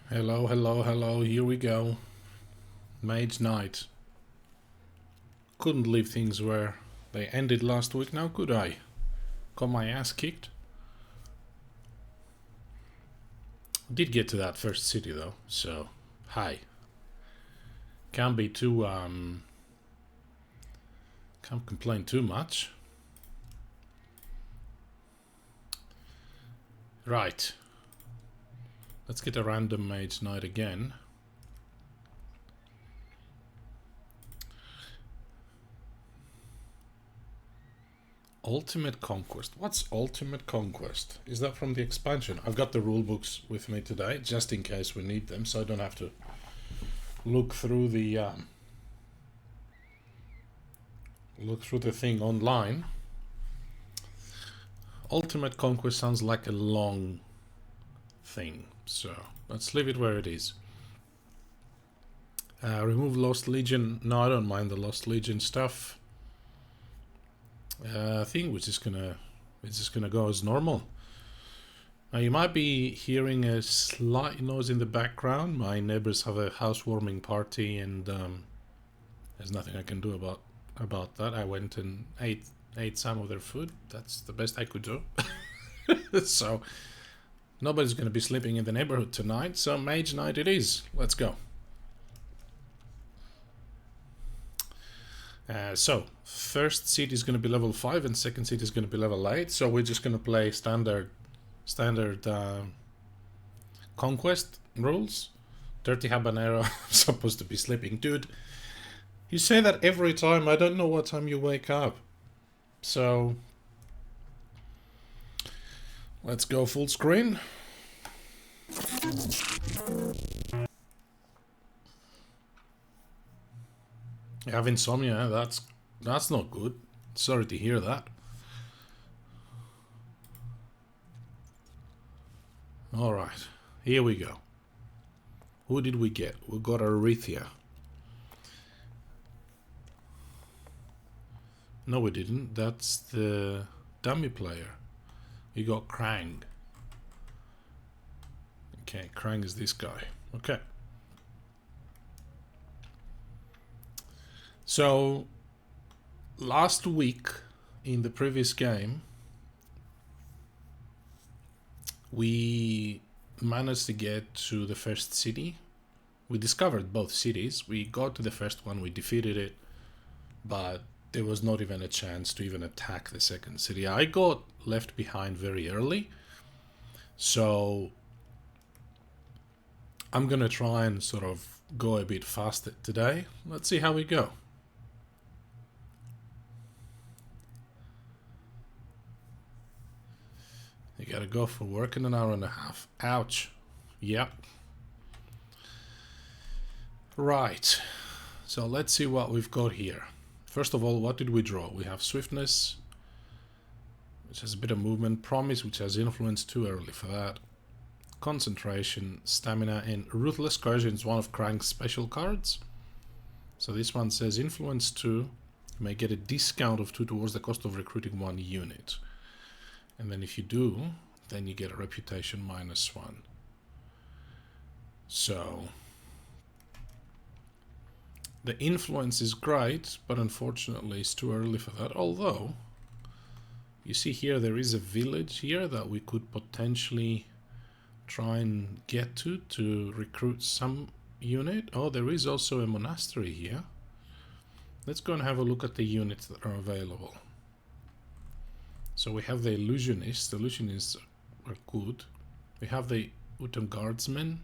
Hello, hello, hello, here we go. Mage Knight. Couldn't leave things where they ended last week now, could I? Got my ass kicked. Did get to that first city though, so hi. Can't be too can't complain too much. Right. Let's get a random Mage Knight again. Ultimate Conquest. What's Ultimate Conquest? Is that from the expansion? I've got the rulebooks with me today, just in case we need them, so I don't have to look through the thing online. Ultimate Conquest sounds like a long thing, so let's leave it where it is. Remove Lost Legion. No, I don't mind the Lost Legion stuff. I think we're just gonna go as normal. Now you might be hearing a slight noise in the background. My neighbors have a housewarming party, and there's nothing I can do about that. I went and ate some of their food. That's the best I could do. So nobody's gonna be sleeping in the neighborhood tonight. So Mage Knight it is. Let's go. So first seed is going to be level 5 and second seed is going to be level 8, so we're just going to play standard Conquest rules. Dirty Habanero. I'm supposed to be sleeping. Dude, you say that every time. I don't know what time you wake up, so let's go full screen. You have insomnia, that's not good. Sorry to hear that. Alright, here we go. Who did we get? We got Arithia. No, we didn't. That's the dummy player. We got Krang. Okay, Krang is this guy. Okay. So, last week in the previous game, we managed to get to the first city. We discovered both cities. We got to the first one, we defeated it, but there was not even a chance to even attack the second city. I got left behind very early, so I'm gonna try and sort of go a bit faster today. Let's see how we go. You gotta go for work in an hour and a half. Ouch. Yep. Right. So let's see what we've got here. First of all, what did we draw? We have Swiftness, which has a bit of movement. Promise, which has Influence, too early for that. Concentration, Stamina, and Ruthless Coercion is one of Krang's special cards. So this one says Influence 2. You may get a discount of 2 towards the cost of recruiting 1 unit. And then if you do, then you get a Reputation -1. So the influence is great, but unfortunately it's too early for that. Although, you see here there is a village here that we could potentially try and get to recruit some unit. Oh, there is also a monastery here. Let's go and have a look at the units that are available. So we have the Illusionists. The Illusionists are good. We have the Utem Guardsmen.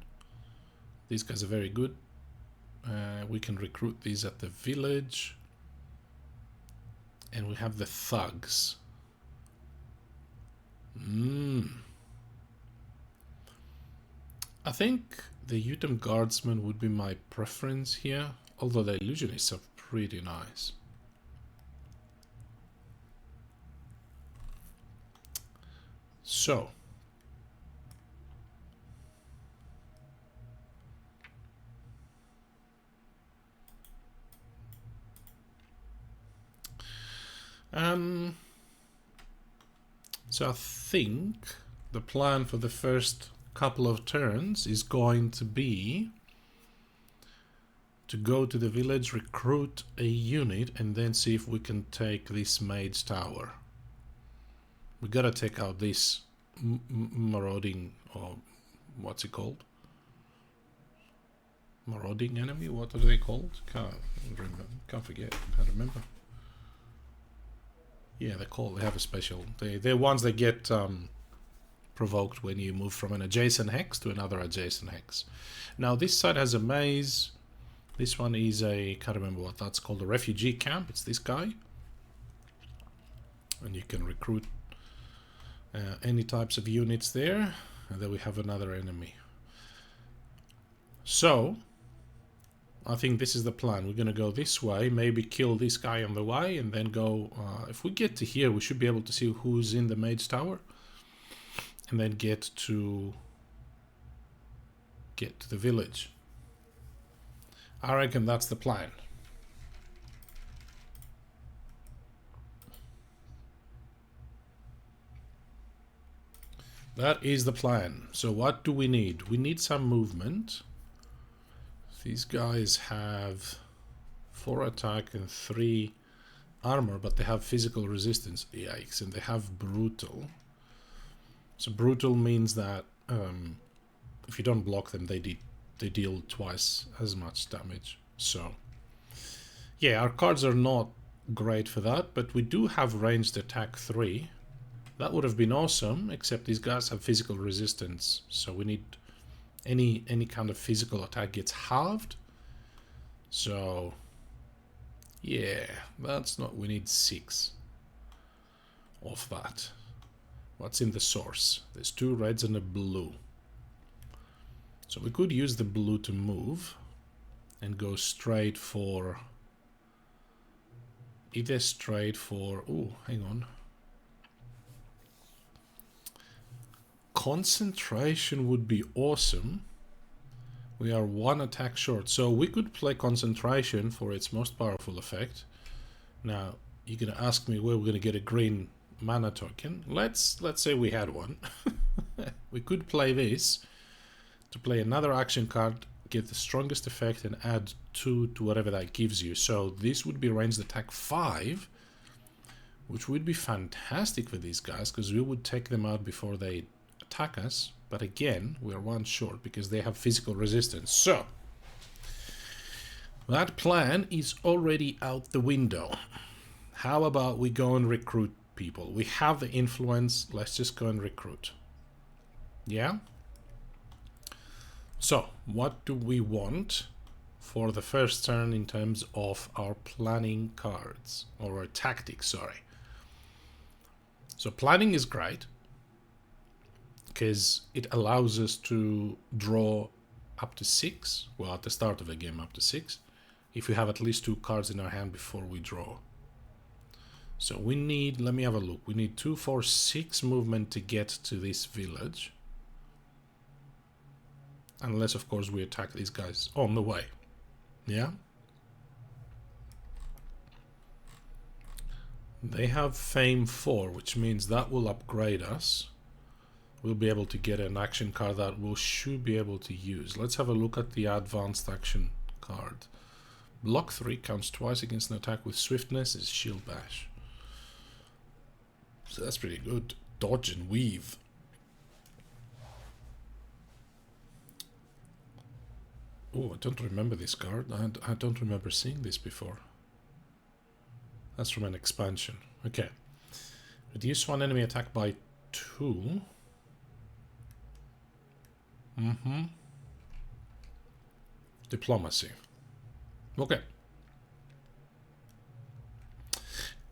These guys are very good. We can recruit these at the village. And we have the Thugs. I think the Utem Guardsmen would be my preference here, although the Illusionists are pretty nice. So, so I think the plan for the first couple of turns is going to be to go to the village, recruit a unit, and then see if we can take this mage tower. We gotta take out this marauding, or what's it called? Marauding enemy? What are they called? Can't remember. Can't forget. Can't remember. Yeah, they're called. They have a special. They're ones that get provoked when you move from an adjacent hex to another adjacent hex. Now this side has a maze. This one is a, can't remember what that's called, a refugee camp. It's this guy. And you can recruit any types of units there. And then we have another enemy. So, I think this is the plan. We're going to go this way, maybe kill this guy on the way, and then go... if we get to here, we should be able to see who's in the mage tower. And then get to the village. I reckon that's the plan. That is the plan. So what do we need? We need some movement. These guys have 4 attack and 3 armor, but they have physical resistance. Yikes. And they have brutal. So brutal means that if you don't block them, they deal twice as much damage. So yeah, our cards are not great for that, but we do have ranged attack 3. That would have been awesome, except these guys have physical resistance, so we need any kind of physical attack gets halved. So yeah, that's not, we need 6 of that. What's in the source? There's 2 reds and a blue. So we could use the blue to move and go straight for... either straight for... oh, hang on. Concentration would be awesome. We are 1 attack short. So we could play concentration for its most powerful effect. Now, you're going to ask me where we're going to get a green mana token. Let's say we had one. We could play this to play another action card, get the strongest effect, and add 2 to whatever that gives you. So this would be ranged attack 5, which would be fantastic for these guys, because we would take them out before they attack us. But again, we're 1 short because they have physical resistance. So that plan is already out the window. How about we go and recruit people? We have the influence. Let's just go and recruit. Yeah? So, what do we want for the first turn in terms of our planning cards? Or our tactics, sorry. So planning is great, because it allows us to draw up to 6. Well, at the start of the game, up to 6. If we have at least 2 cards in our hand before we draw. So we need, let me have a look. We need 2, 4, 6 movement to get to this village. Unless, of course, we attack these guys on the way. Yeah? They have Fame 4, which means that will upgrade us. We'll be able to get an action card that we should be able to use. Let's have a look at the advanced action card. Block 3 counts twice against an attack with swiftness is Shield Bash. So that's pretty good. Dodge and Weave. Oh, I don't remember this card. I don't remember seeing this before. That's from an expansion. Okay. Reduce 1 enemy attack by 2. Diplomacy. Okay.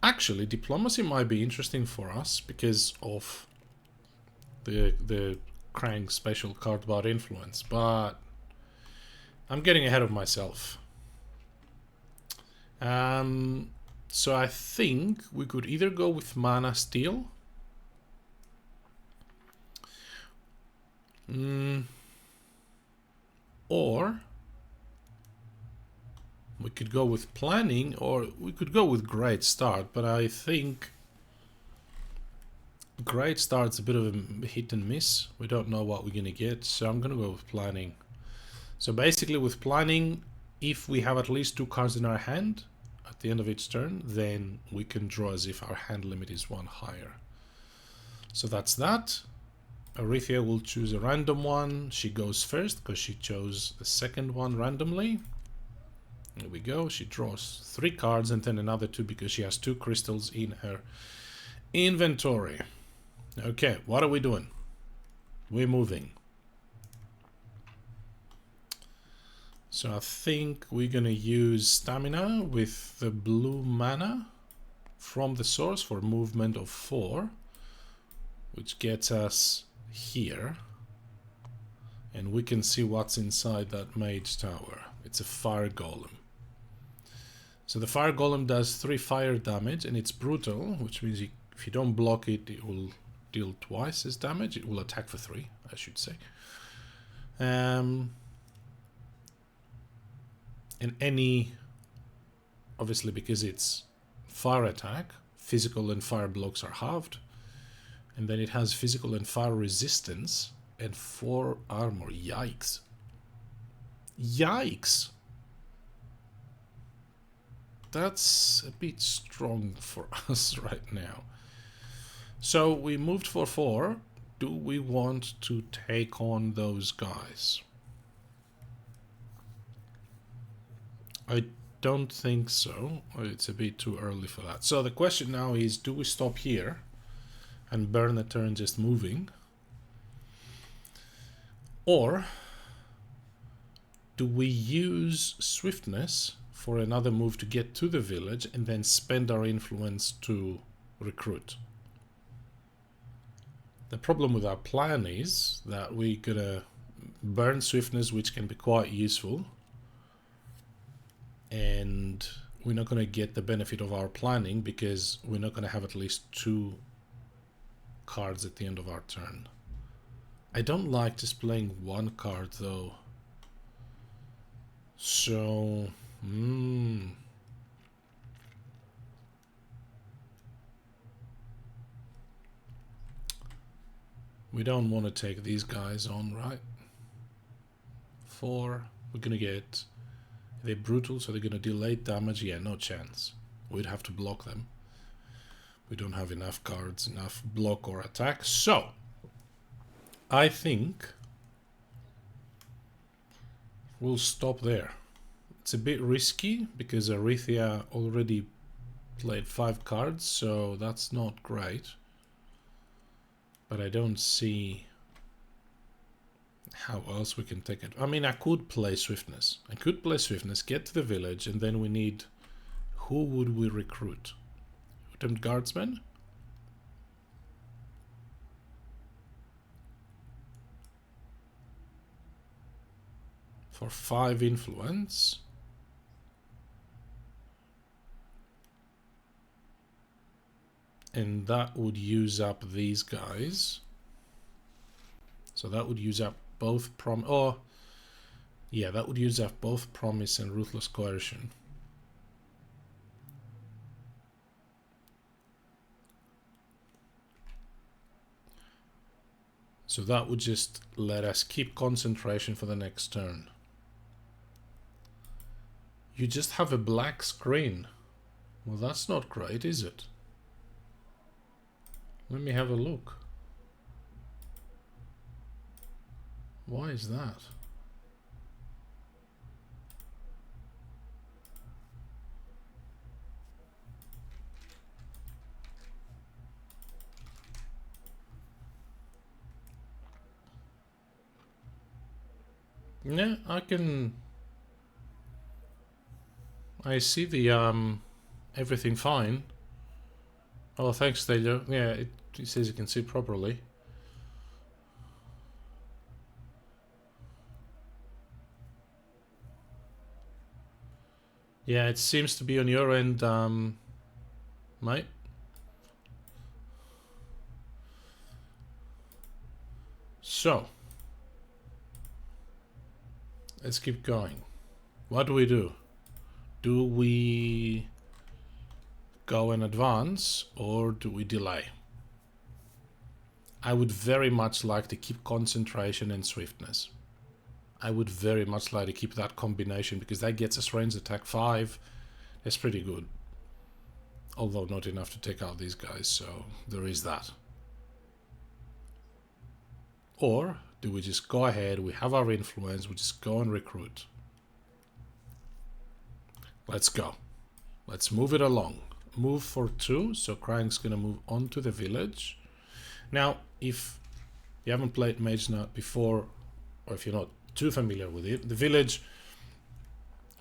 Actually, diplomacy might be interesting for us because of the Krang special card about influence, but I'm getting ahead of myself. So I think we could either go with Mana Steel, or we could go with Planning, or we could go with Great Start, but I think Great start's a bit of a hit and miss. We don't know what we're going to get, so I'm going to go with planning. So basically with planning, if we have at least 2 cards in our hand at the end of each turn, then we can draw as if our hand limit is 1 higher. So that's that. Arythea will choose a random one. She goes first because she chose the second one randomly. There we go. She draws 3 cards and then another 2 because she has 2 crystals in her inventory. Okay, what are we doing? We're moving. So I think we're gonna use stamina with the blue mana from the source for movement of 4, which gets us here. And we can see what's inside that mage tower. It's a fire golem. So the fire golem does 3 fire damage and it's brutal, which means if you don't block it, it will deal twice as damage. It will attack for 3, I should say. And any, obviously because it's fire attack, physical and fire blocks are halved. And then it has physical and fire resistance and 4 armor. Yikes. Yikes. That's a bit strong for us right now. So we moved for 4. Do we want to take on those guys? I don't think so. It's a bit too early for that. So the question now is, do we stop here and burn a turn just moving? Or do we use swiftness for another move to get to the village and then spend our influence to recruit? The problem with our plan is that we're gonna burn swiftness, which can be quite useful, and we're not gonna get the benefit of our planning because we're not gonna have at least 2 cards at the end of our turn. I don't like just playing 1 card though. So we don't want to take these guys on, right? 4, we're gonna get, they're brutal, so they're gonna deal 8 damage. Yeah, no chance. We'd have to block them. We don't have enough cards, enough block or attack. So I think we'll stop there. It's a bit risky because Arythea already played 5 cards, so that's not great. But I don't see how else we can take it. I mean, I could play swiftness. I could play swiftness, get to the village, and then we need... Who would we recruit? Totemed Guardsmen? For 5 influence. And that would use up these guys. So that would use up both yeah, that would use up both Promise and Ruthless Coercion. So that would just let us keep concentration for the next turn. You just have a black screen. Well, that's not great, is it? Let me have a look. Why is that? Yeah, I see the everything fine. Oh, thanks, Taylor. Yeah, it says you can see properly. Yeah, it seems to be on your end, mate. So, let's keep going. What do we do? Do we go in advance or do we delay? I would very much like to keep concentration and swiftness. I would very much like to keep that combination because that gets us ranged attack 5. That's pretty good. Although not enough to take out these guys, so there is that. Or do we just go ahead, we have our influence, we just go and recruit? Let's go. Let's move it along. Move for 2, so Krang's gonna move on to the village. Now, if you haven't played Mage Knight before, or if you're not too familiar with it, the village,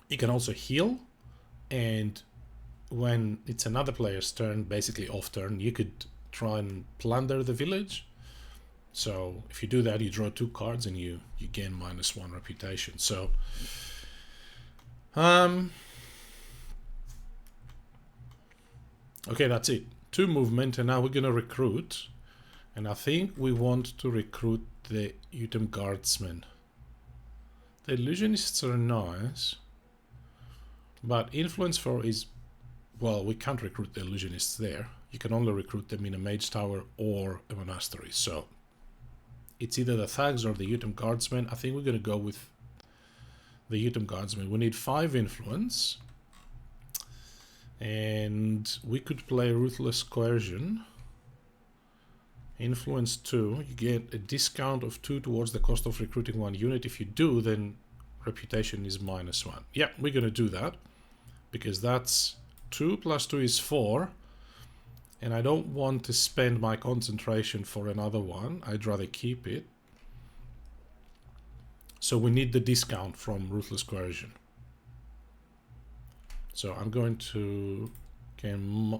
you can also heal, and when it's another player's turn, basically off turn, you could try and plunder the village. So if you do that, you draw 2 cards and you gain -1 reputation. So okay, that's it. 2 movement, and now we're gonna recruit. And I think we want to recruit the Utem Guardsmen. The Illusionists are nice, but Influence 4 is... well, we can't recruit the Illusionists there. You can only recruit them in a Mage Tower or a Monastery. So it's either the Thags or the Utem Guardsmen. I think we're going to go with the Utem Guardsmen. We need 5 Influence. And we could play Ruthless Coercion. Influence 2, you get a discount of 2 towards the cost of recruiting 1 unit. If you do, then reputation is -1. Yeah, we're going to do that. Because that's 2 plus 2 is 4. And I don't want to spend my concentration for another one. I'd rather keep it. So we need the discount from Ruthless Coercion. So I'm going to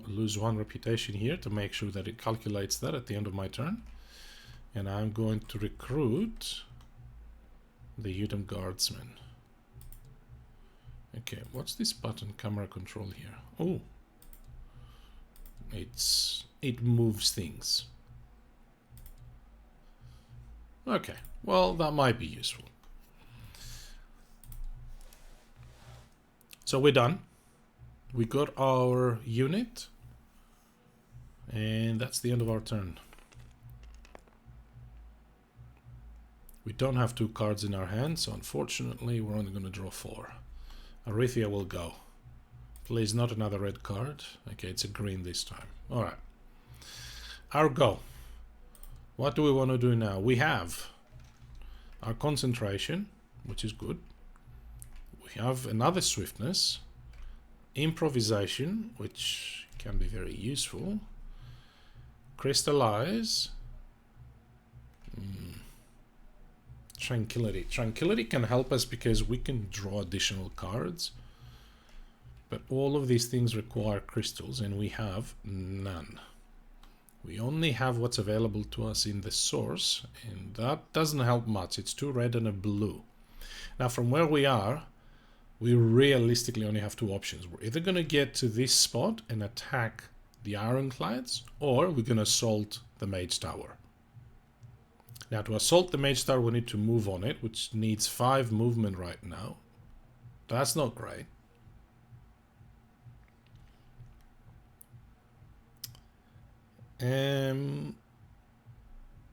lose 1 reputation here to make sure that it calculates that at the end of my turn. And I'm going to recruit the Utem Guardsmen. Okay, what's this button? Camera control here. Oh, it moves things. Okay, well, that might be useful. So we're done. We got our unit, and that's the end of our turn. We don't have 2 cards in our hand, so unfortunately we're only going to draw 4. Arithia will go. Please, not another red card. Okay, it's a green this time. Alright. Our go. What do we want to do now? We have our concentration, which is good. We have another swiftness. Improvisation, which can be very useful. Crystallize. Tranquility. Tranquility can help us because we can draw additional cards. But all of these things require crystals, and we have none. We only have what's available to us in the source, and that doesn't help much. It's 2 red and a blue. Now, from where we are, we realistically only have 2 options. We're either going to get to this spot and attack the Ironclads, or we're going to assault the Mage Tower. Now, to assault the Mage Tower, we need to move on it, which needs 5 movement right now. That's not great.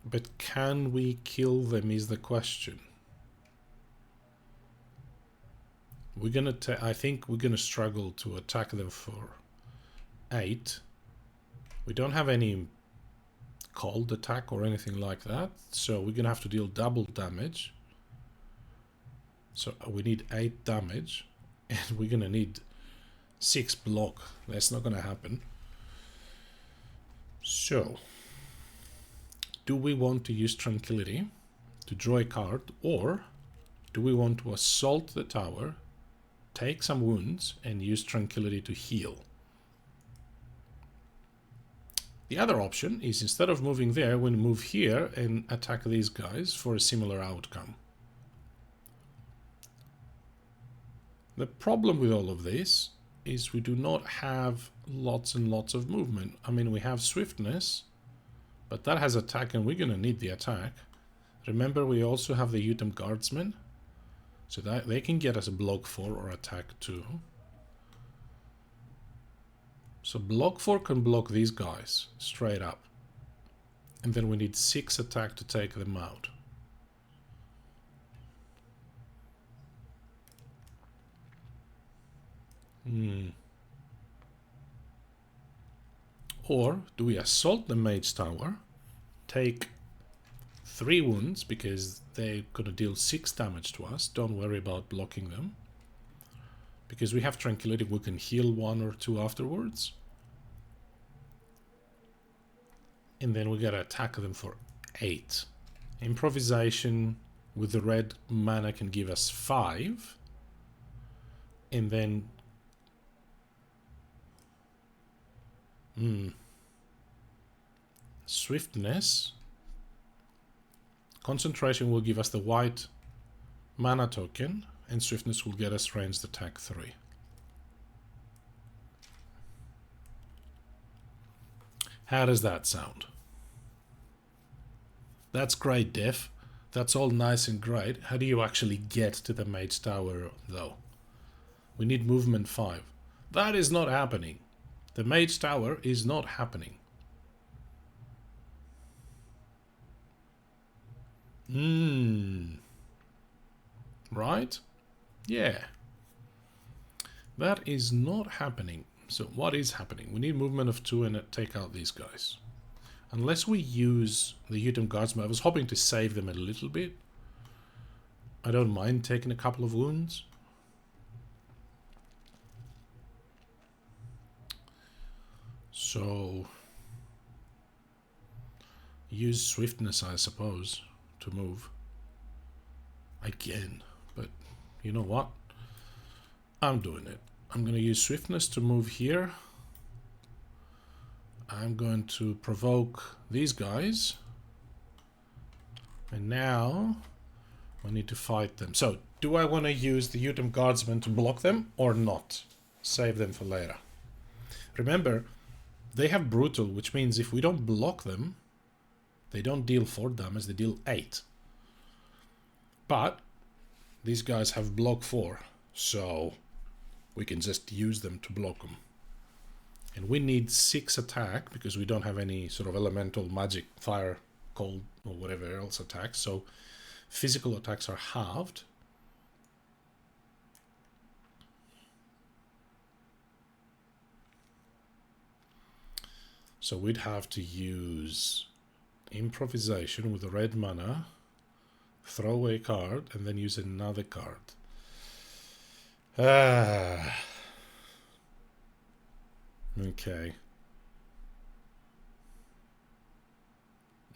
But can we kill them is the question. We're gonna I think we're gonna struggle to attack them for 8. We don't have any cold attack or anything like that, so we're gonna have to deal double damage. So we need 8 damage, and we're gonna need 6 block. That's not gonna happen. So, do we want to use Tranquility to draw a card, or do we want to assault the tower, take some wounds, and use Tranquility to heal? The other option is, instead of moving there, we move here and attack these guys for a similar outcome. The problem with all of this is we do not have lots and lots of movement. I mean, we have swiftness, but that has attack, and we're going to need the attack. Remember, we also have the Utem Guardsmen, so that they can get us a block 4 or attack 2. So block 4 can block these guys straight up. And then we need 6 attack to take them out. Or do we assault the mage tower, take 3 wounds because they're gonna deal 6 damage to us, don't worry about blocking them. Because we have tranquility, we can heal 1 or 2 afterwards. And then we gotta attack them for 8. Improvisation with the red mana can give us 5. And then swiftness. Concentration will give us the white mana token, and swiftness will get us ranged attack 3. How does that sound? That's great, Def. That's all nice and great. How do you actually get to the mage tower, though? We need movement 5. That is not happening. The mage tower is not happening. Right? Yeah. That is not happening. So what is happening? We need movement of 2 and take out these guys. Unless we use the Utem Guardsmen, I was hoping to save them a little bit. I don't mind taking a couple of wounds. So use swiftness, I suppose, to move. Again, but you know what? I'm doing it. I'm going to use swiftness to move here. I'm going to provoke these guys. And now I need to fight them. So, do I want to use the Utem Guardsmen to block them or not? Save them for later. Remember, they have brutal, which means if we don't block them, they don't deal 4 damage, they deal 8. But these guys have block 4, so we can just use them to block them. And we need 6 attack because we don't have any sort of elemental magic, fire, cold, or whatever else attacks. So physical attacks are halved. So we'd have to use improvisation with the red mana, throw away a card, and then use another card. Okay.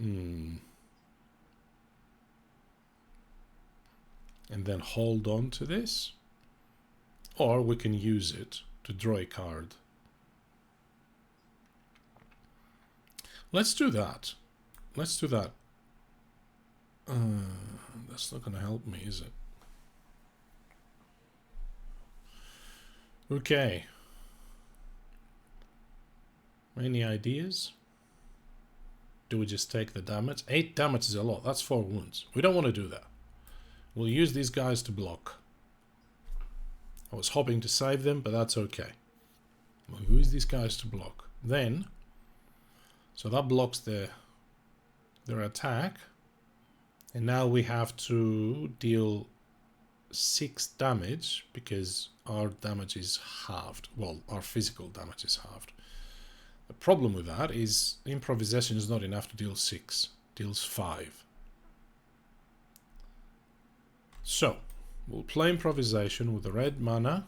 And then hold on to this. Or we can use it to draw a card. Let's do that. Let's do that. That's not going to help me, is it? Okay. Any ideas? Do we just take the damage? 8 damage is a lot. That's 4 wounds. We don't want to do that. We'll use these guys to block. I was hoping to save them, but that's okay. We'll use these guys to block. Then, so that blocks their attack. And now we have to deal 6 damage because our damage is halved. Well, our physical damage is halved. The problem with that is improvisation is not enough to deal 6. It deals 5. So, we'll play improvisation with the red mana.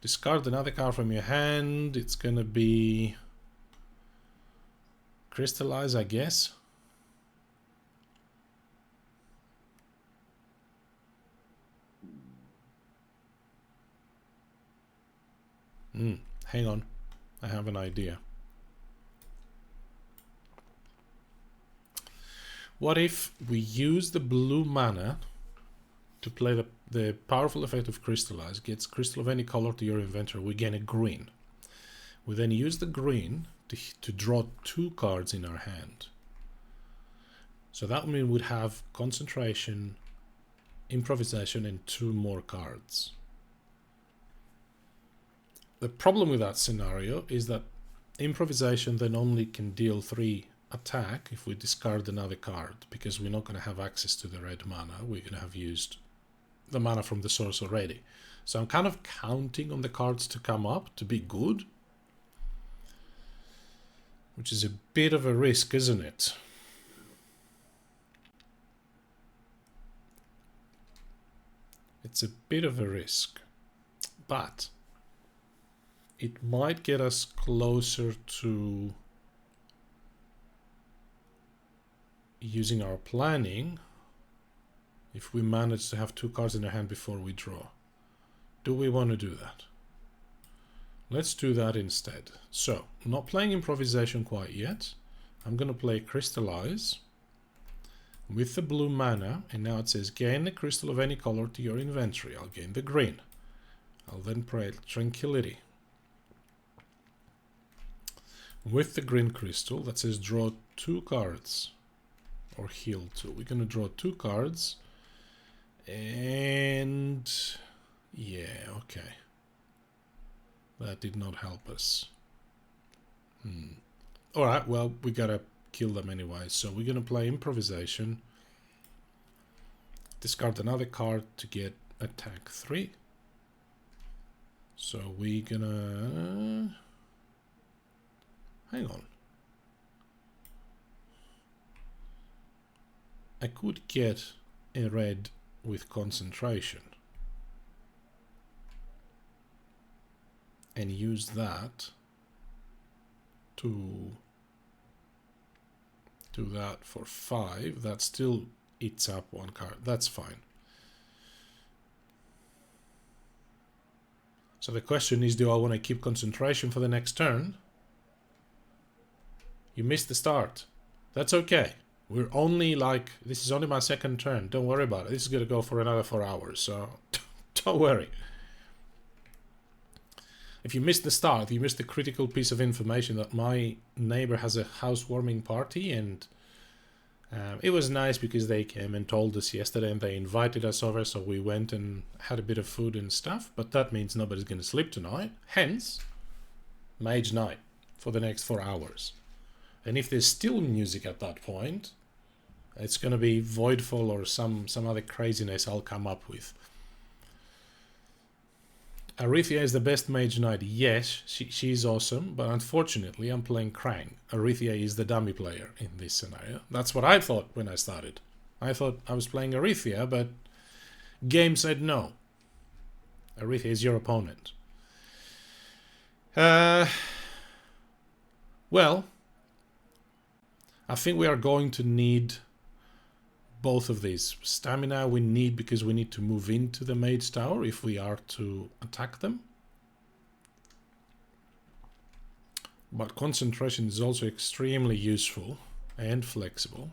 Discard another card from your hand. It's gonna be crystallize, I guess. Hang on. I have an idea. What if we use the blue mana to play the powerful effect of crystallize? Gets crystal of any color to your inventory. We gain a green. We then use the green to draw 2 cards in our hand. So that means we'd have concentration, improvisation, and 2 more cards. The problem with that scenario is that improvisation then only can deal 3 attack if we discard another card, because we're not going to have access to the red mana. We're going to have used the mana from the source already. So I'm kind of counting on the cards to come up to be good, which is a bit of a risk, isn't it? It's a bit of a risk, but it might get us closer to using our planning if we manage to have 2 cards in our hand before we draw. Do we want to do that? Let's do that instead. So, not playing improvisation quite yet. I'm going to play Crystallize with the blue mana, and now it says gain a crystal of any color to your inventory. I'll gain the green. I'll then play Tranquility with the green crystal that says draw 2 cards or heal 2. We're going to draw 2 cards, and yeah, okay, that did not help us. Alright, well, we gotta kill them anyway, so we're gonna play Improvisation, discard another card to get attack 3. So we're gonna hang on. I could get a red with concentration and use that to do that for 5. That still eats up 1 card. That's fine. So the question is, do I want to keep concentration for the next turn? You missed the start. That's okay. We're only like, this is only my 2nd turn. Don't worry about it. This is going to go for another 4 hours, so don't worry. If you missed the start, you missed the critical piece of information that my neighbor has a housewarming party, and it was nice because they came and told us yesterday and they invited us over, so we went and had a bit of food and stuff, but that means nobody's going to sleep tonight. Hence, Mage Knight for the next 4 hours. And if there's still music at that point, it's going to be Voidfall or some other craziness I'll come up with. Arithia is the best Mage Knight. Yes, she's awesome, but unfortunately I'm playing Krang. Arithia is the dummy player in this scenario. That's what I thought when I started. I thought I was playing Arithia, but game said no. Arithia is your opponent. Well, I think we are going to need both of these. Stamina we need because we need to move into the Mage Tower if we are to attack them. But concentration is also extremely useful and flexible.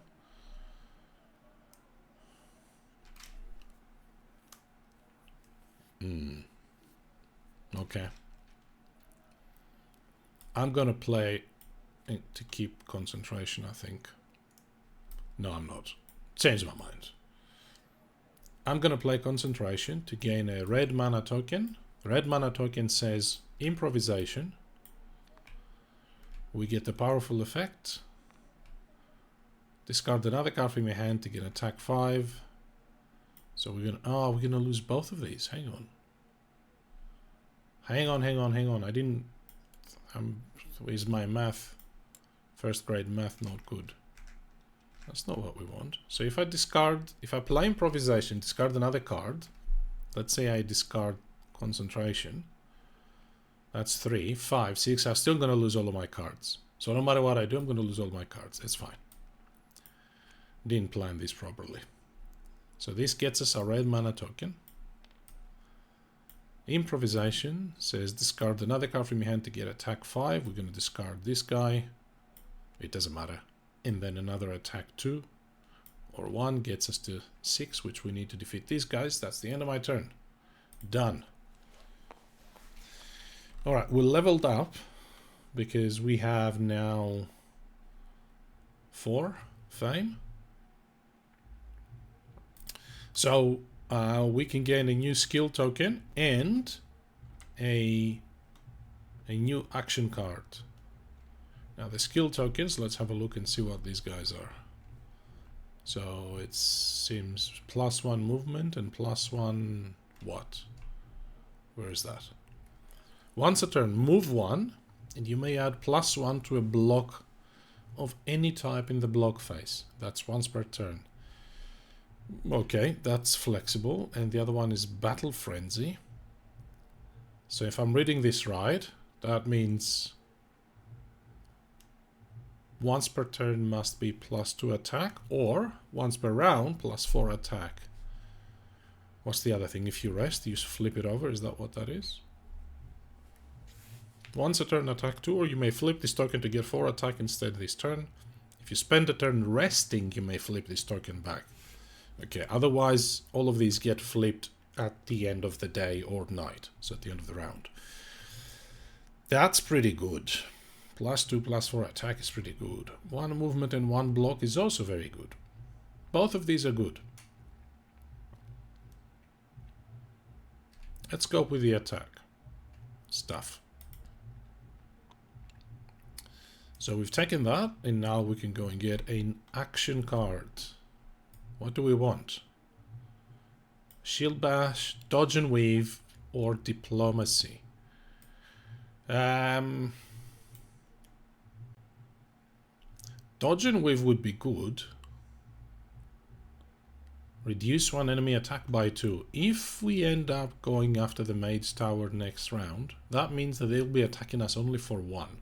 Okay. I'm gonna play to keep concentration, I think. No, I'm not. Change my mind. I'm gonna play concentration to gain a red mana token. Red mana token says improvisation. We get the powerful effect. Discard another card from your hand to get attack 5. So we're gonna lose both of these. Hang on. Hang on. I didn't. Is my math, 1st grade math, not good? That's not what we want. So if I play improvisation, discard another card. Let's say I discard concentration. That's 3, 5, 6. I'm still going to lose all of my cards. So no matter what I do, I'm going to lose all my cards. It's fine. Didn't plan this properly. So this gets us a red mana token. Improvisation says discard another card from your hand to get attack 5. We're going to discard this guy. It doesn't matter. And then another attack 2 or 1 gets us to 6, which we need to defeat these guys. That's the end of my turn. Done. Alright, we're leveled up because we have now 4 fame. So we can gain a new skill token and a new action card. Now the skill tokens, let's have a look and see what these guys are. So it seems +1 movement and +1 what? Where is that? Once a turn, move 1, and you may add +1 to a block of any type in the block phase. That's once per turn. Okay, that's flexible. And the other one is Battle Frenzy. So if I'm reading this right, that means once per turn must be +2 attack, or once per round +4 attack. What's the other thing? If you rest, you flip it over. Is that what that is? Once a turn, attack 2, or you may flip this token to get 4 attack instead this turn. If you spend a turn resting, you may flip this token back. Okay, otherwise all of these get flipped at the end of the day or night, so at the end of the round. That's pretty good. +2, +4 attack is pretty good. 1 movement and 1 block is also very good. Both of these are good. Let's go with the attack stuff. So we've taken that, and now we can go and get an action card. What do we want? Shield Bash, Dodge and Weave, or Diplomacy? Dodge and Weave would be good. Reduce one enemy attack by 2. If we end up going after the Mage Tower next round, that means that they'll be attacking us only for 1.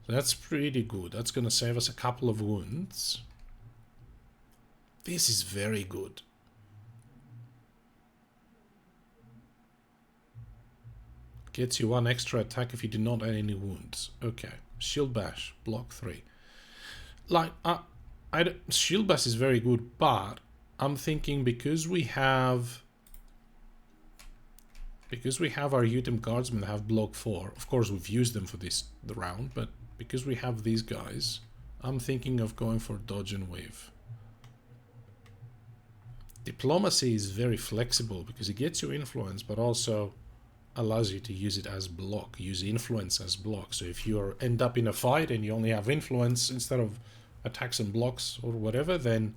That's pretty good. That's going to save us a couple of wounds. This is very good. Gets you 1 extra attack if you do not add any wounds. Okay. Shield Bash, block 3. Like, Shield Bash is very good, but I'm thinking because we have our Utem Guardsmen that have block 4, of course we've used them for the round, but because we have these guys, I'm thinking of going for Dodge and Weave. Diplomacy is very flexible because it gets you influence, but also allows you to use it as block, use influence as block. So if you end up in a fight and you only have influence instead of attacks and blocks or whatever, then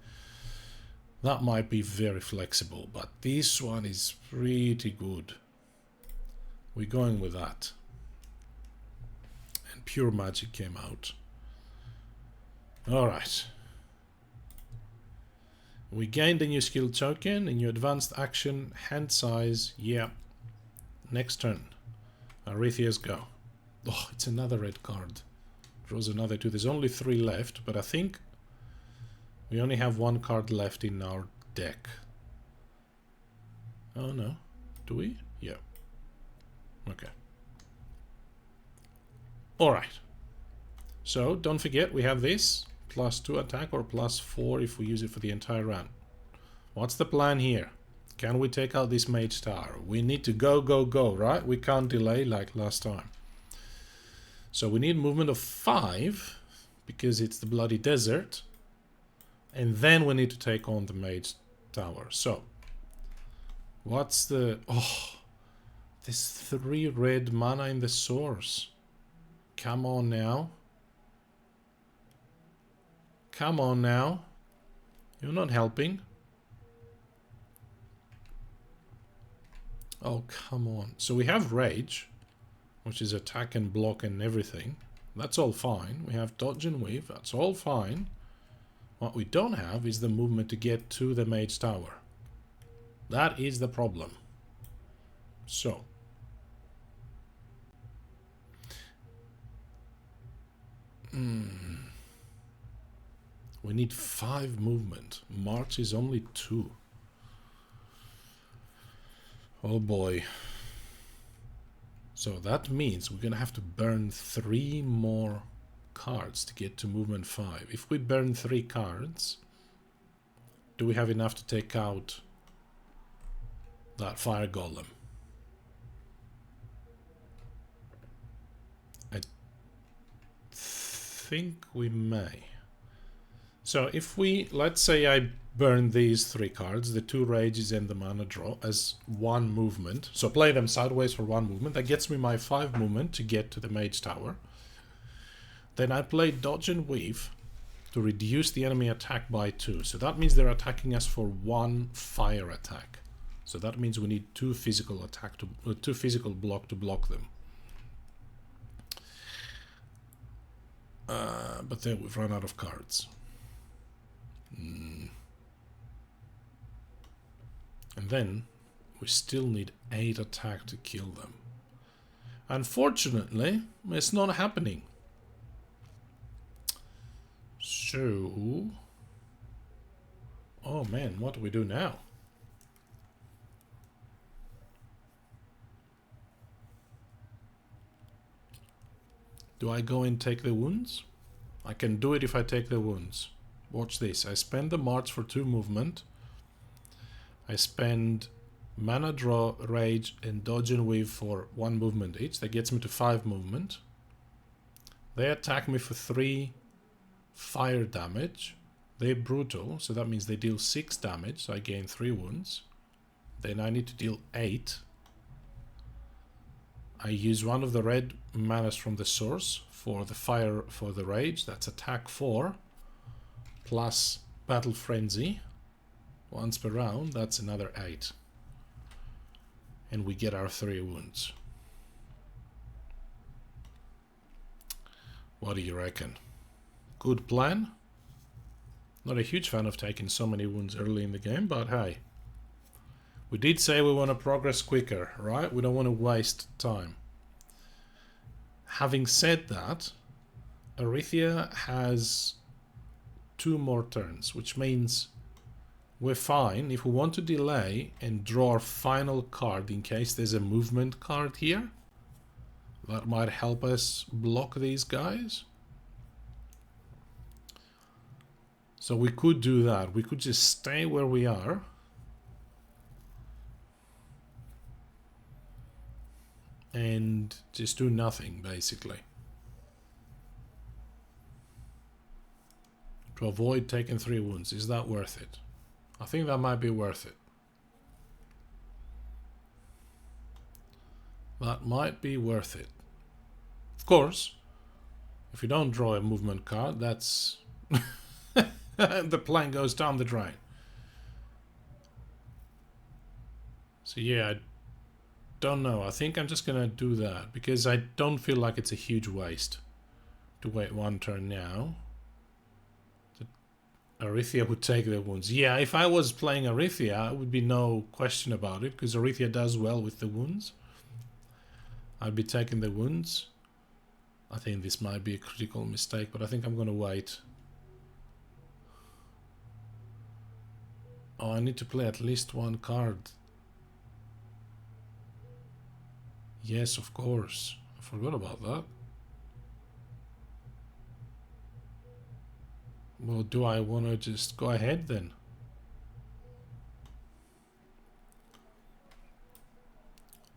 that might be very flexible. But this one is pretty good. We're going with that. And Pure Magic came out. Alright. We gained a new skill token, a new advanced action, hand size, yeah. Next turn. Arethia's go. Oh, it's another red card. Draws another 2. There's only 3 left, but I think we only have 1 card left in our deck. Oh no. Do we? Yeah. Okay. Alright. So, don't forget, we have this. +2 attack or +4 if we use it for the entire round. What's the plan here? Can we take out this Mage Tower? We need to go, go, go, right? We can't delay like last time. So we need movement of 5 because it's the Bloody Desert. And then we need to take on the Mage Tower. So, what's the... Oh, there's 3 red mana in the source. Come on now. Come on now. You're not helping. Oh, come on. So we have Rage, which is attack and block and everything. That's all fine. We have Dodge and Weave. That's all fine. What we don't have is the movement to get to the Mage Tower. That is the problem. So. We need 5 movement. March is only 2. Oh boy. So that means we're going to have to burn 3 more cards to get to movement 5. If we burn 3 cards, do we have enough to take out that Fire Golem? I think we may. So if we, let's say I burn these 3 cards, the 2 rages and the mana draw, as 1 movement. So play them sideways for 1 movement. That gets me my 5 movement to get to the Mage Tower. Then I play Dodge and Weave to reduce the enemy attack by 2. So that means they're attacking us for 1 fire attack. So that means we need 2 physical attack to 2 physical block to block them. But then we've run out of cards. And then we still need 8 attack to kill them. Unfortunately, it's not happening. So, oh man, what do we do now? Do I go and take the wounds? I can do it if I take the wounds. Watch this. I spend the march for 2 movement. I spend mana draw, rage, and dodge and weave for 1 movement each. That gets me to 5 movement. They attack me for 3 fire damage. They're brutal, so that means they deal 6 damage, so I gain 3 wounds. Then I need to deal 8. I use one of the red manas from the source for the fire, for the rage. That's attack 4 plus battle frenzy once per round. That's another 8, and we get our 3 wounds. What do you reckon? Good plan? Not a huge fan of taking so many wounds early in the game, but hey. We did say we want to progress quicker, right? We don't want to waste time. Having said that, Arythea has 2 more turns, which means we're fine. If we want to delay and draw our final card in case there's a movement card here, that might help us block these guys. So we could do that. We could just stay where we are. And just do nothing, basically. To avoid taking 3 wounds. Is that worth it? I think that might be worth it. That might be worth it. Of course, if you don't draw a movement card, that's... the plan goes down the drain. So yeah, I don't know. I think I'm just gonna do that because I don't feel like it's a huge waste to wait 1 turn now. Arythea would take the wounds. Yeah, if I was playing Arythea, it would be no question about it because Arythea does well with the wounds. I'd be taking the wounds. I think this might be a critical mistake, but I think I'm gonna wait. Oh, I need to play at least 1 card. Yes, of course. I forgot about that. Well, do I want to just go ahead then?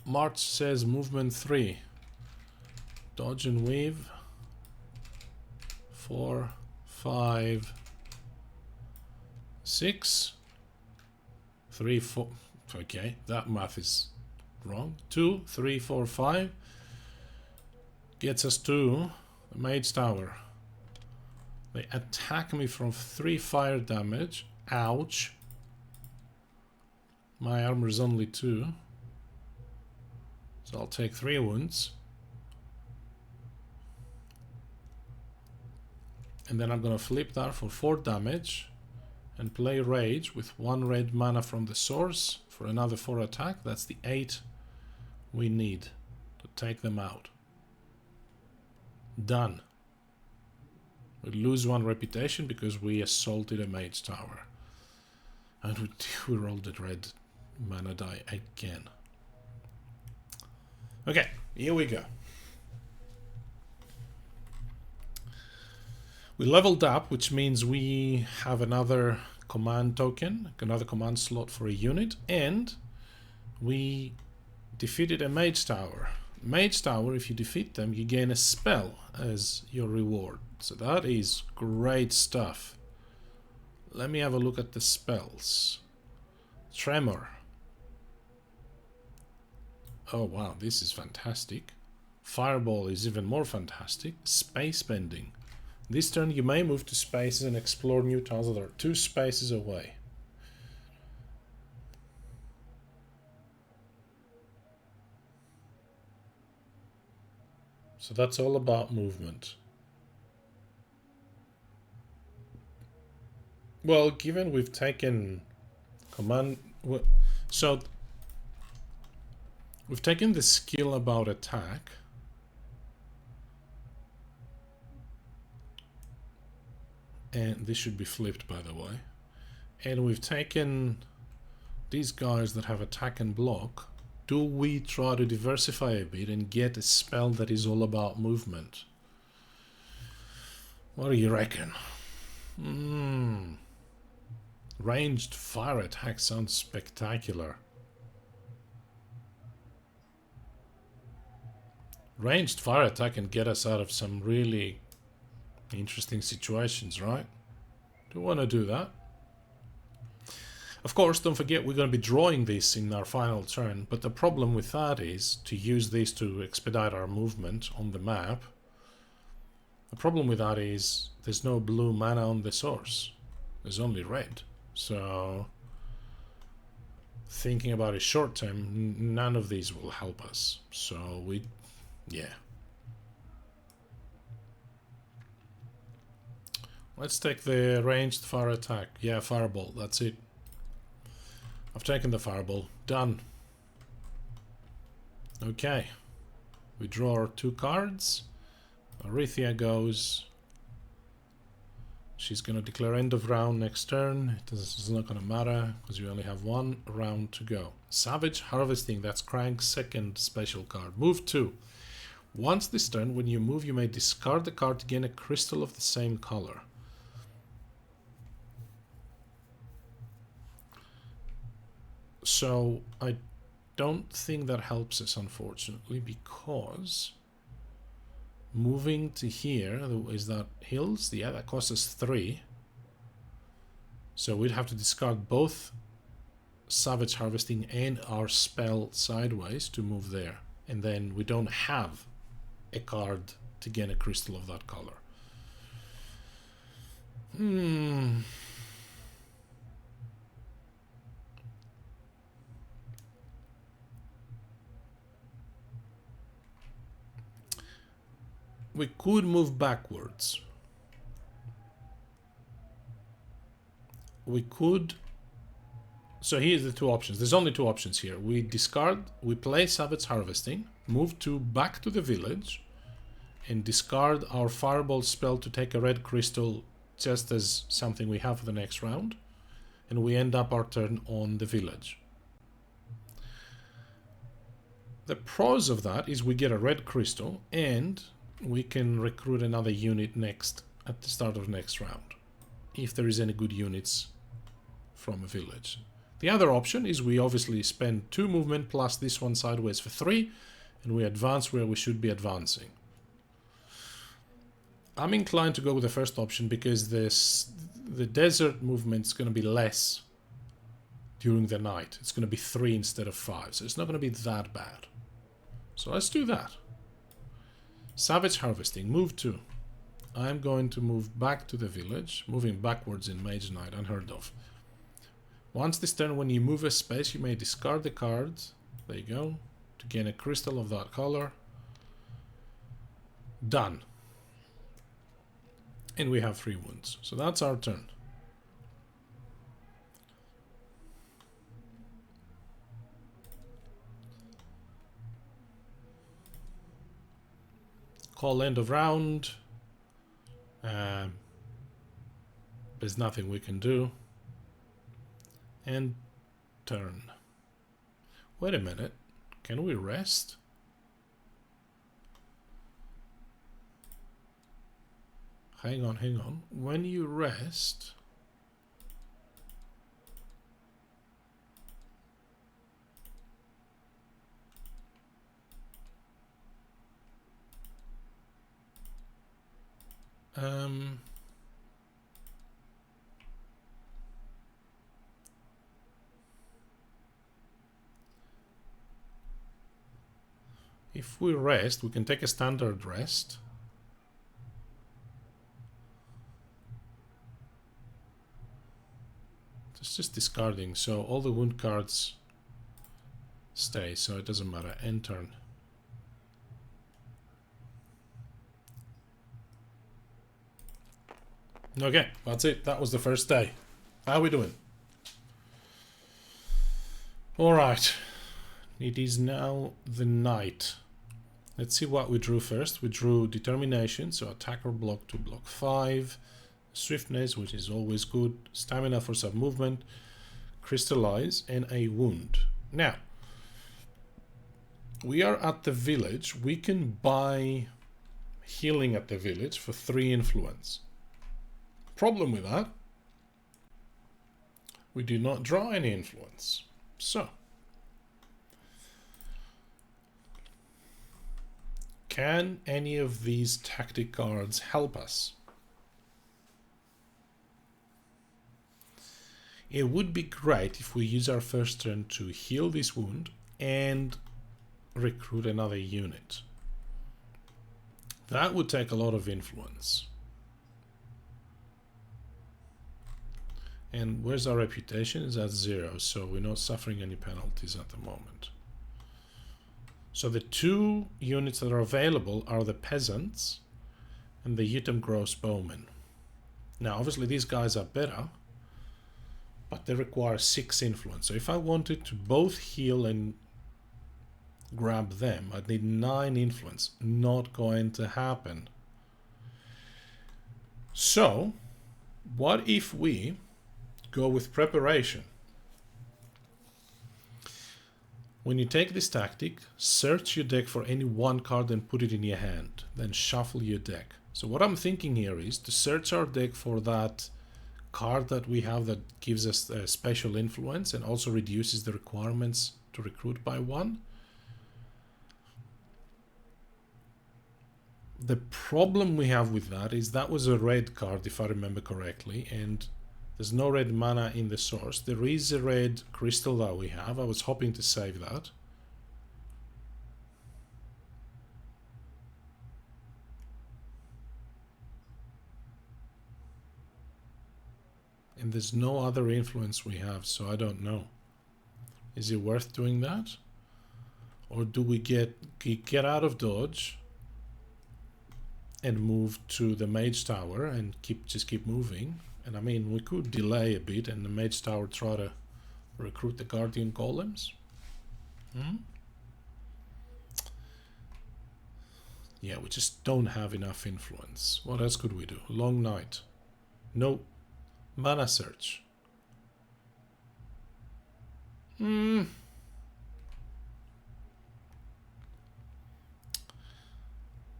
March says movement 3. Dodge and weave. 4, 5, 6. 3, 4. Okay, that math is wrong. 2, 3, 4, 5 gets us to the Mage Tower. They attack me from 3 fire damage. Ouch. My armor is only 2. So I'll take 3 wounds. And then I'm gonna flip that for 4 damage and play Rage with 1 red mana from the source for another 4 attack. That's the 8 we need to take them out. Done. We lose 1 reputation because we assaulted a Mage Tower. And we rolled the red mana die again. Okay, here we go. We leveled up, which means we have another command token, another command slot for a unit, and we defeated a Mage Tower. Mage Tower, if you defeat them, you gain a spell as your reward. So that is great stuff. Let me have a look at the spells. Tremor. Oh wow, this is fantastic. Fireball is even more fantastic. Space bending. This turn you may move to spaces and explore new tiles that are 2 spaces away. So that's all about movement. Well, given we've taken command... So we've taken the skill about attack. And this should be flipped, by the way. And we've taken these guys that have attack and block. Do we try to diversify a bit and get a spell that is all about movement? What do you reckon? Ranged fire attack sounds spectacular. Ranged fire attack can get us out of some really interesting situations, right? Do we want to do that? Of course, don't forget we're going to be drawing this in our final turn, but the problem with that is to use this to expedite our movement on the map. The problem with that is there's no blue mana on the source. There's only red. So, thinking about it short term, none of these will help us. So yeah. Let's take the ranged fire attack. Yeah, fireball, that's it. I've taken the fireball. Done. Okay. We draw our 2 cards. Arithia goes. She's going to declare end of round next turn. It's not going to matter because we only have 1 round to go. Savage Harvesting. That's Krang's second special card. Move 2. Once this turn, when you move, you may discard the card to gain a crystal of the same color. So I don't think that helps us, unfortunately, because moving to here, is that hills? Yeah, that costs us 3. So we'd have to discard both Savage Harvesting and our spell sideways to move there. And then we don't have a card to gain a crystal of that color. We could move backwards. We could... So here's the 2 options. There's only 2 options here. We discard, we play Savage Harvesting, move back to the village, and discard our Fireball spell to take a red crystal just as something we have for the next round. And we end up our turn on the village. The pros of that is we get a red crystal and we can recruit another unit next at the start of next round, if there is any good units from a village. The other option is we obviously spend 2 movement plus this one sideways for 3, and we advance where we should be advancing. I'm inclined to go with the first option because the desert movement is going to be less during the night. It's going to be 3 instead of 5, so it's not going to be that bad. So let's do that. Savage Harvesting, move 2. I'm going to move back to the village, moving backwards in Mage Knight, unheard of. Once this turn, when you move a space, you may discard the cards, there you go, to gain a crystal of that color. Done. And we have 3 wounds. So that's our turn. Call end of round. There's nothing we can do. And turn. Wait a minute. Can we rest? Hang on, hang on. When you rest... If we rest, we can take a standard rest. It's just discarding, so all the wound cards stay, so it doesn't matter. End turn. Okay, that's it. That was the first day. How are we doing? Alright. It is now the night. Let's see what we drew first. We drew Determination, so attacker block to block 5. Swiftness, which is always good. Stamina for sub-movement. Crystallize, and a wound. Now, we are at the village. We can buy healing at the village for 3 influence. Problem with that, we do not draw any influence. So, can any of these tactic cards help us? It would be great if we use our first turn to heal this wound and recruit another unit. That would take a lot of influence. And where's our reputation? It's at 0, so we're not suffering any penalties at the moment. So the 2 units that are available are the Peasants and the Utem Gross Bowmen. Now obviously these guys are better, but they require 6 influence. So if I wanted to both heal and grab them, I'd need 9 influence. Not going to happen. So what if we go with Preparation? When you take this tactic, search your deck for any one card and put it in your hand. Then shuffle your deck. So what I'm thinking here is to search our deck for that card that we have that gives us a special influence and also reduces the requirements to recruit by 1. The problem we have with that is that was a red card, if I remember correctly, and there's no red mana in the source. There is a red crystal that we have. I was hoping to save that. And there's no other influence we have, so I don't know. Is it worth doing that? Or do we get out of dodge and move to the Mage Tower and just keep moving? And I mean, we could delay a bit and the Mage Tower try to recruit the Guardian Golems. Yeah, we just don't have enough influence. What else could we do? Long Night. No. Mana Search.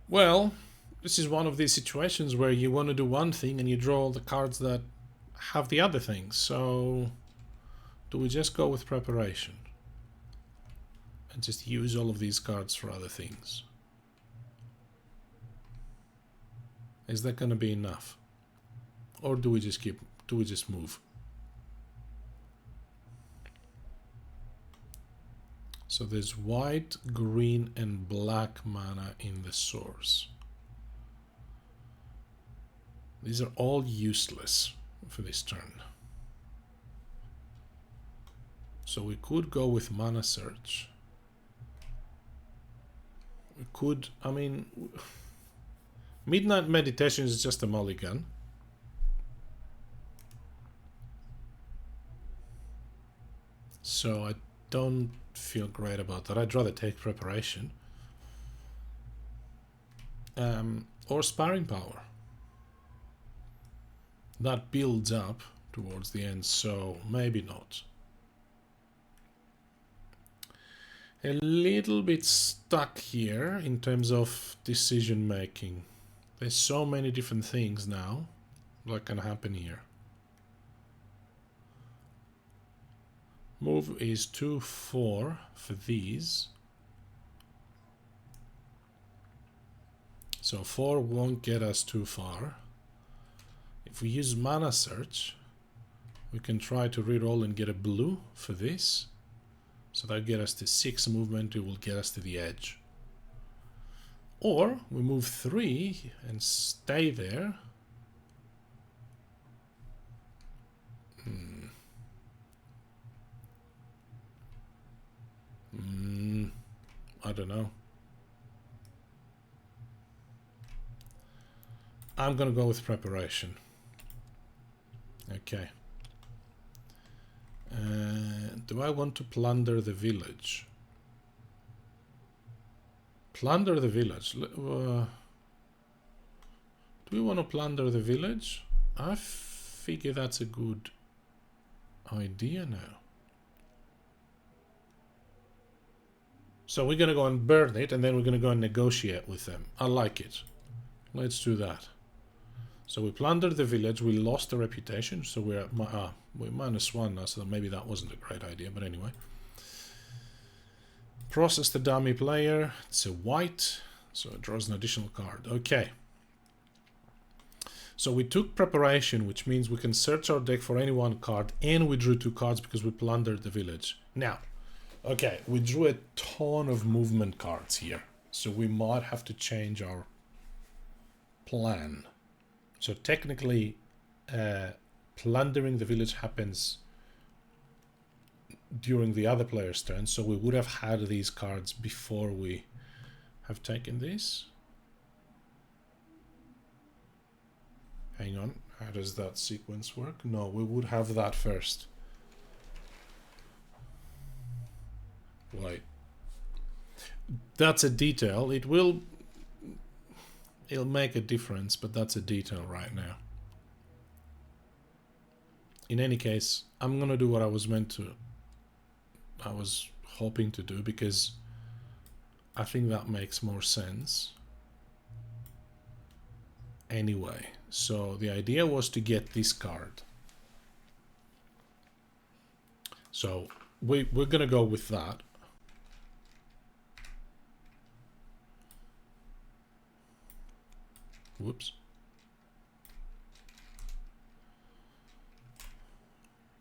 Well, this is one of these situations where you want to do one thing and you draw the cards that have the other thing. So, do we just go with Preparation and just use all of these cards for other things? Is that going to be enough? Or do we just move? So there's white, green, and black mana in the source. These are all useless for this turn. So we could go with Mana Search. We could, I mean, Midnight Meditation is just a mulligan. So I don't feel great about that. I'd rather take Preparation. Or Sparring Power. That builds up towards the end, so maybe not. A little bit stuck here in terms of decision making. There's so many different things now that can happen here. Move is 2-4 for these. So 4 won't get us too far. If we use Mana Search, we can try to reroll and get a blue for this. So that'll get us to 6 movement, it will get us to the edge. Or we move 3 and stay there. I don't know. I'm gonna go with preparation. Okay. Do I want to plunder the village? Plunder the village. Do we want to plunder the village? I figure that's a good idea now. So we're going to go and burn it, and then we're going to go and negotiate with them. I like it. Let's do that. So we plundered the village. We lost the reputation, so we're at we're -1 now, so maybe that wasn't a great idea, but anyway. Process the dummy player. It's a white, so it draws an additional card. Okay. So we took preparation, which means we can search our deck for any one card, and we drew 2 cards because we plundered the village. Now, okay, we drew a ton of movement cards here, so we might have to change our plan. So technically, plundering the village happens during the other player's turn, so we would have had these cards before we have taken this. Hang on, how does that sequence work? No, we would have that first. Wait. That's a detail. It'll make a difference, but that's a detail right now. In any case, I'm gonna do what I was hoping to do, because I think that makes more sense. Anyway, so the idea was to get this card. So we're gonna go with that. Whoops.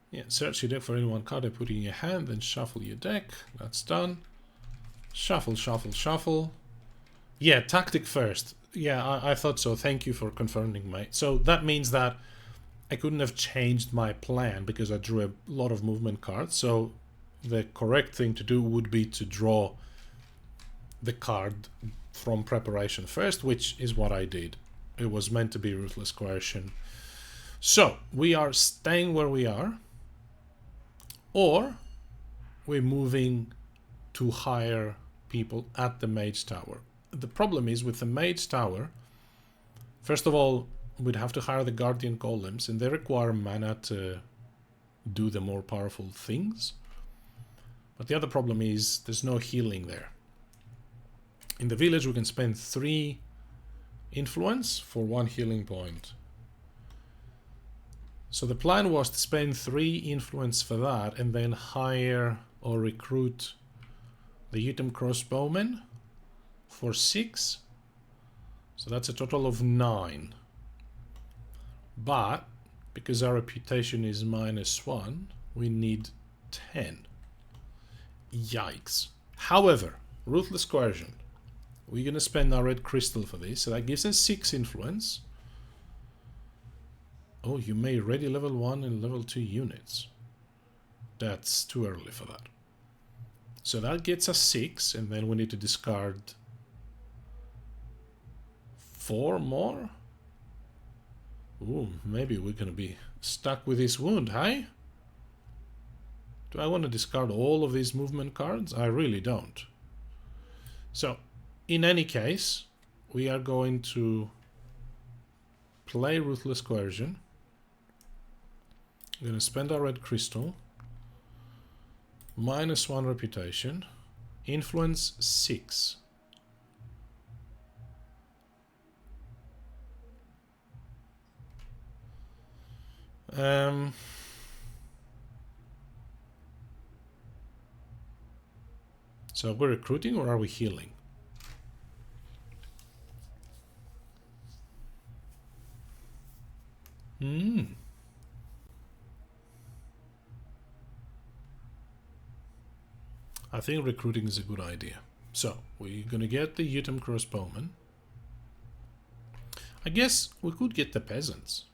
Yeah, search your deck for any one card and put it in your hand, then shuffle your deck. That's done. Shuffle, shuffle, shuffle. Yeah, tactic first. Yeah, I thought so. Thank you for confirming, mate. So that means that I couldn't have changed my plan because I drew a lot of movement cards. So the correct thing to do would be to draw the card from preparation first, which is what I did. It was meant to be Ruthless Coercion. So we are staying where we are, or we're moving to hire people at the Mage Tower. The problem is with the Mage Tower, first of all, we'd have to hire the Guardian Golems, and they require mana to do the more powerful things. But the other problem is there's no healing there. In the village, we can spend 3 influence for 1 healing point. So the plan was to spend 3 influence for that, and then hire or recruit the Utem Crossbowmen for 6. So that's a total of 9. But because our reputation is -1, we need 10. Yikes. However, Ruthless Coercion. We're going to spend our red crystal for this, so that gives us 6 influence. Oh, you may ready level 1 and level 2 units. That's too early for that. So that gets us 6, and then we need to discard 4 more. Ooh, maybe we're going to be stuck with this wound, hey? Do I want to discard all of these movement cards? I really don't. So, in any case, we are going to play Ruthless Coercion. We're going to spend our red crystal. -1 reputation. Influence 6. So we're recruiting, or are we healing? I think recruiting is a good idea. So we're gonna get the Utem crossbowmen. I guess we could get the peasants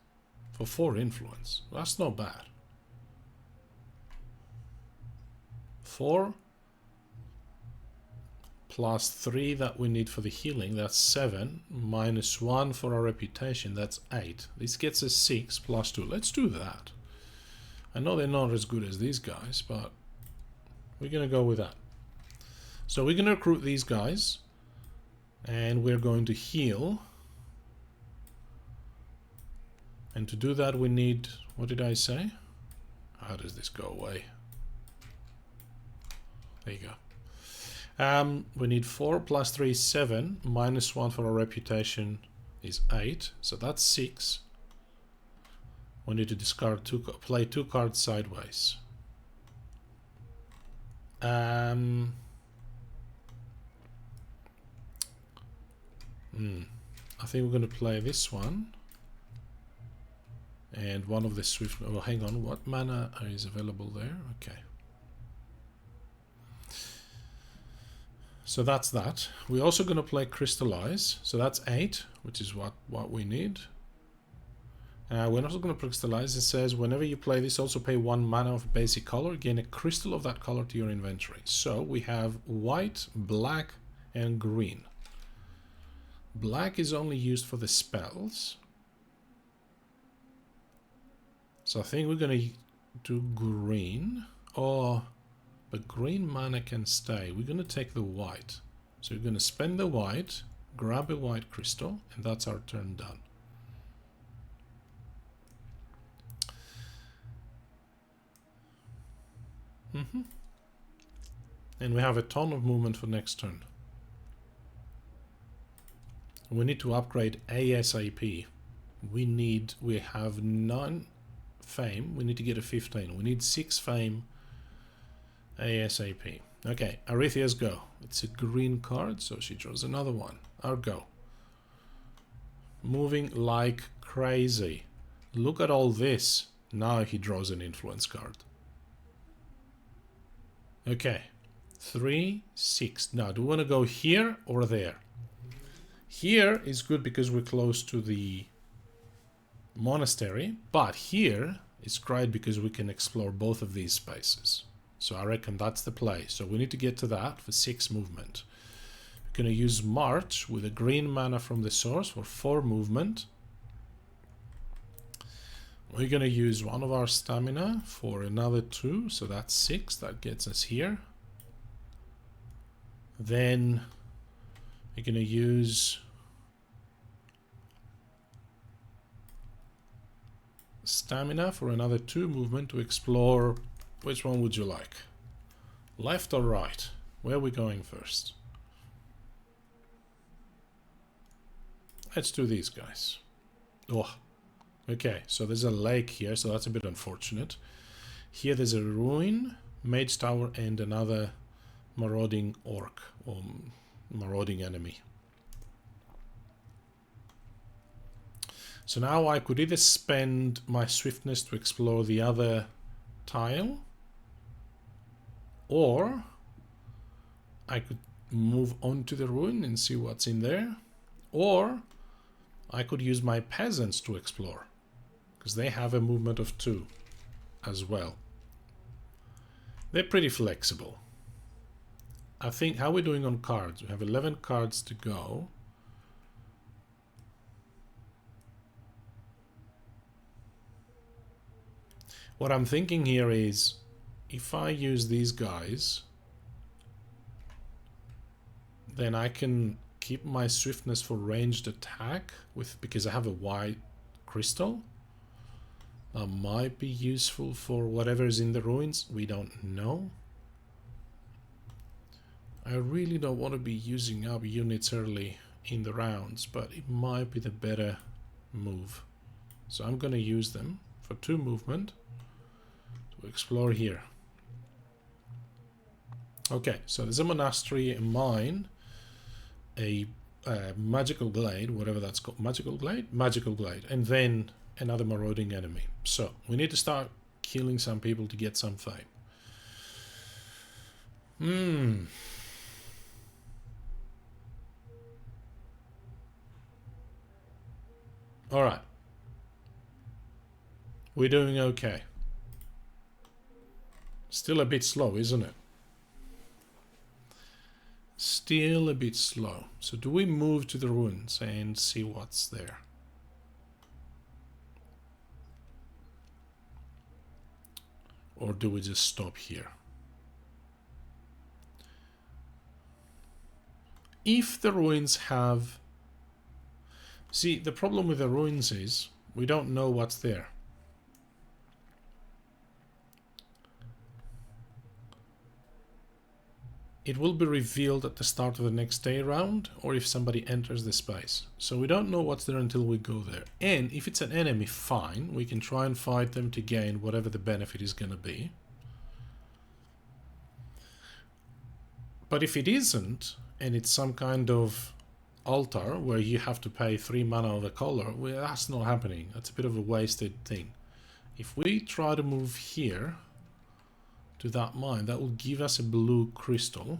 for 4 influence. That's not bad. 4 plus 3 that we need for the healing, that's 7, minus 1 for our reputation, that's 8. This gets us 6 plus 2. Let's do that. I know they're not as good as these guys, but we're gonna go with that. So we're gonna recruit these guys, and we're going to heal. And to do that we need, what did I say? How does this go away? There you go. We need 4 plus 3 is 7, minus 1 for our reputation is 8, so that's 6. We need to discard play 2 cards sideways. I think we're going to play this one. And one of the swift... Oh, hang on. What mana is available there? Okay. So that's that. We're also going to play Crystallize. So that's 8, which is what we need. We're also going to crystallize. It says whenever you play this, also pay 1 mana of basic color, gain a crystal of that color to your inventory. So we have white, black, and green. Black is only used for the spells. So I think we're going to do green. But green mana can stay. We're going to take the white. So we're going to spend the white, grab a white crystal, and that's our turn done. And we have a ton of movement for next turn. We need to upgrade ASAP. We have none fame. We need to get a 15. We need 6 fame ASAP. Okay, Arethia's go. It's a green card, so she draws another one. Our go. Moving like crazy. Look at all this. Now he draws an influence card. Okay, 3, 6. Now, do we want to go here or there? Here is good because we're close to the monastery, but here is great because we can explore both of these spaces. So I reckon that's the play. So we need to get to that for 6 movement. We're going to use March with a green mana from the source for 4 movement. We're going to use one of our stamina for another 2, so that's 6. That gets us here. Then we're going to use stamina for another 2 movement to explore. Which one would you like? Left or right? Where are we going first? Let's do these guys. Oh. Okay, so there's a lake here, so that's a bit unfortunate. Here there's a ruin, mage tower, and another marauding orc, or marauding enemy. So now I could either spend my swiftness to explore the other tile, or I could move on to the ruin and see what's in there, or I could use my peasants to explore. Because they have a movement of 2 as well. They're pretty flexible. I think, how are we doing on cards? We have 11 cards to go. What I'm thinking here is, if I use these guys, then I can keep my swiftness for ranged attack because I have a white crystal. That might be useful for whatever is in the ruins. We don't know. I really don't want to be using up units early in the rounds, but it might be the better move. So I'm going to use them for 2 movement to explore here. Okay, so there's a monastery, a mine, a magical glade, whatever that's called. Magical glade? Magical glade. And then another marauding enemy. So we need to start killing some people to get some fame. Alright. We're doing okay. Still a bit slow, isn't it? Still a bit slow. So do we move to the ruins and see what's there? Or do we just stop here? If the ruins have... See, the problem with the ruins is we don't know what's there. It will be revealed at the start of the next day round, or if somebody enters the space. So we don't know what's there until we go there. And if it's an enemy, fine. We can try and fight them to gain whatever the benefit is going to be. But if it isn't, and it's some kind of altar where you have to pay 3 mana of a color, well, that's not happening. That's a bit of a wasted thing. If we try to move here to that mine, that will give us a blue crystal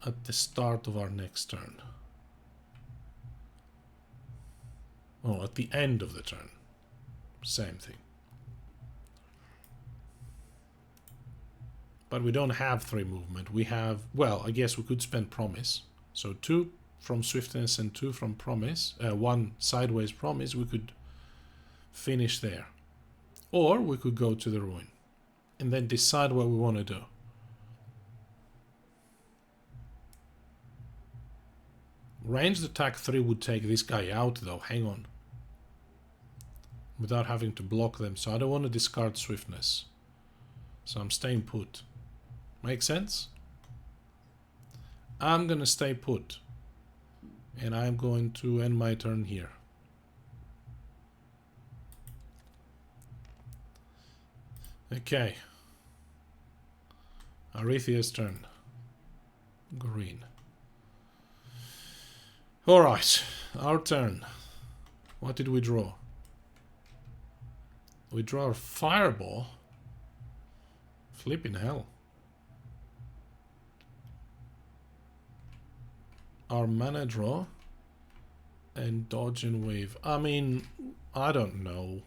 at the start of our next turn. Oh, at the end of the turn. Same thing. But we don't have 3 movement. We have, well, I guess we could spend promise. So 2 from swiftness and 2 from promise. 1 sideways promise. We could finish there. Or we could go to the ruin and then decide what we want to do. Ranged attack 3 would take this guy out though, hang on. Without having to block them, so I don't want to discard swiftness. So I'm staying put. Make sense? I'm gonna stay put. And I'm going to end my turn here. Okay. Arethia's turn. Green. Alright, our turn. What did we draw? We draw a fireball. Flipping hell. Our mana draw. And dodge and wave. I mean, I don't know.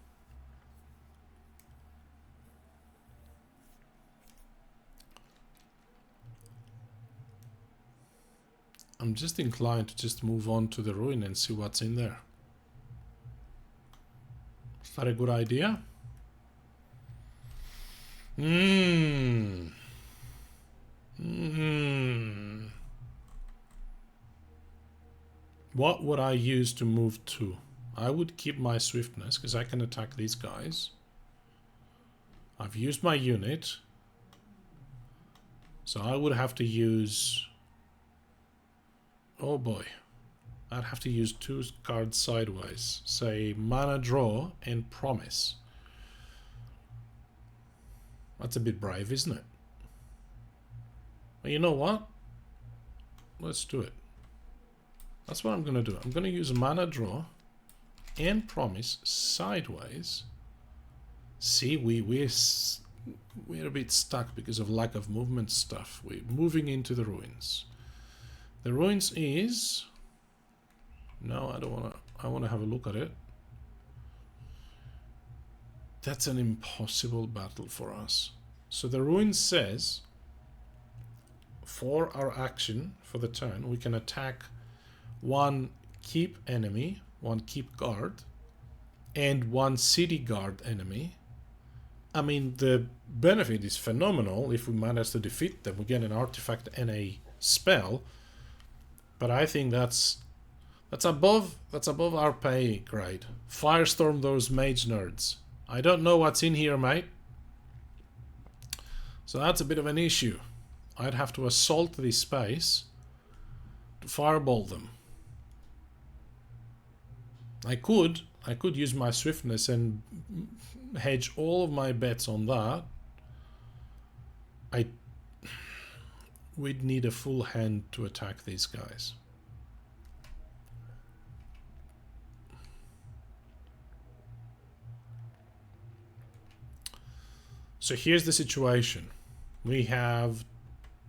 I'm just inclined to just move on to the ruin and see what's in there. Is that a good idea? What would I use to move to? I would keep my swiftness because I can attack these guys. I've used my unit. So I would have to use... Oh boy. I'd have to use 2 cards sideways. Say mana draw and promise. That's a bit brave, isn't it? But you know what? Let's do it. That's what I'm going to do. I'm going to use mana draw and promise sideways. See, we're a bit stuck because of lack of movement stuff. We're moving into the ruins. The ruins is... No, I don't want to... I want to have a look at it. That's an impossible battle for us. So the ruin says, for our action, for the turn, we can attack 1 keep enemy, 1 keep guard, and 1 city guard enemy. I mean, the benefit is phenomenal. If we manage to defeat them, we get an artifact and a spell. But I think that's above our pay grade. Firestorm those mage nerds. I don't know what's in here, mate. So that's a bit of an issue. I'd have to assault this space to fireball them. I could use my swiftness and hedge all of my bets on that. We'd need a full hand to attack these guys. So here's the situation. We have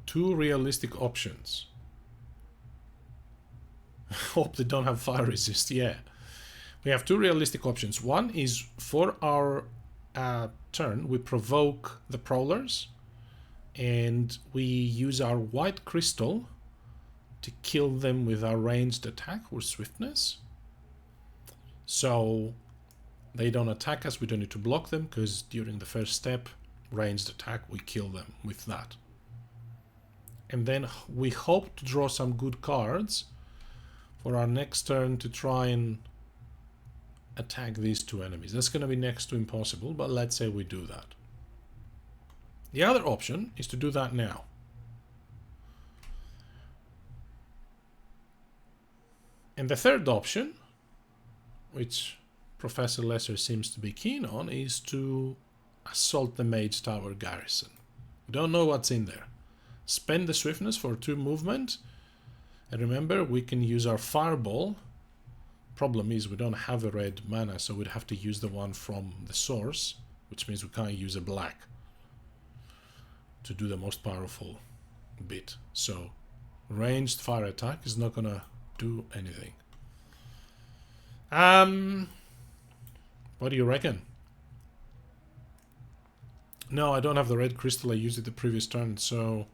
2 realistic options. Hope they don't have fire resist, yeah. We have two realistic options. One is for our turn, we provoke the Prowlers and we use our white crystal to kill them with our ranged attack or swiftness. So they don't attack us, we don't need to block them, because during the first step, ranged attack, we kill them with that. And then we hope to draw some good cards for our next turn to try and attack these two enemies. That's going to be next to impossible, but let's say we do that. The other option is to do that now. And the third option, which Professor Lesser seems to be keen on, is to assault the Mage Tower garrison. We don't know what's in there. Spend the swiftness for 2 movement, and remember, we can use our fireball. Problem is we don't have a red mana, so we'd have to use the one from the source, which means we can't use a black to do the most powerful bit. So ranged fire attack is not gonna do anything. What do you reckon? No, I don't have the red crystal. I used it the previous turn, so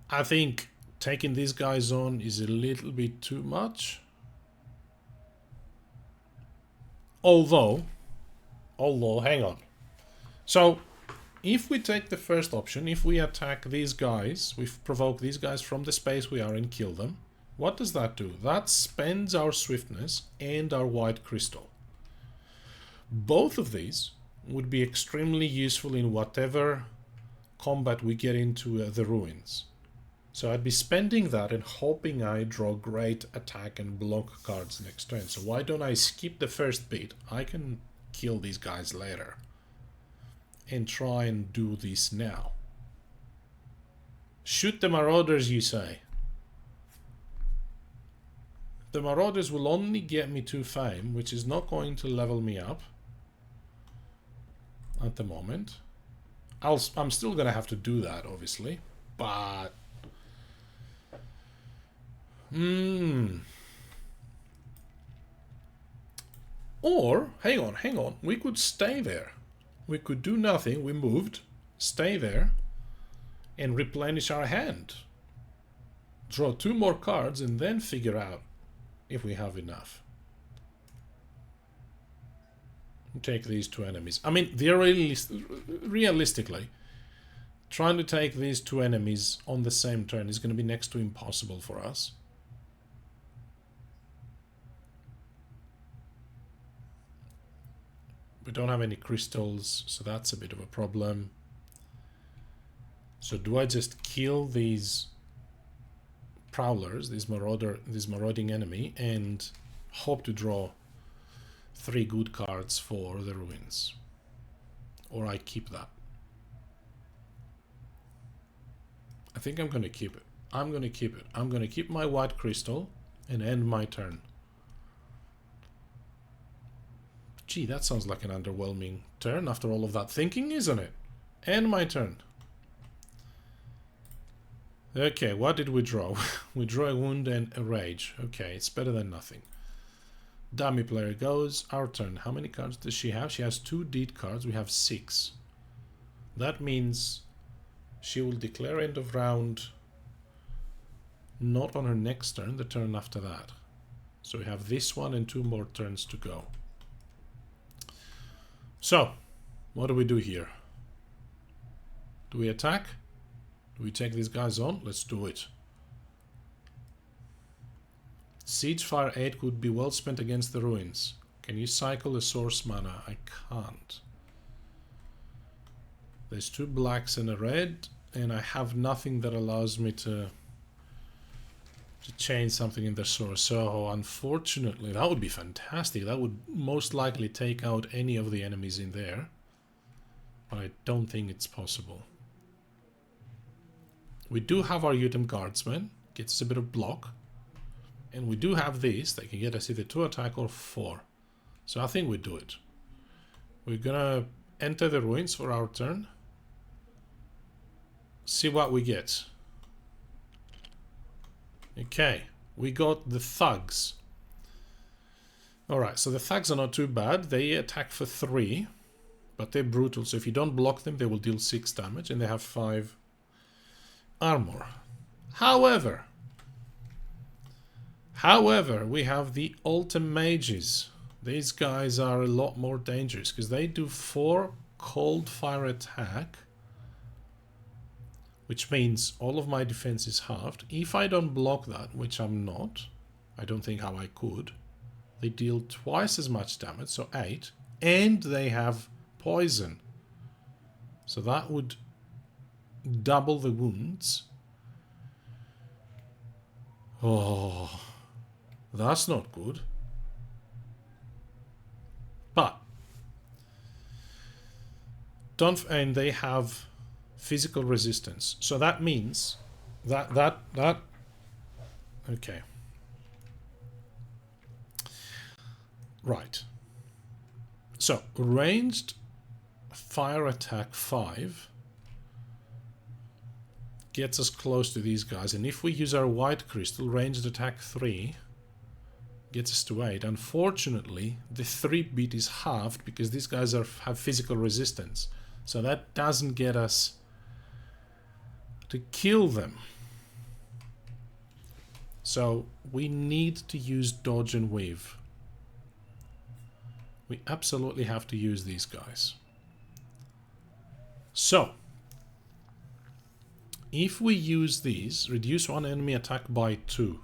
I think taking these guys on is a little bit too much. Although, hang on. So, if we take the first option, if we attack these guys, we provoke these guys from the space we are in, kill them, what does that do? That spends our swiftness and our white crystal. Both of these would be extremely useful in whatever combat we get into the ruins. So I'd be spending that and hoping I draw great attack and block cards next turn. So why don't I skip the first bit? I can kill these guys later and try and do this now. Shoot the Marauders, you say? The Marauders will only get me 2 fame, which is not going to level me up at the moment. I'm still going to have to do that, obviously, but or, hang on, we could stay there. We could do nothing, we moved, stay there, and replenish our hand. Draw 2 more cards and then figure out if we have enough. Take these 2 enemies. I mean, realistically, trying to take these 2 enemies on the same turn is going to be next to impossible for us. We don't have any crystals, so that's a bit of a problem. So do I just kill these prowlers, this marauding enemy, and hope to draw 3 good cards for the ruins? Or I keep that? I think I'm going to keep it. I'm going to keep it. I'm going to keep my white crystal and end my turn. Gee, that sounds like an underwhelming turn after all of that thinking, isn't it? End my turn. Okay, what did we draw? We draw a wound and a rage. Okay, it's better than nothing. Dummy player goes. Our turn. How many cards does she have? She has 2 deed cards. We have 6. That means she will declare end of round not on her next turn, the turn after that. So we have this one and 2 more turns to go. So, what do we do here? Do we attack? Do we take these guys on? Let's do it. Siege Fire 8 could be well spent against the ruins. Can you cycle a source mana? I can't. There's 2 blacks and a red, and I have nothing that allows me to change something in the source. So unfortunately, that would be fantastic. That would most likely take out any of the enemies in there, but I don't think it's possible. We do have our Utem Guardsmen, gets us a bit of block, and we do have these that can get us either 2 attack or 4. So I think we do it. We're gonna enter the ruins for our turn. See what we get. Okay, we got the thugs. Alright, so the Thags are not too bad. They attack for 3, but they're brutal. So if you don't block them, they will deal 6 damage, and they have 5 armor. However, we have the Ultimate Mages. These guys are a lot more dangerous because they do 4 cold fire attack, which means all of my defense is halved. If I don't block that, which I'm not, I don't think how I could, they deal twice as much damage, so 8, and they have poison. So that would double the wounds. Oh, that's not good. But and they have physical resistance. So that means that okay. Right. So ranged fire attack 5 gets us close to these guys, and if we use our white crystal, ranged attack 3 gets us to 8. Unfortunately, the 3 beat is halved because these guys have physical resistance. So that doesn't get us to kill them. So we need to use dodge and weave. We absolutely have to use these guys. So if we use these, reduce one enemy attack by 2.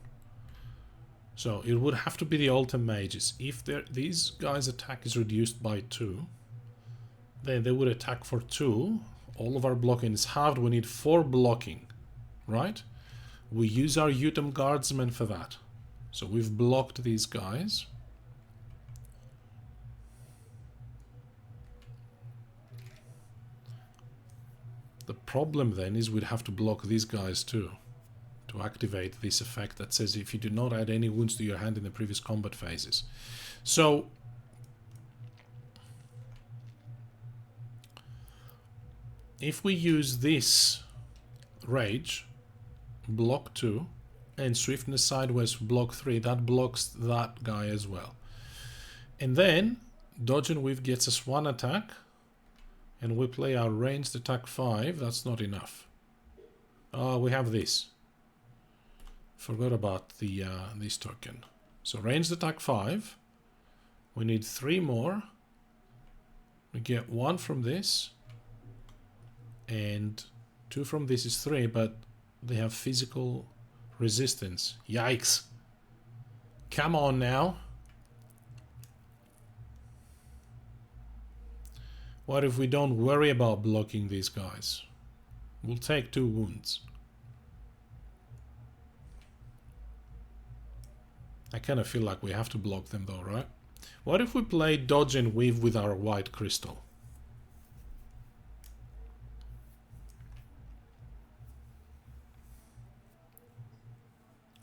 So it would have to be the Ultimate Mages. If these guys' attack is reduced by 2, then they would attack for 2. All of our blocking is halved. We need 4 blocking, right? We use our Utem Guardsmen for that. So we've blocked these guys. The problem then is we'd have to block these guys too to activate this effect that says if you do not add any wounds to your hand in the previous combat phases. So if we use this rage, block 2, and swiftness sideways block 3, that blocks that guy as well. And then dodge and weave gets us 1 attack, and we play our ranged attack 5. That's not enough. We have this. Forgot about the this token. So ranged attack 5. We need 3 more. We get 1 from this, and 2 from this is 3, but they have physical resistance. Yikes. Come on now. What if we don't worry about blocking these guys? We'll take 2 wounds. I kind of feel like we have to block them though, right? What if we play dodge and weave with our white crystal?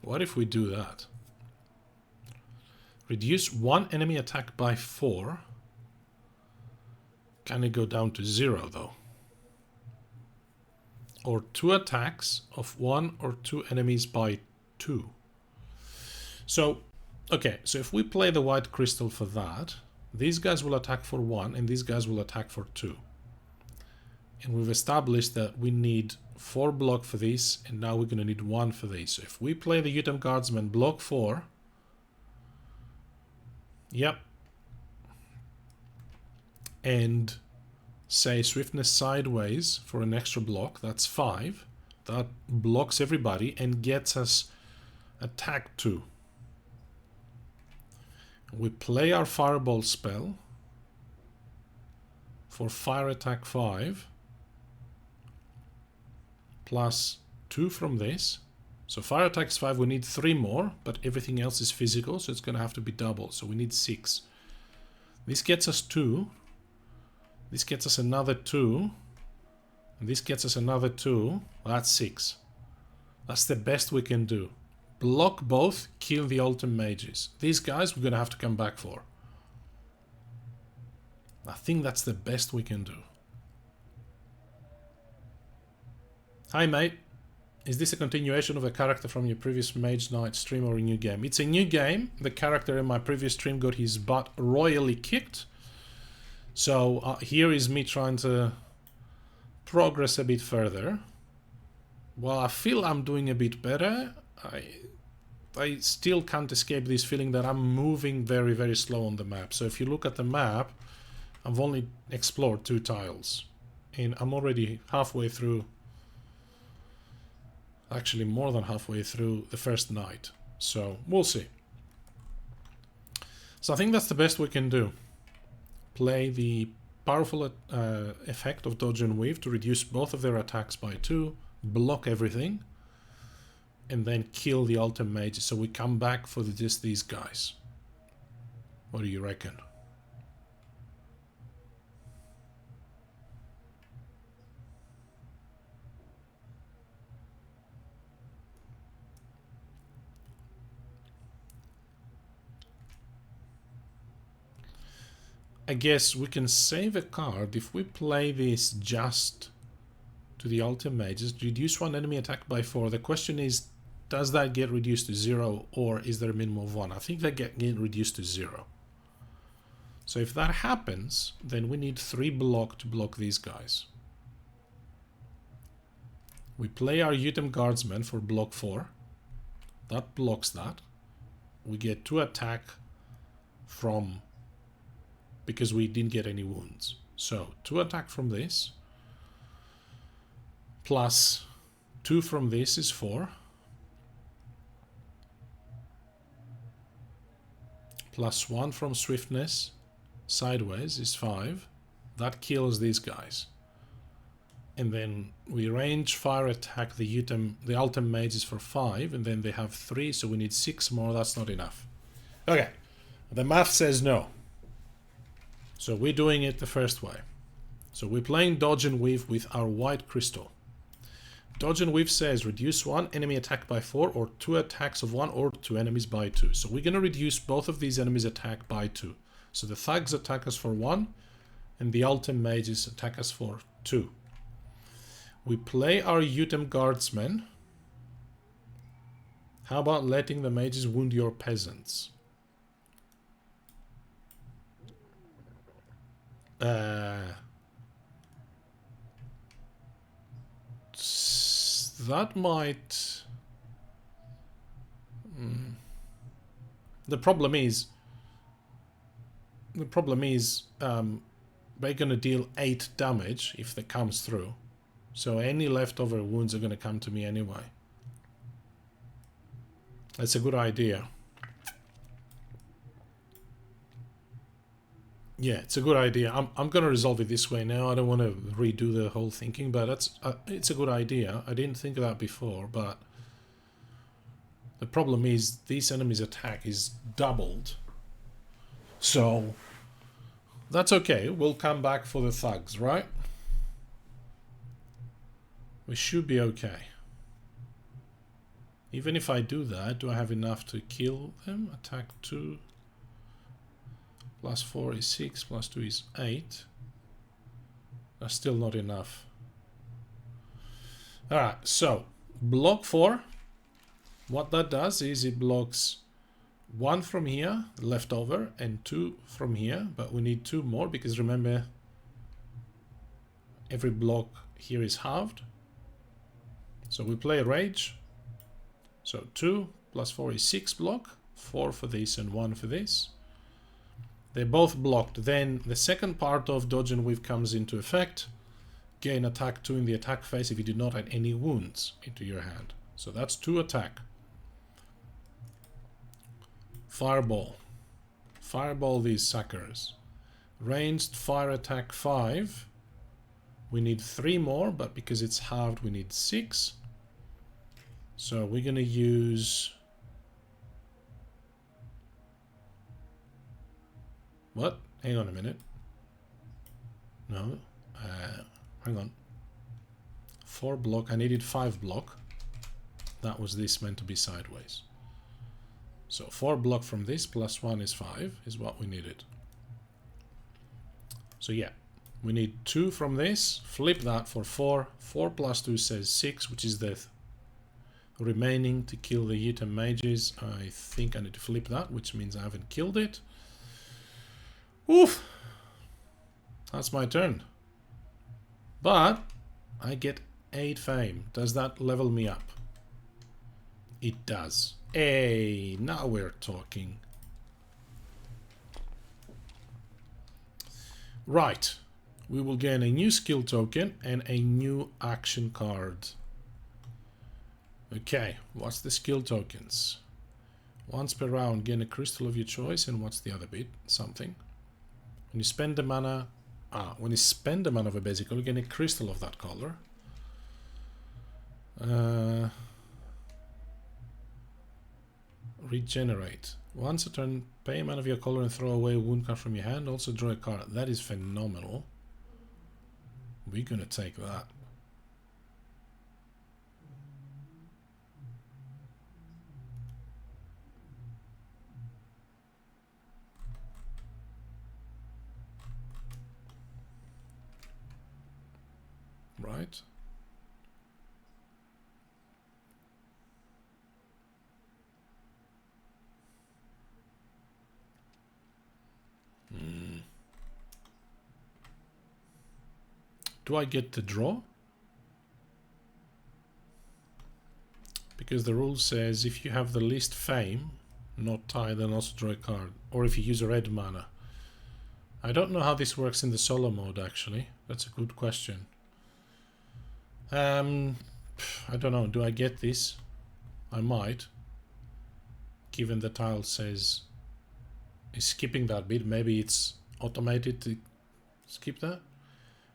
What if we do that? Reduce 1 enemy attack by 4. Can it go down to 0 though? Or 2 attacks of 1 or 2 enemies by 2. So, okay, so if we play the white crystal for that, these guys will attack for 1 and these guys will attack for 2. And we've established that we need 4 block for this, and now we're going to need 1 for this. So if we play the Utem Guardsman block 4, yep, and say swiftness sideways for an extra block, that's 5. That blocks everybody and gets us attack 2. We play our fireball spell for fire attack 5 plus 2 from this. So fire attack is 5, we need 3 more, but everything else is physical, so it's going to have to be double, so we need 6. This gets us 2. This gets us another 2. And this gets us another 2. That's 6. That's the best we can do. Block both, kill the Ultimate Mages. These guys we're going to have to come back for. I think that's the best we can do. Hi mate. Is this a continuation of a character from your previous Mage Knight stream or a new game? It's a new game. The character in my previous stream got his butt royally kicked. So here is me trying to progress a bit further. Well, I feel I'm doing a bit better. I still can't escape this feeling that I'm moving very, very slow on the map. So if you look at the map, I've only explored 2 tiles. And I'm already halfway through, actually more than halfway through the first night. So we'll see. So I think that's the best we can do. Play the powerful effect of Dodge and Weave to reduce both of their attacks by 2, block everything, and then kill the ultimate mages. So we come back for just these guys. What do you reckon? I guess we can save a card if we play this just to the ultimate mages, reduce one enemy attack by 4. The question is, does that get reduced to 0 or is there a minimum of 1? I think that get reduced to 0. So if that happens, then we need 3 block to block these guys. We play our Utem Guardsman for block 4. That blocks that. We get 2 attack from, because we didn't get any wounds. So 2 attack from this, plus 2 from this is 4, plus 1 from swiftness sideways is 5. That kills these guys. And then we range fire attack the ultimate mages for 5, and then they have 3, so we need 6 more. That's not enough. Okay, the math says no. So we're doing it the first way. So we're playing Dodge and Weave with our white crystal. Dodge and Weave says reduce 1 enemy attack by 4 or 2 attacks of 1 or 2 enemies by 2. So we're going to reduce both of these enemies' attack by 2. So the thugs attack us for 1 and the ultimate mages attack us for 2. We play our Utem Guardsmen. How about letting the mages wound your peasants? That might... The problem is they're going to deal 8 damage if that comes through. So any leftover wounds are going to come to me anyway. That's a good idea. Yeah, it's a good idea. I'm going to resolve it this way now. I don't want to redo the whole thinking, but it's a good idea. I didn't think of that before, but the problem is this enemy's attack is doubled. So that's okay. We'll come back for the thugs, right? We should be okay. Even if I do that, do I have enough to kill them? Attack 2. Plus 4 is 6, plus 2 is 8. That's still not enough. Alright, so block 4. What that does is it blocks 1 from here, leftover, and 2 from here. But we need 2 more because remember, every block here is halved. So we play Rage. So 2 plus 4 is 6 block. 4 for this and 1 for this. They're both blocked. Then the second part of Dodge and Weave comes into effect. Gain attack 2 in the attack phase if you do not add any wounds into your hand. So that's 2 attack. Fireball. Fireball these suckers. Ranged fire attack 5. We need 3 more, but because it's halved we need 6. So we're going to use... What? Hang on a minute. No. Hang on. 4 block. I needed 5 block. That was this meant to be sideways. So 4 block from this plus 1 is 5 is what we needed. So yeah. We need 2 from this. Flip that for 4. 4 plus 2 says 6, which is the remaining to kill the Yuta mages. I think I need to flip that, which means I haven't killed it. Oof! That's my turn. But I get 8 fame. Does that level me up? It does. Hey, now we're talking. Right. We will gain a new skill token and a new action card. Okay, what's the skill tokens? Once per round, gain a crystal of your choice, and what's the other bit? Something. When you spend the mana... when you spend the mana of a basic color, gain a crystal of that color. Regenerate. Once a turn, pay a mana of your color and throw away a wound card from your hand. Also draw a card. That is phenomenal. We're gonna take that. Right. Do I get to draw? Because the rule says if you have the least fame, not tie, then also draw a card. Or if you use a red mana. I don't know how this works in the solo mode, actually. That's a good question. I don't know. Do I get this? I might. Given the tile says is skipping that bit. Maybe it's automated to skip that.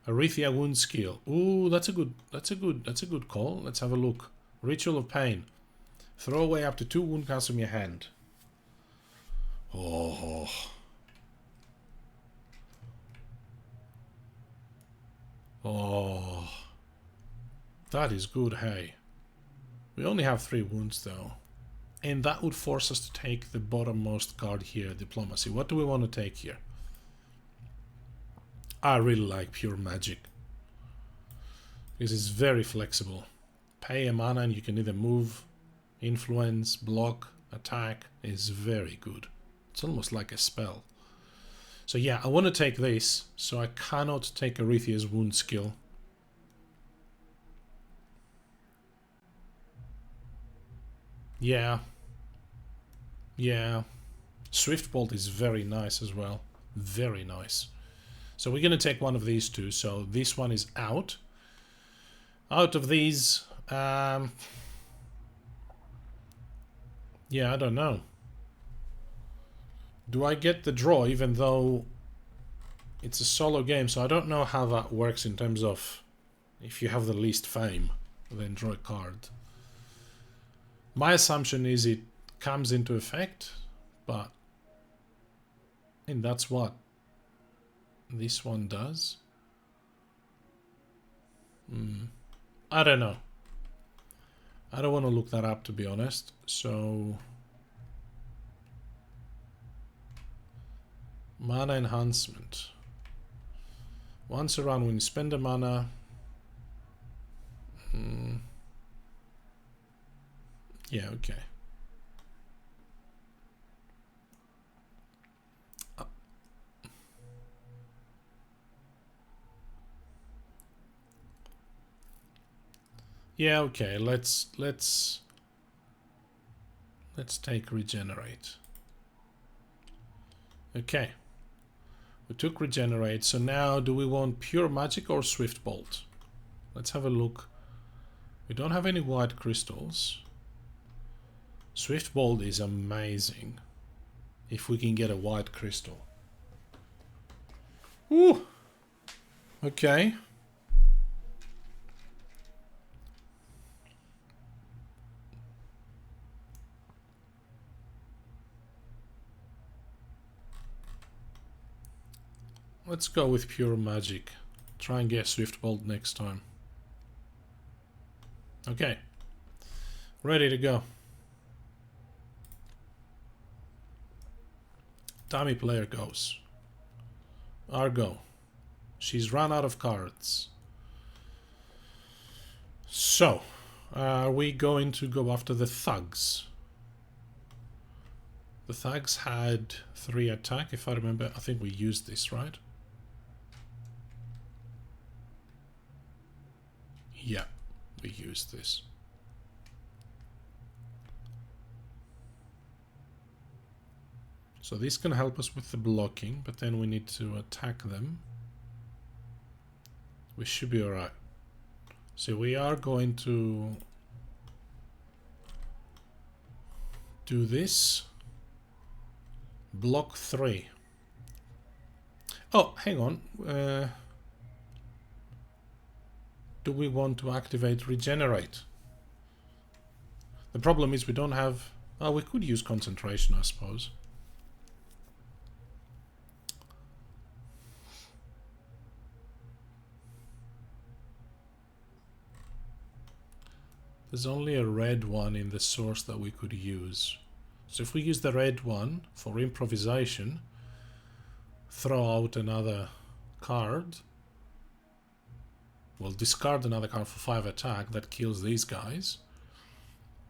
Arithia wound skill. Ooh, that's a good call. Let's have a look. Ritual of pain. Throw away up to 2 wound cards from your hand. Oh. Oh. That is good, hey. We only have 3 wounds though. And that would force us to take the bottommost card here, Diplomacy. What do we want to take here? I really like Pure Magic. Because it's very flexible. Pay a mana and you can either move, influence, block, attack. It's very good. It's almost like a spell. So yeah, I want to take this. So I cannot take Arethia's wound skill. Yeah. Yeah. Swift Bolt is very nice as well. Very nice. So we're going to take one of these two. So this one is out. Out of these... yeah, I don't know. Do I get the draw even though it's a solo game? So I don't know how that works in terms of if you have the least fame, then draw a card. My assumption is it comes into effect, but and that's what this one does. I don't know. I don't want to look that up, to be honest. So mana enhancement. Once around when you spend a mana. Yeah, okay. Yeah, okay. Let's take regenerate. Okay. We took regenerate. So now do we want pure magic or swift bolt? Let's have a look. We don't have any white crystals. Swift bolt is amazing if we can get a white crystal. Ooh. Okay. Let's go with pure magic. Try and get Swift Bolt next time. Okay. Ready to go. Dummy player goes. Argo. She's run out of cards. So, Are we going to go after the thugs? The thugs had 3 attack, if I remember. I think we used this, right? Yeah, we used this. So this can help us with the blocking, but then we need to attack them. We should be alright. So we are going to do this. Block 3. Oh, hang on. Do we want to activate regenerate? The problem is we don't have... Oh, we could use concentration, I suppose. There's only a red one in the source that we could use. So if we use the red one for improvisation, throw out another card, we'll discard another card for 5 attack, that kills these guys.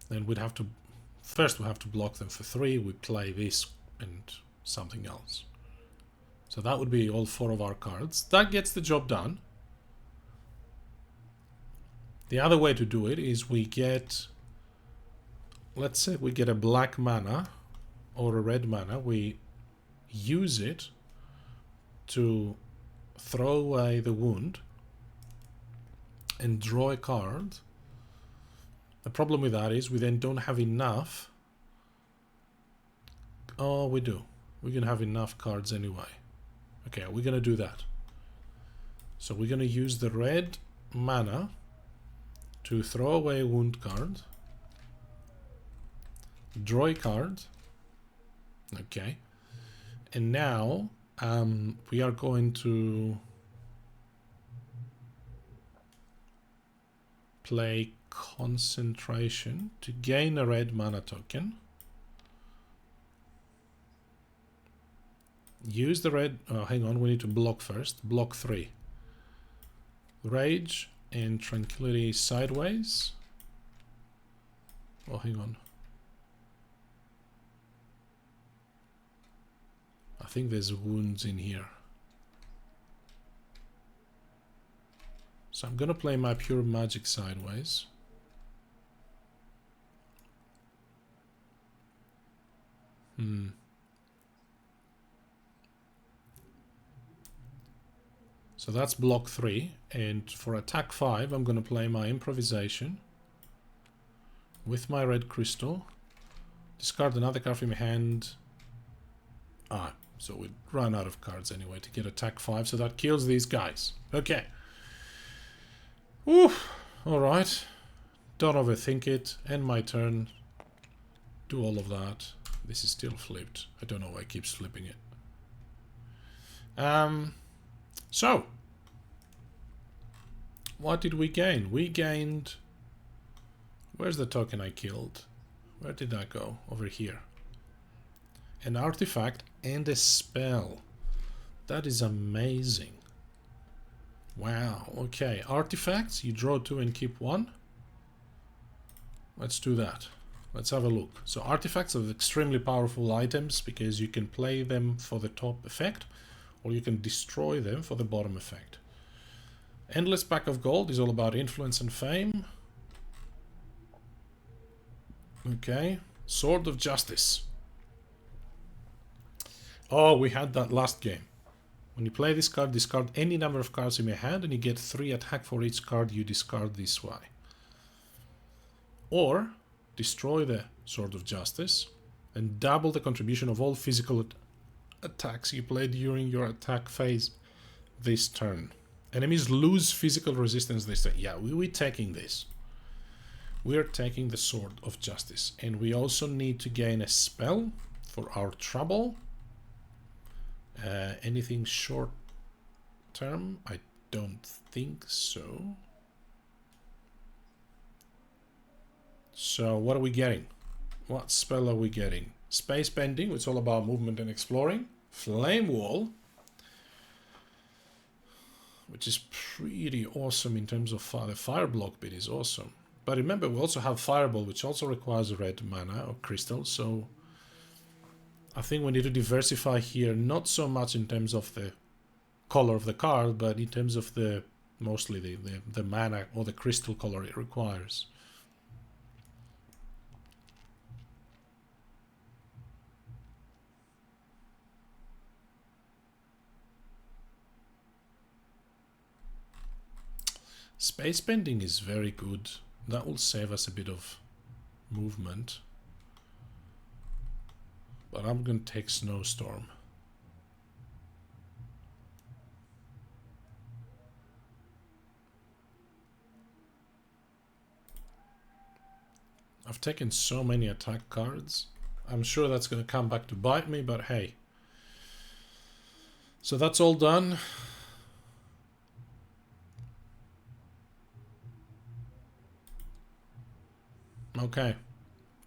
Then we'd have to, first we have to block them for 3, we play this and something else. So that would be all 4 of our cards. That gets the job done. The other way to do it is we get, let's say we get a black mana or a red mana, we use it to throw away the wound and draw a card. The problem with that is we then don't have enough. Oh, we do. We're going to have enough cards anyway. Okay, we're going to do that. So we're going to use the red mana to throw away a wound card, draw a card, okay, and now we are going to play concentration to gain a red mana token, use the red, oh hang on, we need to block first, block 3, rage and tranquility sideways. Oh, hang on. I think there's wounds in here. So I'm gonna play my pure magic sideways. So that's block 3, and for attack 5 I'm going to play my improvisation with my red crystal, discard another card from my hand. So we run out of cards anyway to get attack 5, so that kills these guys. Okay. Oof. Alright. Don't overthink it. End my turn. Do all of that. This is still flipped. I don't know why it keeps flipping it. So, what did we gain? We gained... Where's the token I killed? Where did that go? Over here. An artifact and a spell. That is amazing. Wow, okay. Artifacts, you draw 2 and keep 1. Let's do that. Let's have a look. So artifacts are extremely powerful items because you can play them for the top effect, or you can destroy them for the bottom effect. Endless Pack of Gold is all about influence and fame. Okay. Sword of Justice. Oh, we had that last game. When you play this card, discard any number of cards in your hand and you get 3 attack for each card you discard this way. Or destroy the Sword of Justice and double the contribution of all physical attacks you play during your attack phase this turn. Enemies lose physical resistance this turn. Yeah, we're taking this. We're taking the Sword of Justice. And we also need to gain a spell for our trouble. Anything short term? I don't think so. So what are we getting? What spell are we getting? Space Bending, it's all about movement and exploring. Flame Wall, which is pretty awesome in terms of fire. The fire block bit is awesome. But remember, we also have Fireball, which also requires red mana or crystal, so I think we need to diversify here, not so much in terms of the color of the card, but in terms of the mostly the mana or the crystal color it requires. Space bending is very good. That will save us a bit of movement. But I'm going to take Snowstorm. I've taken so many attack cards. I'm sure that's going to come back to bite me, but hey. So that's all done. Okay.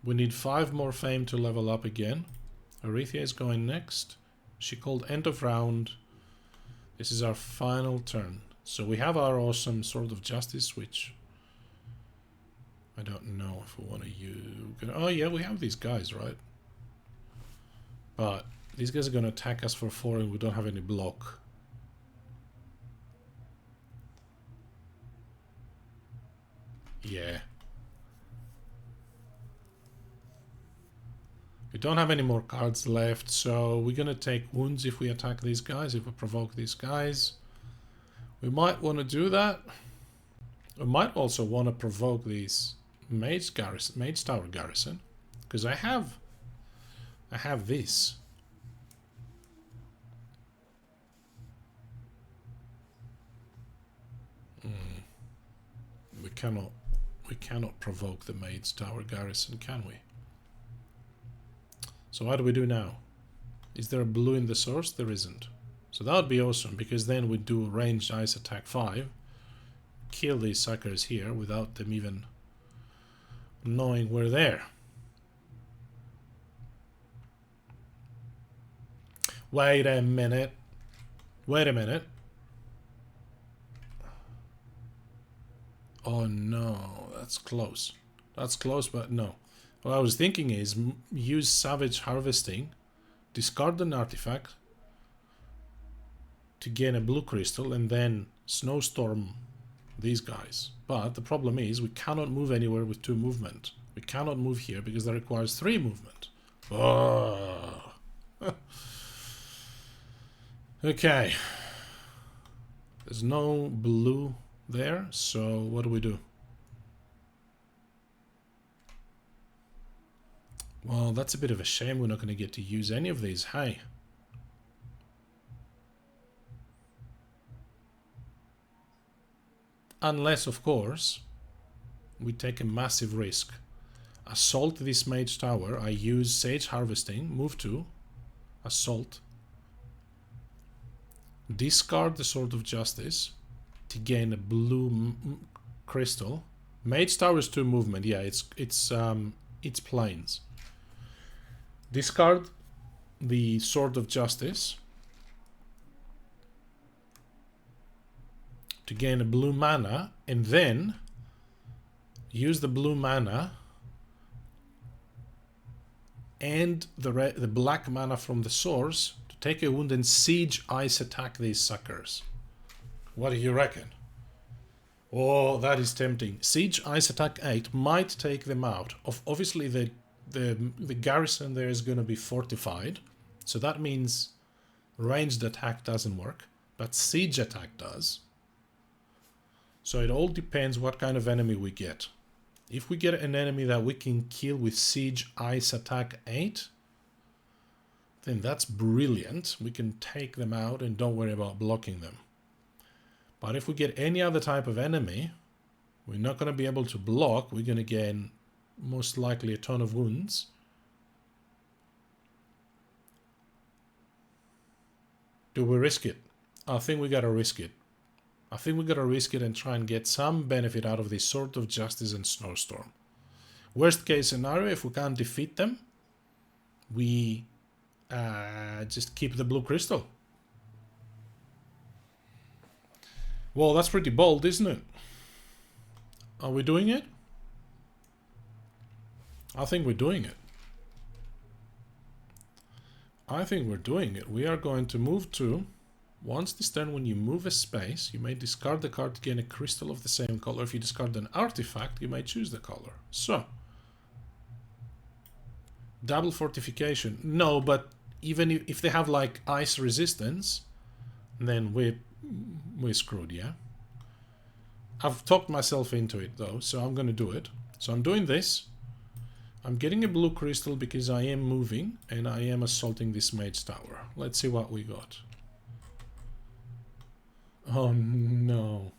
We need 5 more fame to level up again. Arethia is going next. She called end of round. This is our final turn. So we have our awesome Sword of Justice, which I don't know if we want to use. Oh yeah, we have these guys, right? But these guys are going to attack us for 4 and we don't have any block. Yeah. We don't have any more cards left, so we're going to take wounds if we attack these guys, if we provoke these guys. We might want to do that. We might also want to provoke these Mage Tower Garrison, because I have this. We cannot provoke the Mage Tower Garrison, can we? So what do we do now? Is there a blue in the source? There isn't. So that would be awesome, because then we do ranged ice attack 5, kill these suckers here without them even knowing we're there. Wait a minute. Wait a minute. Oh no, that's close. That's close, but no. What I was thinking is use Savage Harvesting, discard an artifact to gain a blue crystal, and then Snowstorm these guys. But the problem is we cannot move anywhere with 2 movement. We cannot move here because that requires 3 movement. Oh. Okay. There's no blue there, so what do? Well, that's a bit of a shame we're not going to get to use any of these, hey? Unless, of course, we take a massive risk. Assault this Mage Tower, I use Sage Harvesting, move 2, assault. Discard the Sword of Justice to gain a blue crystal. Mage Tower is 2 movement, yeah, it's planes. Discard the Sword of Justice to gain a blue mana, and then use the blue mana and the black mana from the source to take a wound and siege ice attack these suckers. What do you reckon? Oh, that is tempting. Siege ice attack 8 might take them out. Obviously the garrison there is going to be fortified, so that means ranged attack doesn't work, but siege attack does. So it all depends what kind of enemy we get. If we get an enemy that we can kill with siege ice attack 8, then that's brilliant. We can take them out and don't worry about blocking them. But if we get any other type of enemy, we're not going to be able to block. We're going to gain most likely a ton of wounds. Do we risk it? I think we gotta risk it. I think we gotta risk it and try and get some benefit out of this Sword of Justice and Snowstorm. Worst case scenario, if we can't defeat them, we just keep the blue crystal. Well, that's pretty bold, isn't it? Are we doing it? I think we're doing it. I think we're doing it. We are going to move to... Once this turn, when you move a space, you may discard the card to gain a crystal of the same color. If you discard an artifact, you may choose the color. So, double fortification. No, but even if they have like ice resistance, then we're screwed, yeah? I've talked myself into it though, so I'm going to do it. So I'm doing this. I'm getting a blue crystal because I am moving and I am assaulting this mage tower. Let's see what we got. Oh no.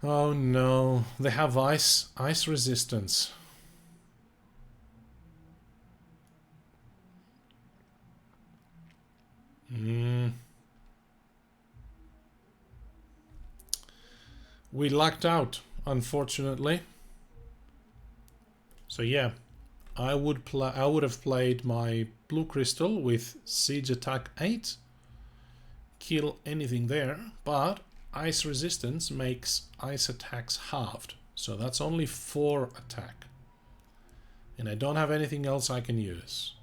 Oh no. They have ice resistance. We lucked out, unfortunately. So yeah, I would have played my blue crystal with siege attack 8. Kill anything there, but ice resistance makes ice attacks halved. So that's only 4 attack. And I don't have anything else I can use.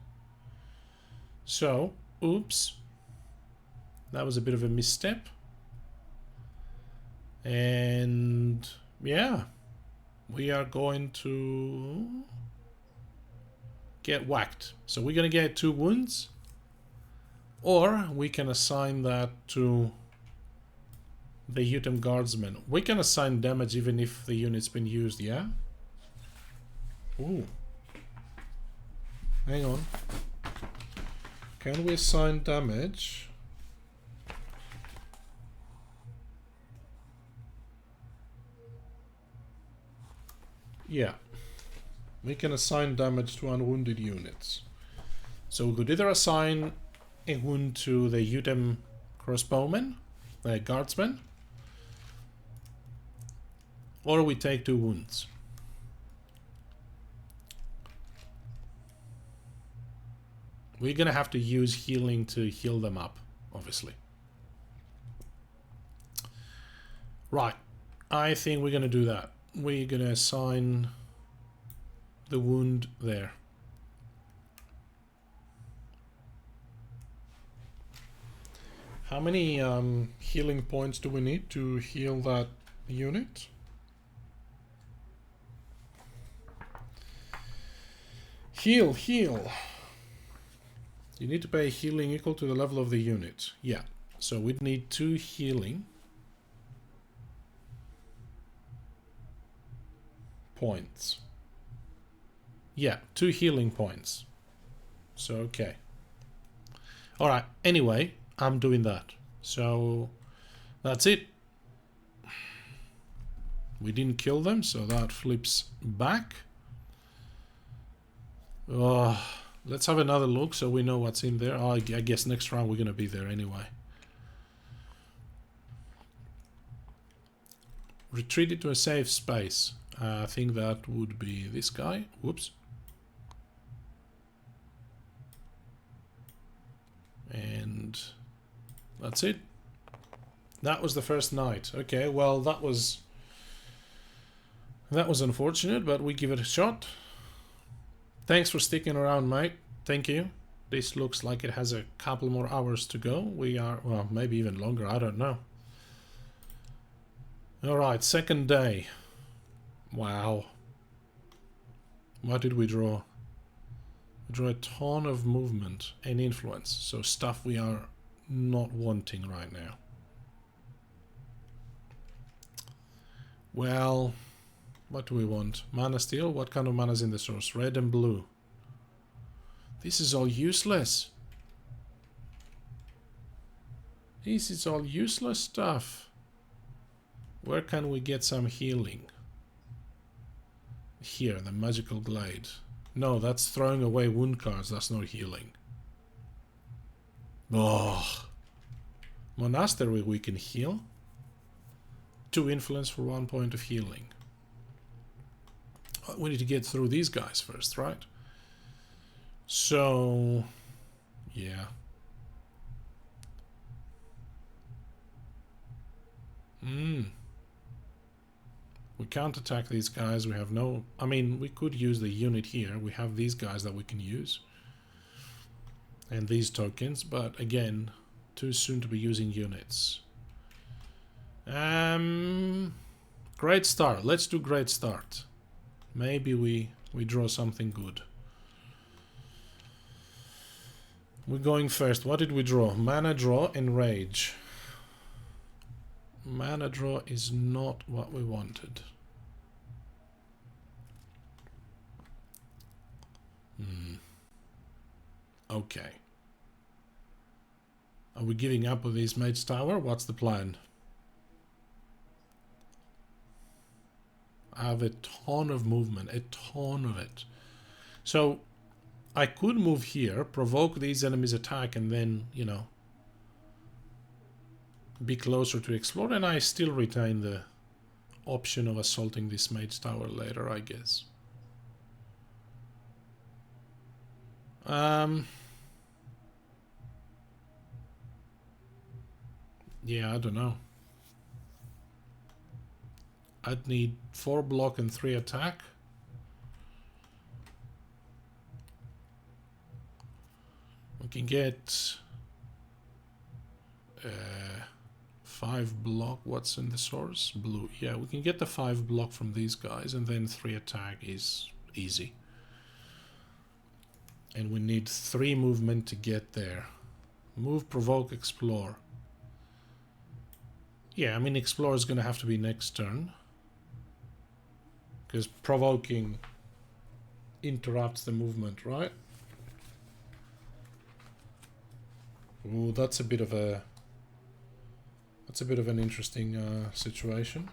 So, oops. That was a bit of a misstep. And yeah, we are going to get whacked. So we're going to get 2 wounds. Or we can assign that to the Utem Guardsman. We can assign damage even if the unit's been used, yeah? Ooh. Hang on. Can we assign damage? Yeah. We can assign damage to unwounded units. So we could either assign a wound to the Utem Crossbowman, the Guardsman, or we take 2 wounds. We're gonna have to use healing to heal them up, obviously. Right, I think we're gonna do that. We're gonna assign the wound there. How many healing points do we need to heal that unit? Heal, heal. You need to pay healing equal to the level of the unit. Yeah, so we'd need 2 healing points. Yeah, 2 healing points. So, okay. Alright, anyway, I'm doing that. So, that's it. We didn't kill them, so that flips back. Let's have another look so we know what's in there. I guess next round we're going to be there anyway. Retreat to a safe space. I think that would be this guy. Whoops. And that's it. That was the first night. Okay, well that was unfortunate, but we give it a shot. Thanks for sticking around, mate. Thank you. This looks like it has a couple more hours to go. We are, well, maybe even longer, I don't know. Alright, second day. Wow. What did we draw? We draw a ton of movement and influence, so stuff we are not wanting right now. Well, what do we want? Mana Steel? What kind of mana is in the source? Red and blue. This is all useless. This is all useless stuff. Where can we get some healing? Here, the Magical Glade. No, that's throwing away wound cards. That's not healing. Oh. Monastery we can heal. 2 influence for 1 point of healing. We need to get through these guys first, right? So, yeah. We can't attack these guys. We have no... I mean, we could use the unit here. We have these guys that we can use. And these tokens, but again, too soon to be using units. Great start. Let's do great start. Maybe we draw something good. We're going first. What did we draw? Mana draw and rage. Mana draw is not what we wanted. Okay. Are we giving up with this Mage Tower? What's the plan? I have a ton of movement, a ton of it. So I could move here, provoke these enemies' attack, and then, you know, be closer to explore, and I still retain the option of assaulting this Mage Tower later, I guess. Yeah, I don't know. I'd need 4 block and 3 attack. We can get 5 block. What's in the source? Blue. Yeah, we can get the 5 block from these guys, and then 3 attack is easy. And we need 3 movement to get there. Move, provoke, explore. Yeah, I mean, explore is going to have to be next turn. Because provoking interrupts the movement, right? Ooh, that's a bit of a... That's a bit of an interesting situation.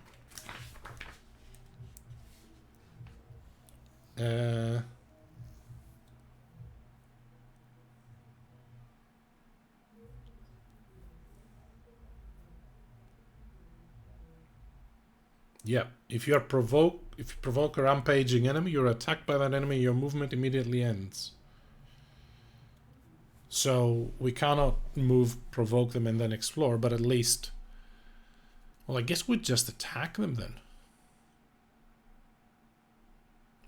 Yeah, if you provoke a rampaging enemy, you're attacked by that enemy, your movement immediately ends. So we cannot move, provoke them, and then explore, but at least... Well, I guess we'd just attack them then.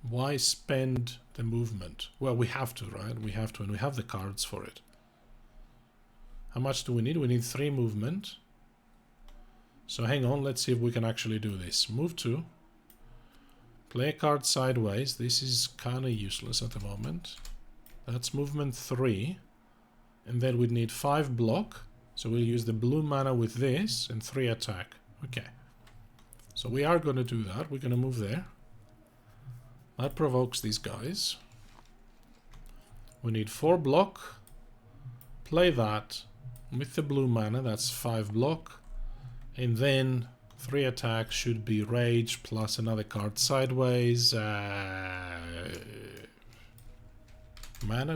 Why spend the movement? Well, we have to, right? We have to, and we have the cards for it. How much do we need? We need 3 movement. So hang on, let's see if we can actually do this. Move 2. Play a card sideways. This is kind of useless at the moment. That's movement 3. And then we'd need 5 block. So we'll use the blue mana with this and 3 attack. Okay. So we are going to do that. We're going to move there. That provokes these guys. We need 4 block. Play that with the blue mana. That's 5 block. And then 3 attacks should be rage plus another card sideways. Mana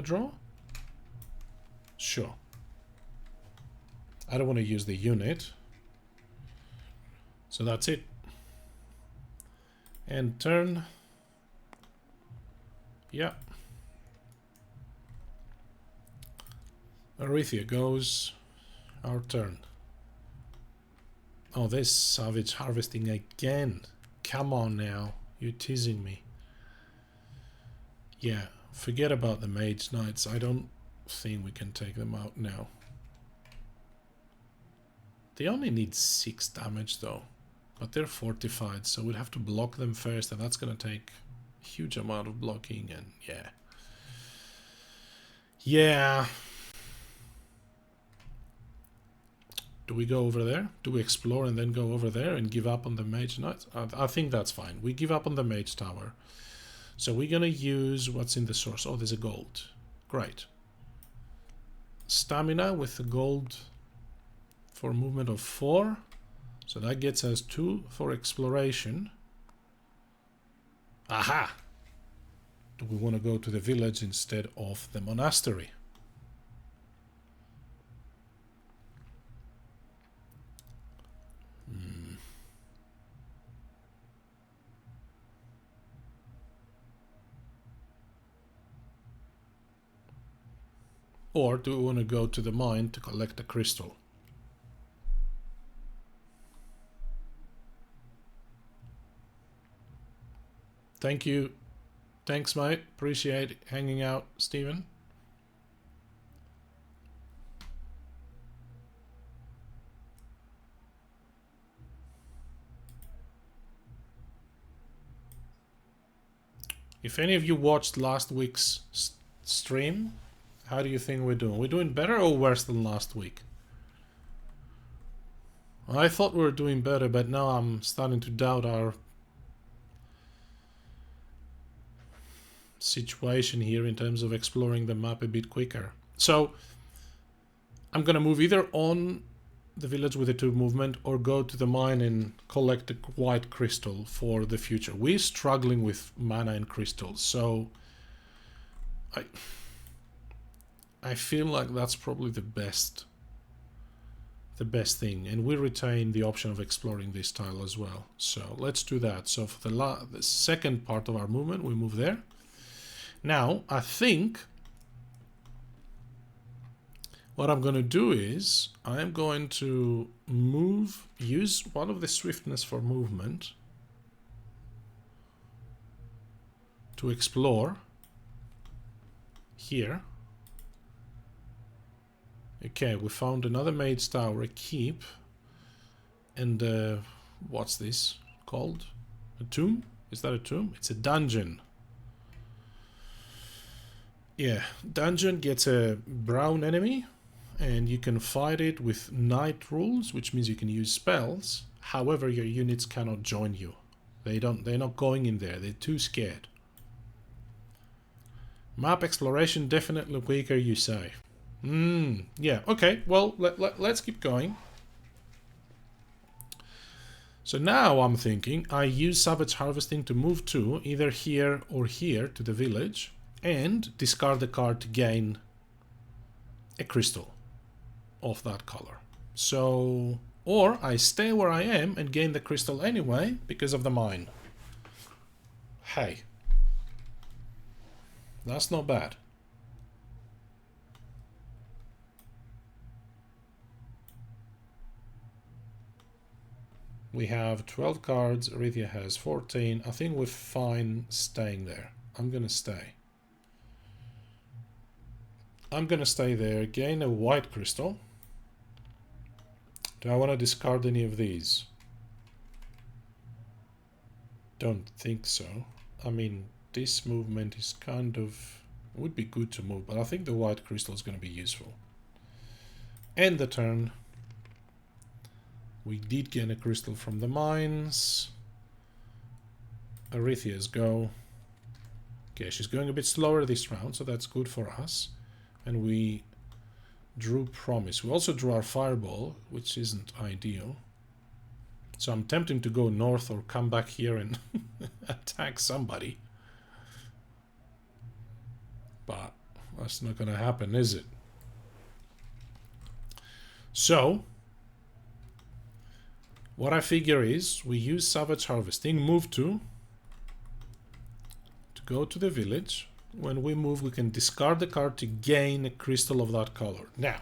draw? Sure. I don't want to use the unit. So that's it. And turn. Yeah. Arithia goes. Our turn. Oh, this Savage harvesting again. Come on now. You're teasing me. Yeah, forget about the Mage Knights. I don't think we can take them out now. They only need 6 damage though. But they're fortified, so we'd have to block them first, and that's going to take a huge amount of blocking, and yeah. Yeah. Do we go over there? Do we explore and then go over there and give up on the Mage Knights? I think that's fine. We give up on the Mage Tower. So we're going to use what's in the source. Oh, there's a gold. Great. Stamina with the gold for movement of 4. So that gets us 2 for exploration. Aha! Do we want to go to the village instead of the monastery? Or do we want to go to the mine to collect a crystal? Thank you. Thanks, mate. Appreciate hanging out, Stephen. If any of you watched last week's stream, how do you think we're doing? We're doing better or worse than last week? I thought we were doing better, but now I'm starting to doubt our situation here in terms of exploring the map a bit quicker. So I'm gonna move either on the village with a 2 movement or go to the mine and collect a white crystal for the future. We're struggling with mana and crystals, so I feel like that's probably the best thing, and we retain the option of exploring this tile as well. So let's do that. So for the second part of our movement, we move there. Now I think what I'm going to do is I'm going to use one of the swiftness for movement to explore here. Okay, we found another Mage Tower, a keep, and what's this called? A tomb? Is that a tomb? It's a dungeon. Yeah, dungeon gets a brown enemy, and you can fight it with knight rules, which means you can use spells. However, your units cannot join you. They're not going in there. They're too scared. Map exploration definitely quicker, you say. Yeah, okay. Well, let's keep going. So now I'm thinking I use Savage Harvesting to move to either here or here to the village and discard the card to gain a crystal of that color. So, or I stay where I am and gain the crystal anyway because of the mine. Hey, that's not bad. We have 12 cards, Arithia has 14. I think we're fine staying there. I'm gonna stay. I'm gonna stay there, gain a white crystal. Do I want to discard any of these? Don't think so. I mean, this movement is kind of... would be good to move, but I think the white crystal is going to be useful. End the turn. We did gain a crystal from the mines. Arithia's go. Okay, she's going a bit slower this round, so that's good for us. And we drew Promise. We also drew our Fireball, which isn't ideal. So I'm tempting to go north or come back here and attack somebody. But that's not going to happen, is it? So what I figure is we use Savage Harvesting, move to go to the village. When we move, we can discard the card to gain a crystal of that color. Now,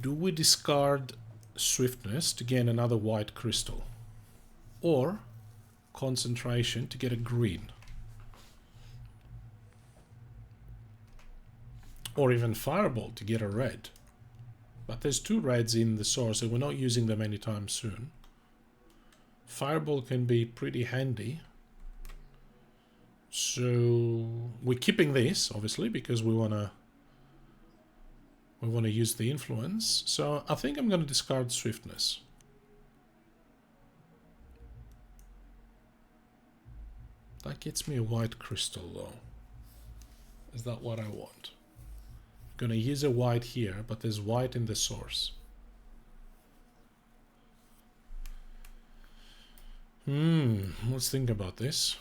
do we discard Swiftness to gain another white crystal? Or Concentration to get a green? Or even Fireball to get a red? But there's 2 reds in the source, so we're not using them anytime soon. Fireball can be pretty handy. So we're keeping this, obviously, because we wanna use the influence. So I think I'm gonna discard Swiftness. That gets me a white crystal, though. Is that what I want? Gonna use a white here, but there's white in the source. Let's think about this.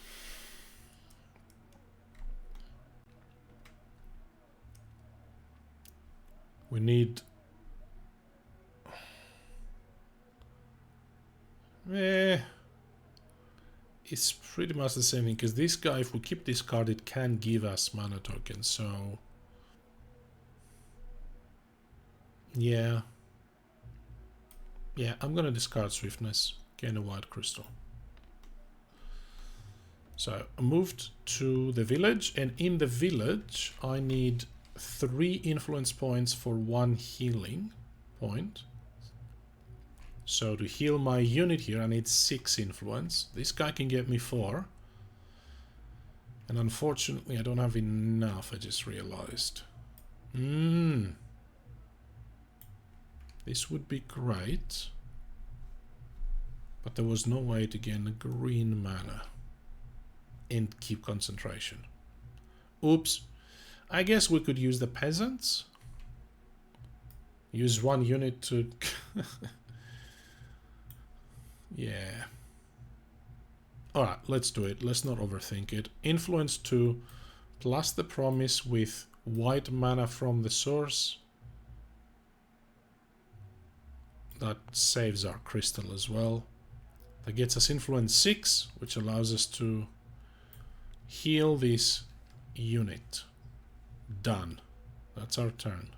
We need... it's pretty much the same thing, because this guy, if we keep this card, it can give us mana tokens, so... Yeah, I'm gonna discard Swiftness, gain a white crystal. So I moved to the village, and in the village I need 3 influence points for 1 healing point. So to heal my unit here I need 6 influence. This guy can get me 4. And unfortunately I don't have enough, I just realized. This would be great. But there was no way to gain a green mana and keep concentration. Oops. I guess we could use the peasants. Use 1 unit to... yeah. Alright, let's do it. Let's not overthink it. Influence 2 plus the promise with white mana from the source. That saves our crystal as well. That gets us influence 6, which allows us to heal this unit. Done. That's our turn.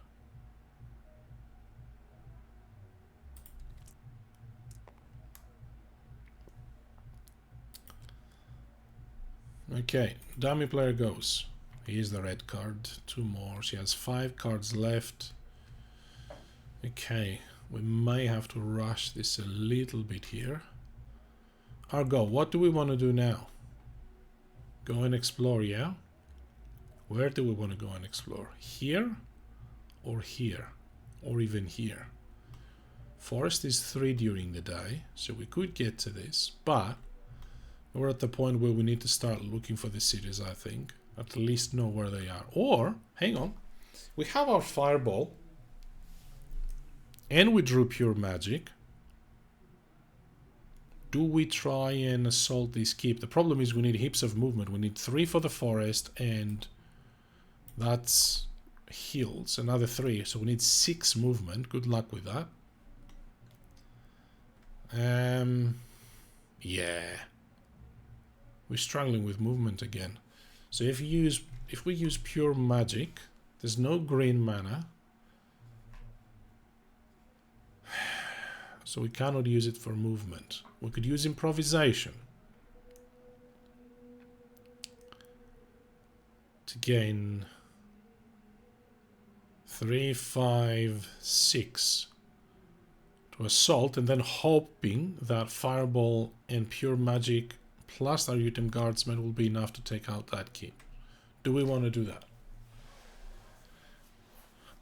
Okay, dummy player goes. Here's the red card. 2 more. She has 5 cards left. Okay, we may have to rush this a little bit here. Our go. What do we want to do now? Go and explore, yeah? Where do we want to go and explore? Here? Or here? Or even here? Forest is 3 during the day, so we could get to this, but we're at the point where we need to start looking for the cities, I think. At least know where they are. Or, hang on, we have our fireball, and we drew pure magic. Do we try and assault this keep? The problem is we need heaps of movement. We need 3 for the forest, and that's hills. Another 3, so we need 6 movement. Good luck with that. Yeah. We're struggling with movement again. So if we use pure magic, there's no green mana. So we cannot use it for movement. We could use improvisation to gain 3, 5, 6 to assault, and then hoping that fireball and pure magic plus our Utem guardsmen will be enough to take out that keep. Do we want to do that?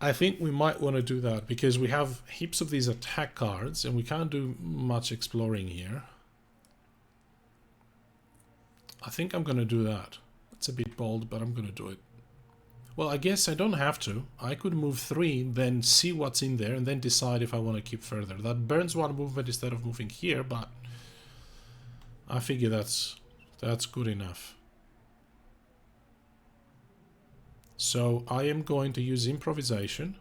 I think we might want to do that because we have heaps of these attack cards and we can't do much exploring here. I think I'm going to do that. It's a bit bold, but I'm going to do it. Well, I guess I don't have to. I could move 3, then see what's in there, and then decide if I want to keep further. That burns 1 movement instead of moving here, but I figure that's good enough. So I am going to use improvisation,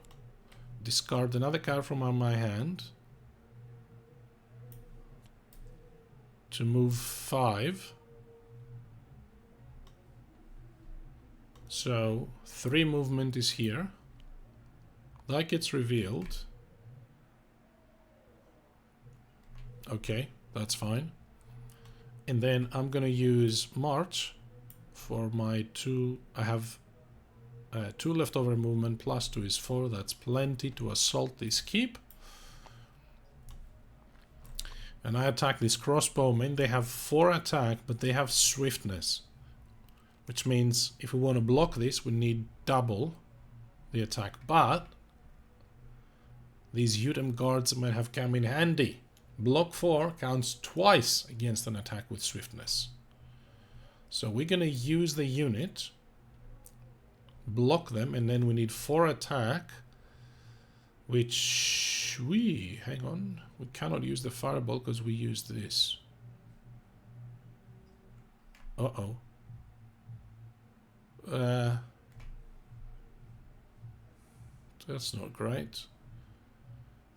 discard another card from my hand to move 5. So 3 movement is here. That gets revealed. Okay, that's fine. And then I'm gonna use March for my 2. I have 2 leftover movement, plus 2 is 4. That's plenty to assault this keep. And I attack this crossbowmen. They have 4 attack, but they have swiftness. Which means if we want to block this, we need double the attack. But these Utem guards might have come in handy. Block 4 counts twice against an attack with swiftness. So we're going to use the unit, block them, and then we need 4 attack, which hang on, we cannot use the fireball because we used this. Uh-oh. That's not great.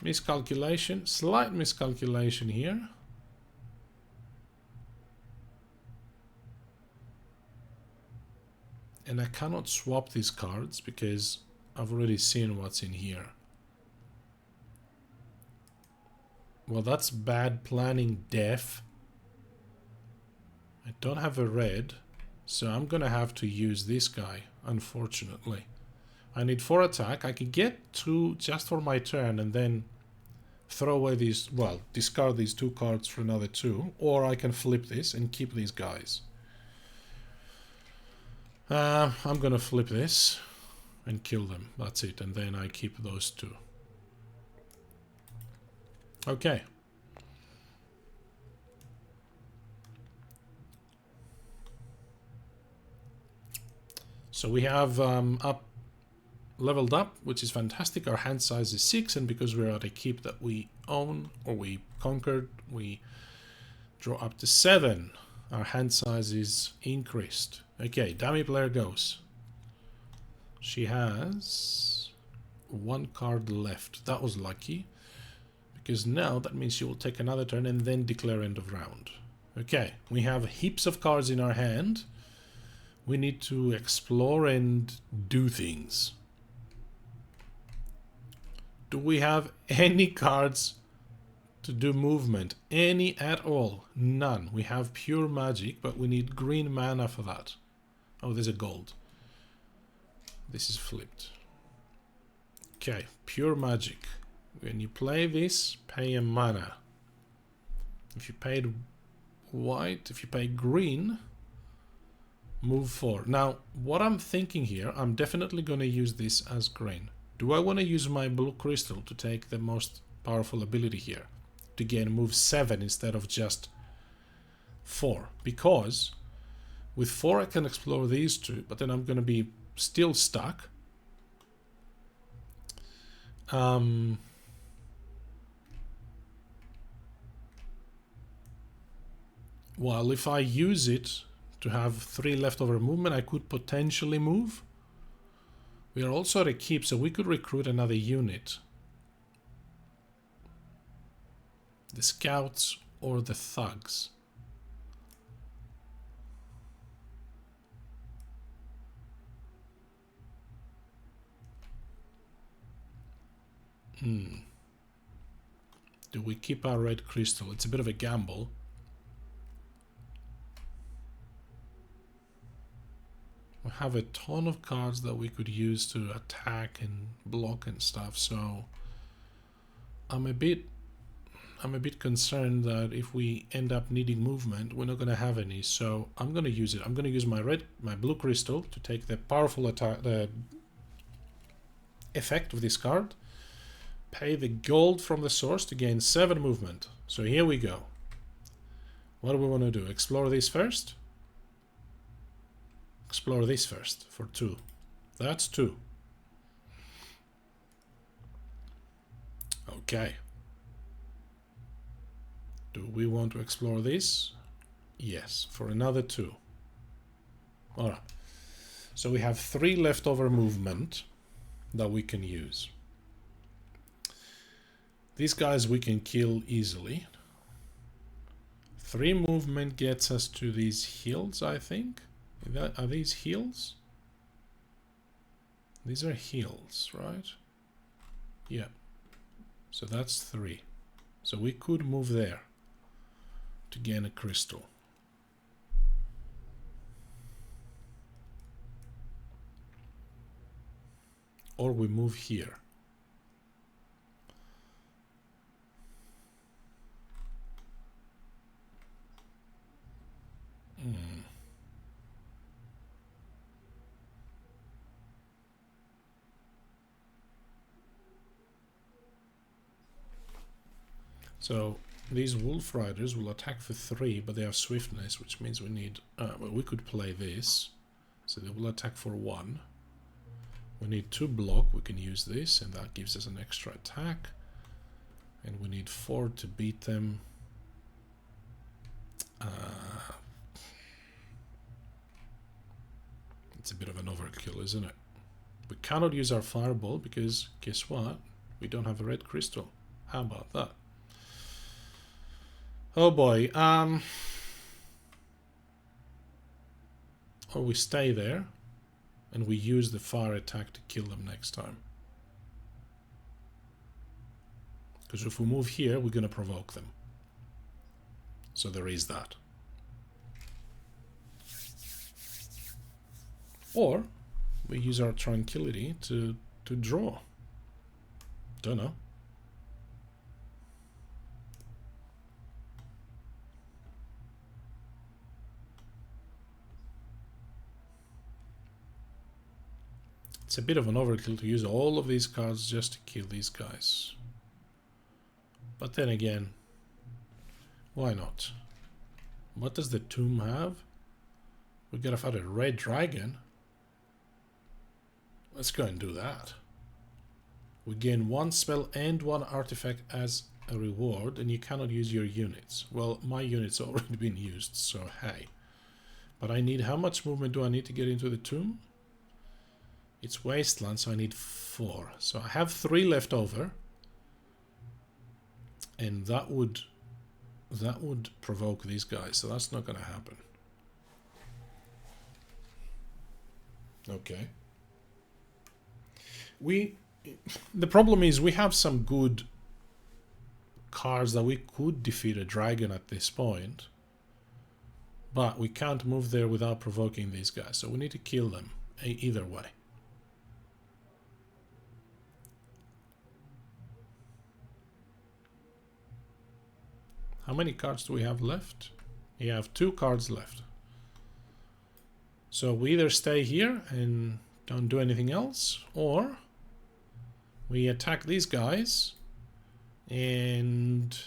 Miscalculation, slight miscalculation here. And I cannot swap these cards because I've already seen what's in here. Well, that's bad planning, def. I don't have a red, so I'm gonna have to use this guy, unfortunately. I need 4 attack. I can get 2 just for my turn and then throw away these, well, discard these 2 cards for another 2, or I can flip this and keep these guys. I'm gonna flip this and kill them. That's it, and then I keep those 2. Okay. So we have leveled up, which is fantastic. Our hand size is 6, and because we're at a keep that we own or we conquered, we draw up to 7. Our hand size is increased. Okay, dummy player goes. She has 1 card left. That was lucky, because now that means she will take another turn and then declare end of round. Okay, we have heaps of cards in our hand. We need to explore and do things. Do we have any cards to do movement? Any at all? None. We have pure magic, but we need green mana for that. Oh, there's a gold. This is flipped. Okay, pure magic. When you play this, pay a mana. If you paid white, if you pay green, move 4. Now, what I'm thinking here, I'm definitely going to use this as green. Do I want to use my blue crystal to take the most powerful ability here? To gain move 7 instead of just 4. Because with 4 I can explore these 2, but then I'm going to be still stuck. Well, if I use it to have 3 leftover movement, I could potentially move. We are also at a keep, so we could recruit another unit. The scouts or the thugs. Do we keep our red crystal? It's a bit of a gamble. We have a ton of cards that we could use to attack and block and stuff, so I'm a bit concerned that if we end up needing movement, we're not going to have any. So I'm going to use it. I'm going to use my blue crystal to take the powerful attack, the effect of this card. Pay the gold from the source to gain 7 movement. So here we go. What do we want to do? Explore this first? Explore this first for 2. That's 2. Okay. Do we want to explore this? Yes, for another 2. Alright. So we have 3 leftover movement that we can use. These guys we can kill easily. 3 movement gets us to these heals, I think. Are these heals? These are heals, right? Yeah. So that's 3. So we could move there to gain a crystal. Or we move here. So these wolf riders will attack for 3, but they have swiftness, which means we need... well, we could play this. So they will attack for 1. We need 2 block, we can use this, and that gives us an extra attack. And we need 4 to beat them. It's a bit of an overkill, isn't it? We cannot use our fireball because, guess what? We don't have a red crystal. How about that? Oh boy. Or we stay there and we use the fire attack to kill them next time. Because if we move here, we're going to provoke them. So there is that. Or we use our tranquility to draw. Don't know. It's a bit of an overkill to use all of these cards just to kill these guys. But then again, why not? What does the tomb have? We gotta fight a red dragon. Let's go and do that. We gain 1 spell and 1 artifact as a reward, and you cannot use your units. Well, my units have already been used, so hey. But I need, how much movement do I need to get into the tomb? It's wasteland, so I need 4. So I have 3 left over. And that would provoke these guys, so that's not going to happen. Okay. The problem is we have some good cards that we could defeat a dragon at this point, but we can't move there without provoking these guys, so we need to kill them either way. How many cards do we have left? We have 2 cards left. So we either stay here and don't do anything else, or we attack these guys and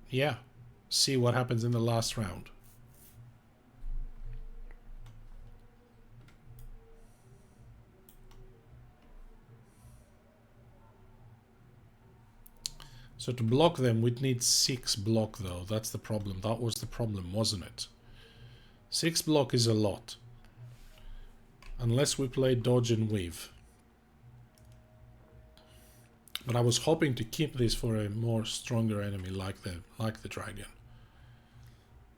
yeah, see what happens in the last round. So to block them, we'd need 6 block though. That's the problem. That was the problem, wasn't it? 6 block is a lot. Unless we play dodge and weave. But I was hoping to keep this for a more stronger enemy like the dragon.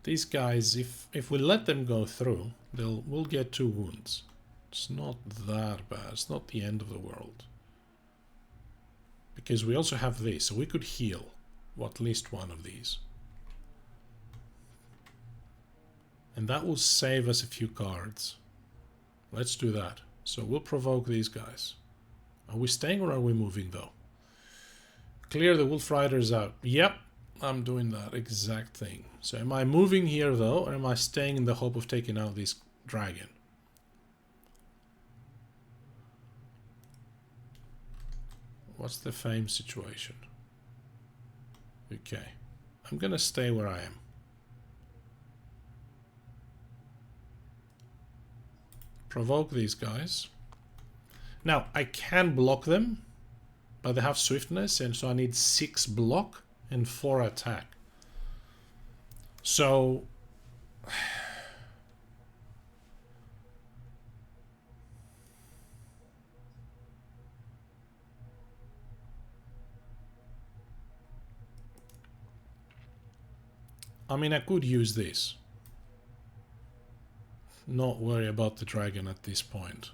These guys, if we let them go through, we'll get 2 wounds. It's not that bad. It's not the end of the world. Because we also have this, so we could heal at least one of these. And that will save us a few cards. Let's do that. So we'll provoke these guys. Are we staying or are we moving though? Clear the Wolf Riders out. Yep, I'm doing that exact thing. So am I moving here though, or am I staying in the hope of taking out this dragon? What's the fame situation? Okay, I'm gonna stay where I am. Provoke these guys. Now, I can block them, but they have swiftness, and so I need 6 block and 4 attack. So I mean, I could use this. Not worry about the dragon at this point.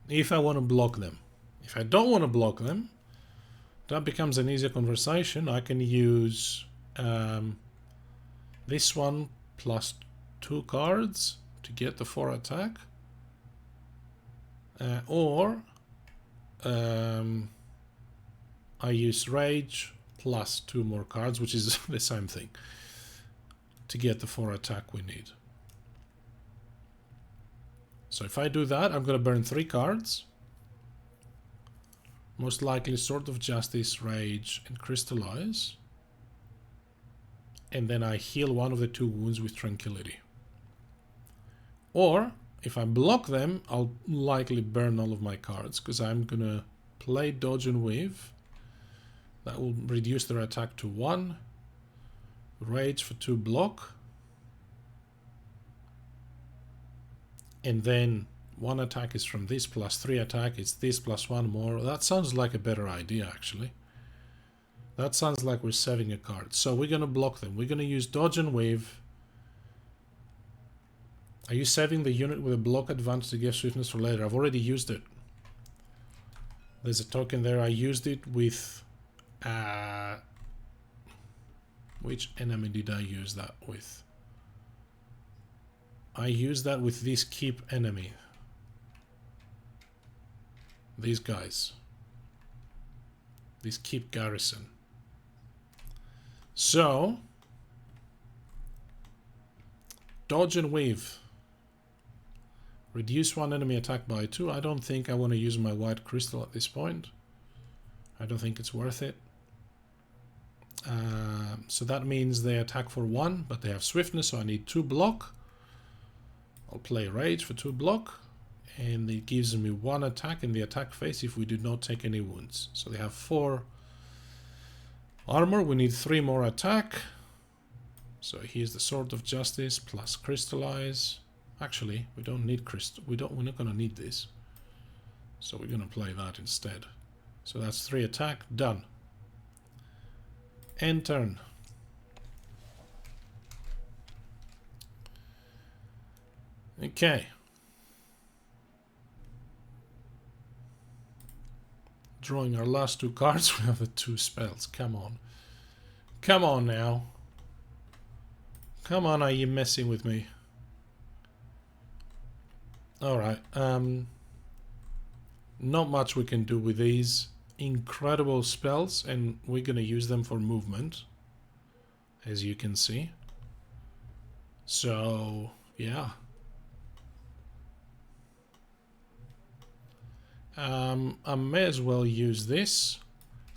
If I want to block them. If I don't want to block them, that becomes an easier conversation. I can use this one plus 2 cards to get the 4 attack. Or I use rage plus 2 more cards, which is the same thing, to get the 4 attack we need. So if I do that, I'm going to burn 3 cards. Most likely Sword of Justice, Rage, and Crystallize. And then I heal one of the 2 wounds with Tranquility. Or, if I block them, I'll likely burn all of my cards, because I'm going to play Dodge and Weave. That will reduce their attack to 1. Rage for 2 block. And then 1 attack is from this plus 3 attack. It's this plus 1 more. That sounds like a better idea, actually. That sounds like we're saving a card. So we're going to block them. We're going to use Dodge and Weave. Are you saving the unit with a block advantage to get swiftness for later? I've already used it. There's a token there. I used it with... which enemy did I use that with? I use that with this keep enemy. These guys. This keep garrison. So, dodge and weave. Reduce one enemy attack by 2. I don't think I want to use my white crystal at this point. I don't think it's worth it. So that means they attack for 1, but they have swiftness, so I need 2 block. I'll play rage for 2 block, and it gives me 1 attack in the attack phase if we do not take any wounds. So they have 4 armor. We need 3 more attack. So here's the Sword of Justice plus crystallize. Actually, we don't need crystal. We're not going to need this. So we're going to play that instead. So that's 3 attack. Done. End turn. Okay. Drawing our last 2 cards. We have the 2 spells. Come on. Come on now. Come on, are you messing with me? Alright. Not much we can do with these. Incredible spells, and we're going to use them for movement, as you can see. So, yeah. I may as well use this.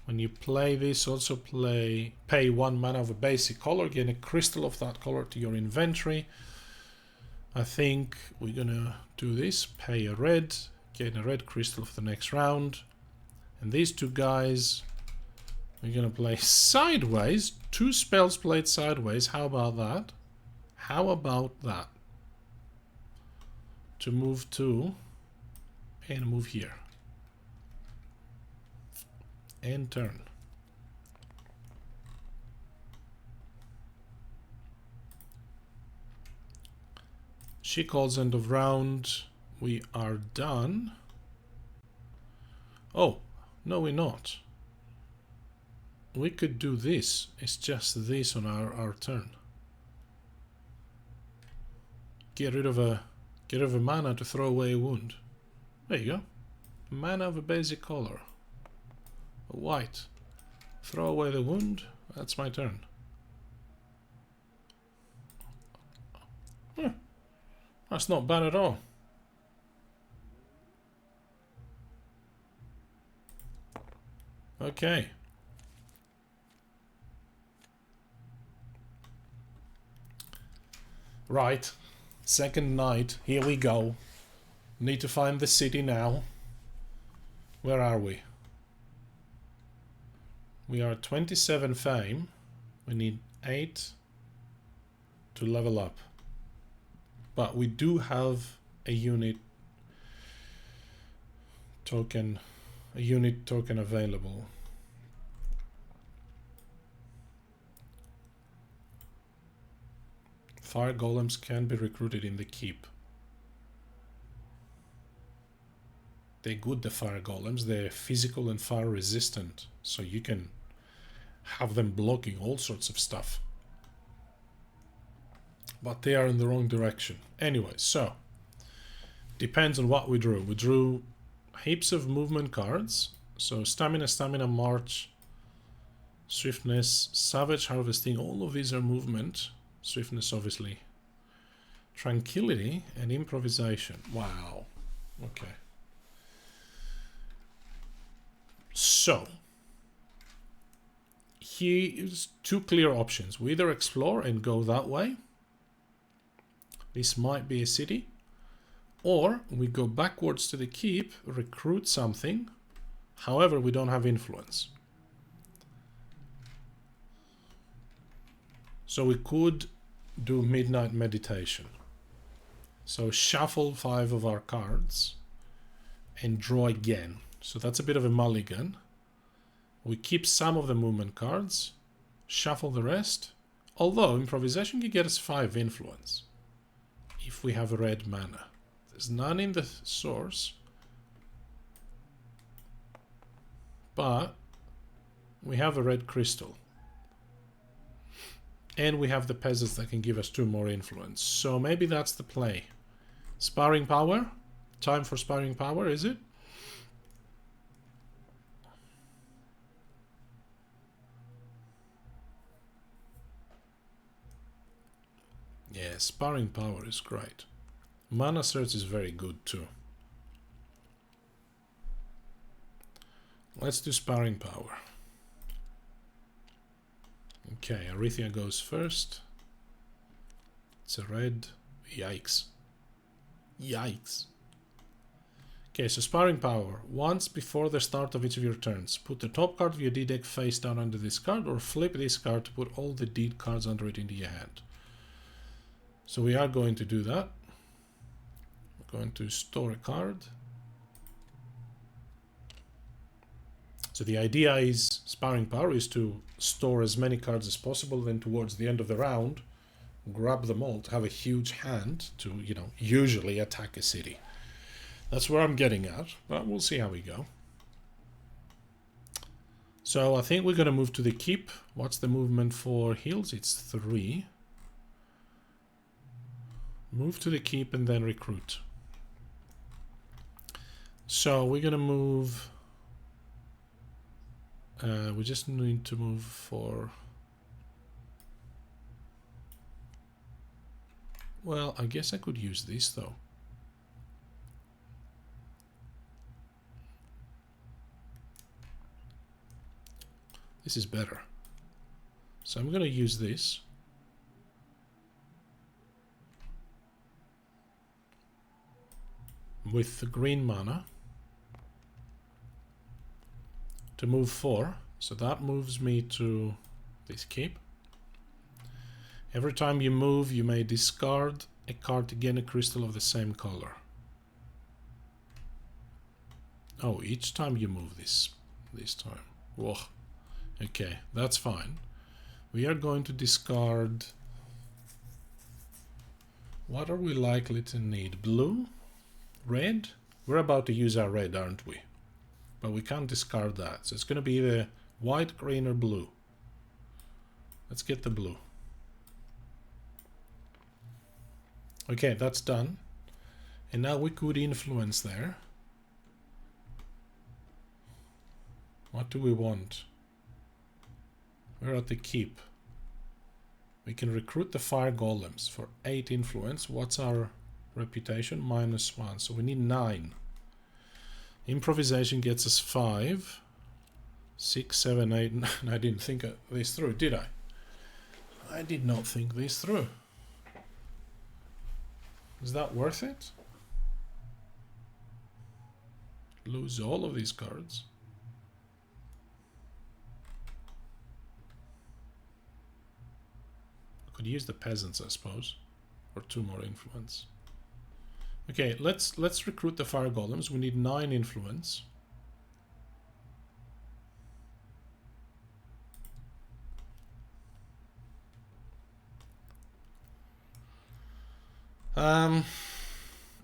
When you play this, also pay 1 mana of a basic color, gain a crystal of that color to your inventory. I think we're gonna do this, pay a red, gain a red crystal for the next round. And these 2 guys, we're gonna play sideways. 2 spells played sideways. How about that? How about that? To move 2 and move here. End turn. She calls end of round. We are done. Oh, no, we're not. We could do this. It's just this on our turn. Get rid of a mana to throw away a wound. There you go. Mana of a basic color. A white. Throw away the wound. That's my turn. That's not bad at all. Okay. Right. Second night. Here we go. Need to find the city now. Where are we? We are 27 fame. We need 8 to level up. But we do have a unit token available. Fire golems can be recruited in the keep. They're good, the fire golems. They're physical and fire resistant, so you can have them blocking all sorts of stuff. But they are in the wrong direction. Anyway, so depends on what we drew. We drew heaps of movement cards. So stamina, march, swiftness, savage harvesting. All of these are movement. Swiftness, obviously. Tranquility and improvisation. Wow. Okay. So here's 2 clear options. We either explore and go that way. This might be a city. Or we go backwards to the keep, recruit something. However, we don't have influence. So we could do midnight meditation. So shuffle 5 of our cards and draw again. So that's a bit of a mulligan. We keep some of the movement cards, shuffle the rest. Although improvisation can get us 5 influence if we have a red mana. There's none in the source, but we have a red crystal. And we have the peasants that can give us 2 more influence. So maybe that's the play. Sparring power? Time for sparring power, is it? Yeah, sparring power is great. Mana search is very good too. Let's do sparring power. Okay, Arithia goes first. It's a red. Yikes. Yikes. Okay, so sparring power. Once before the start of each of your turns, put the top card of your D deck face down under this card, or flip this card to put all the D cards under it into your hand. So we are going to do that. We're going to store a card. So the idea is, sparring power is to store as many cards as possible, then towards the end of the round, grab them all to have a huge hand to, you know, usually attack a city. That's where I'm getting at, but we'll see how we go. So I think we're going to move to the keep. What's the movement for heals? It's 3. Move to the keep and then recruit. So we're going to move... we just need to move for... Well, I guess I could use this though. This is better. So I'm going to use this. With the green mana. To move 4. So that moves me to this keep. Every time you move, you may discard a card to gain a crystal of the same color. Oh, each time you move this time. Whoa. Okay, that's fine. We are going to discard... What are we likely to need? Blue? Red? We're about to use our red, aren't we? But we can't discard that. So it's going to be either white, green, or blue. Let's get the blue. Okay, that's done. And now we could influence there. What do we want? We're at the keep. We can recruit the fire golems for 8 influence. What's our reputation? -1. So we need 9. Improvisation gets us 5. 6, 7, 8. I didn't think this through, did I? I did not think this through. Is that worth it? Lose all of these cards. I could use the peasants, I suppose, or 2 more influence. Okay, let's recruit the fire golems. We need 9 influence. Um,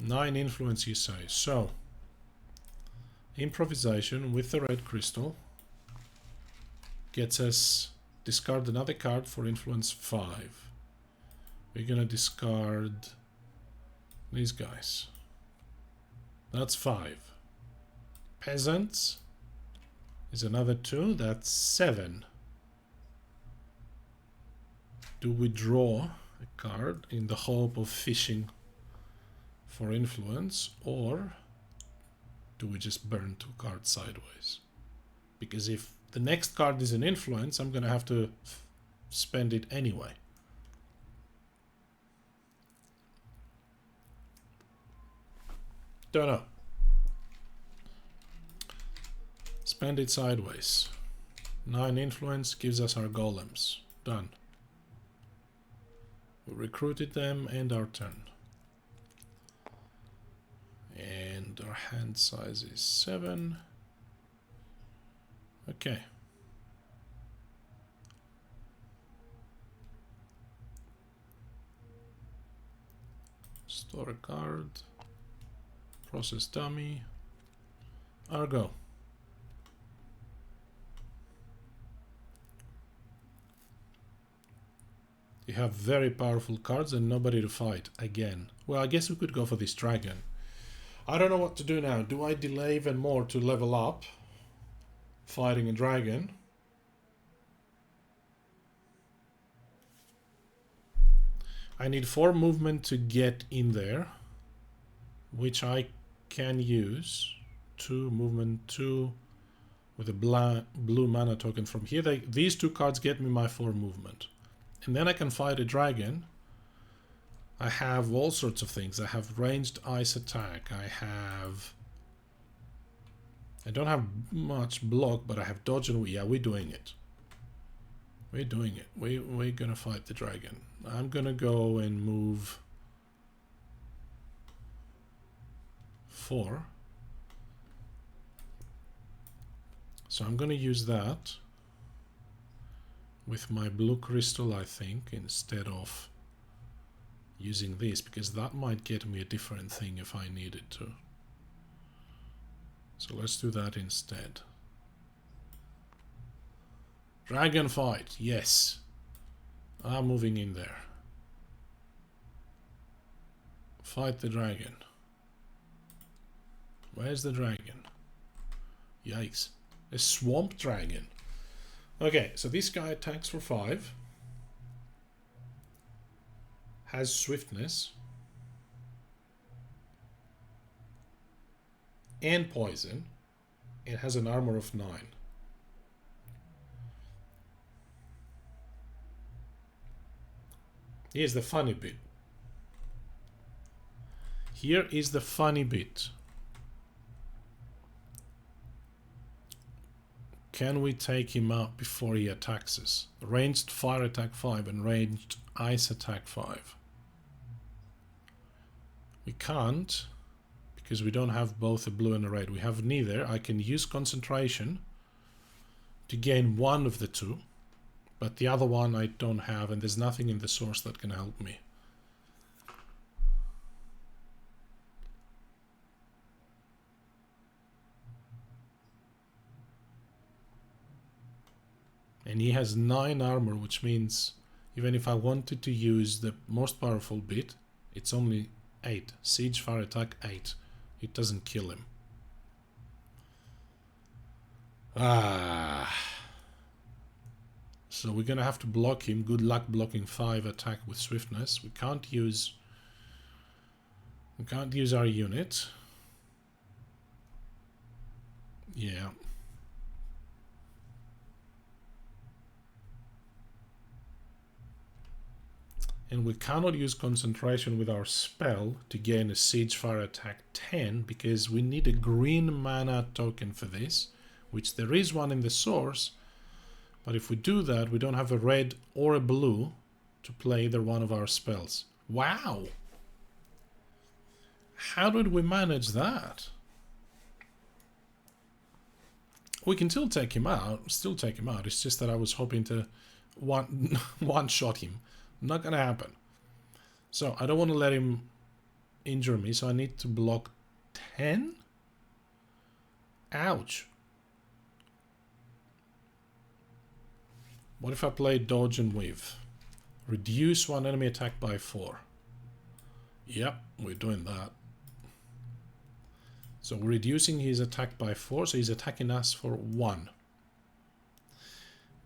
9 influence, you say. So, improvisation with the red crystal gets us discard another card for influence 5. We're gonna discard these guys. That's 5. Peasants is another 2. That's 7. Do we draw a card in the hope of fishing for influence, or do we just burn 2 cards sideways? Because if the next card is an influence, I'm gonna have to spend it anyway. Don't know. Spend it sideways. 9 influence gives us our golems. Done. We recruited them, and our turn. And our hand size is 7. Okay. Store a card. Process dummy. Argo. You have very powerful cards and nobody to fight again. Well, I guess we could go for this dragon. I don't know what to do now. Do I delay even more to level up fighting a dragon? I need 4 movement to get in there, which I can use. 2 movement, 2 with a blue mana token from here. These 2 cards get me my 4 movement. And then I can fight a dragon. I have all sorts of things. I have ranged ice attack. I don't have much block, but I have dodge and yeah, we're doing it. We're doing it. We're gonna fight the dragon. I'm gonna go and move 4. So I'm gonna use that with my blue crystal, I think, instead of using this, because that might get me a different thing if I needed to. So let's do that instead. Dragon fight, yes. I'm moving in there. Fight the dragon. Where's the dragon? Yikes. A swamp dragon. Okay, so this guy attacks for 5. Has swiftness. And poison. It has an armor of 9. Here's the funny bit. Here is the funny bit. Can we take him out before he attacks us? Ranged fire attack 5 and ranged ice attack 5. We can't, because we don't have both a blue and a red. We have neither. I can use concentration to gain one of the 2, but the other one I don't have, and there's nothing in the source that can help me. And he has 9 armor, which means even if I wanted to use the most powerful bit, it's only 8. Siege, fire attack, 8. It doesn't kill him. So we're gonna have to block him. Good luck blocking 5 attack with swiftness. We can't use our unit. Yeah. And we cannot use concentration with our spell to gain a siege fire attack 10 because we need a green mana token for this, which there is one in the source, but if we do that, we don't have a red or a blue to play either one of our spells. Wow! How did we manage that? We can still take him out. It's just that I was hoping to one-shot him. Not gonna happen. So I don't want to let him injure me, so I need to block 10? Ouch. What if I play dodge and weave? Reduce one enemy attack by 4. Yep, we're doing that. So we're reducing his attack by 4, so he's attacking us for 1.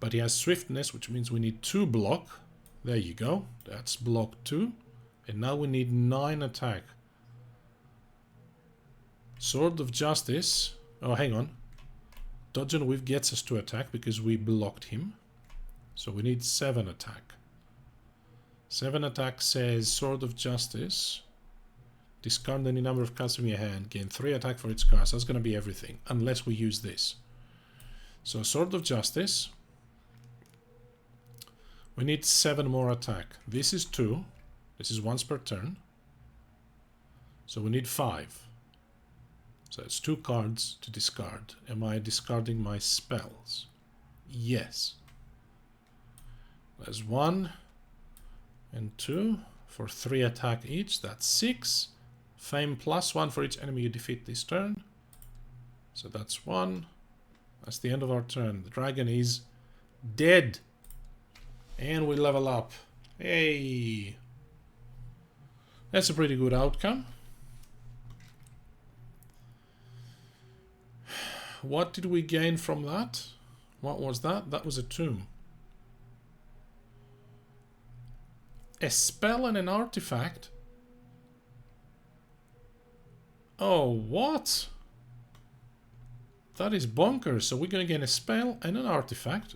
But he has swiftness, which means we need 2 block. There you go. That's block 2. And now we need 9 attack. Sword of Justice. Oh, hang on. Dodge and Weave gets us to attack because we blocked him. So we need 7 attack. 7 attack says Sword of Justice. Discard any number of cards from your hand. Gain 3 attack for each card. So that's going to be everything. Unless we use this. So Sword of Justice. We need 7 more attack. This is 2. This is once per turn. So we need 5. So it's 2 cards to discard. Am I discarding my spells? Yes. There's 1 and 2 for 3 attack each. That's 6. Fame plus 1 for each enemy you defeat this turn. So that's 1. That's the end of our turn. The dragon is dead. And we level up. Hey! That's a pretty good outcome. What did we gain from that? What was that? That was a tomb. A spell and an artifact? Oh, what? That is bonkers. So we're going to gain a spell and an artifact.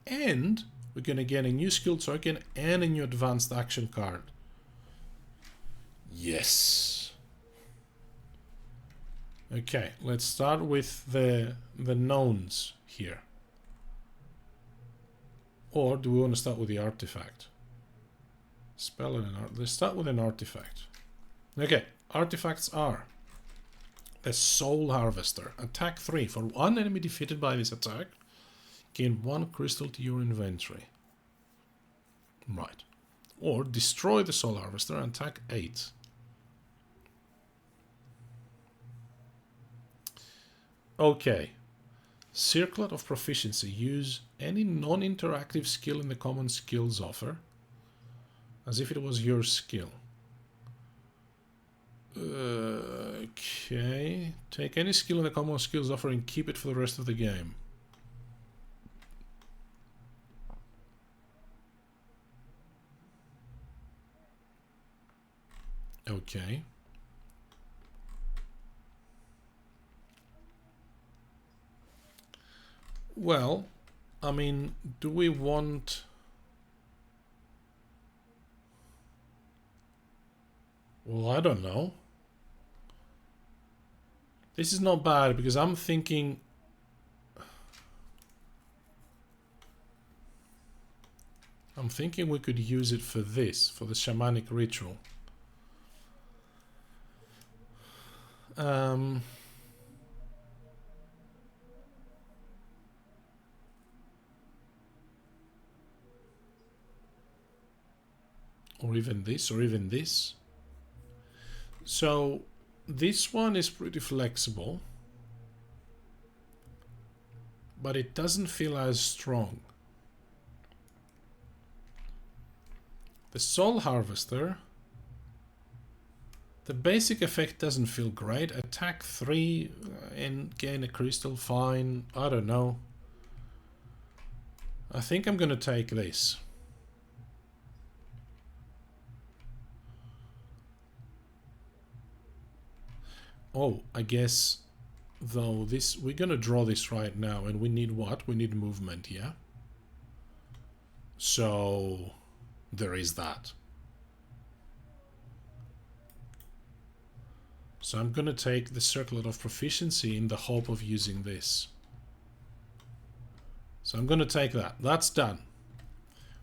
And we're going to get a new skill token and a new advanced action card. Yes. Okay, let's start with the knowns here. Or do we want to start with the artifact? Spell and an art. Let's start with an artifact. Okay, artifacts are the Soul Harvester. Attack 3. For one enemy defeated by this attack, gain 1 crystal to your inventory. Right. Or destroy the Soul Harvester and attack 8. Okay. Circlet of Proficiency. Use any non-interactive skill in the common skills offer as if it was your skill. Okay. Take any skill in the common skills offer and keep it for the rest of the game. Okay. Well, I mean, do we want... Well, I don't know. This is not bad because I'm thinking... we could use it for this, for the shamanic ritual. Or even this, or even this. So this one is pretty flexible, but it doesn't feel as strong. The Soul Harvester, the basic effect doesn't feel great. Attack 3 and gain a crystal, fine. I don't know. I think I'm gonna take this. Oh, I guess, though, this we're gonna draw this right now, and we need what? We need movement, yeah? So, there is that. So I'm gonna take the Circlet of Proficiency in the hope of using this. So I'm gonna take that. That's done.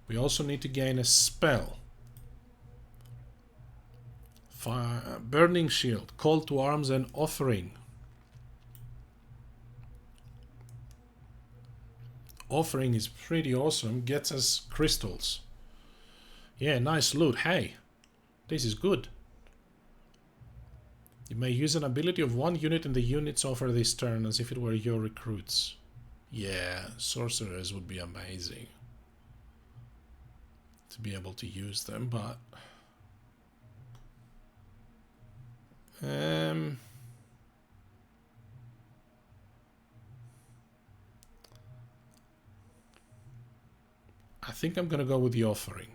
We also need to gain a spell. Fire, Burning Shield, Call to Arms and Offering. Offering is pretty awesome, gets us crystals. Yeah, nice loot. Hey, this is good. You may use an ability of one unit in the units offer this turn as if it were your recruits. Yeah, sorcerers would be amazing to be able to use them, but I think I'm gonna go with the offering.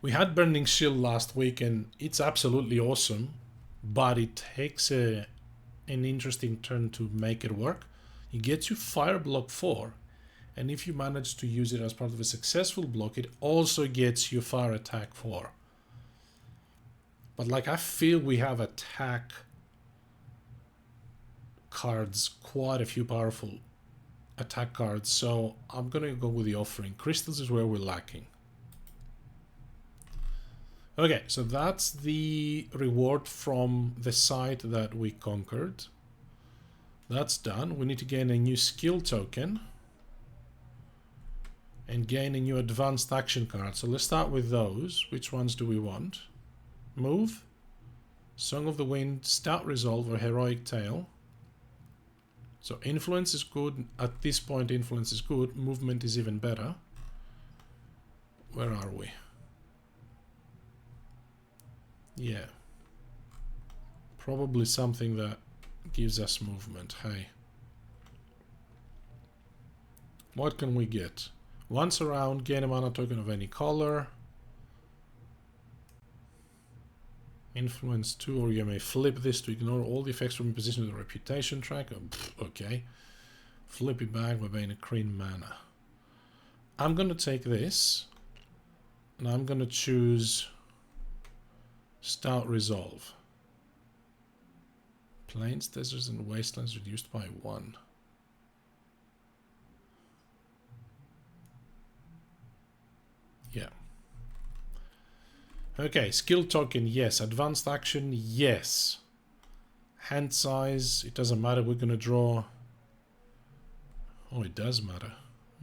We had Burning Shield last week and it's absolutely awesome, but it takes an interesting turn to make it work. It gets you Fire Block 4, and if you manage to use it as part of a successful block, it also gets you Fire Attack 4. But like, I feel we have attack cards, quite a few powerful attack cards, so I'm gonna go with the offering. Crystals is where we're lacking. Okay, so that's the reward from the site that we conquered. That's done. We need to gain a new skill token and gain a new advanced action card. So let's start with those. Which ones do we want? Move, Song of the Wind, Stout Resolve, or Heroic Tale. So influence is good. At this point, influence is good. Movement is even better. Where are we? Yeah. Probably something that gives us movement. Hey. What can we get? Once around, gain a mana token of any color. Influence 2, or you may flip this to ignore all the effects from position of the reputation track. Oh, okay. Flip it back by paying a green mana. I'm going to take this, and I'm going to choose Stout Resolve. Plains, deserts, and wastelands reduced by 1. Yeah. Okay, skill token, yes. Advanced action, yes. Hand size, it doesn't matter. We're going to draw... Oh, it does matter.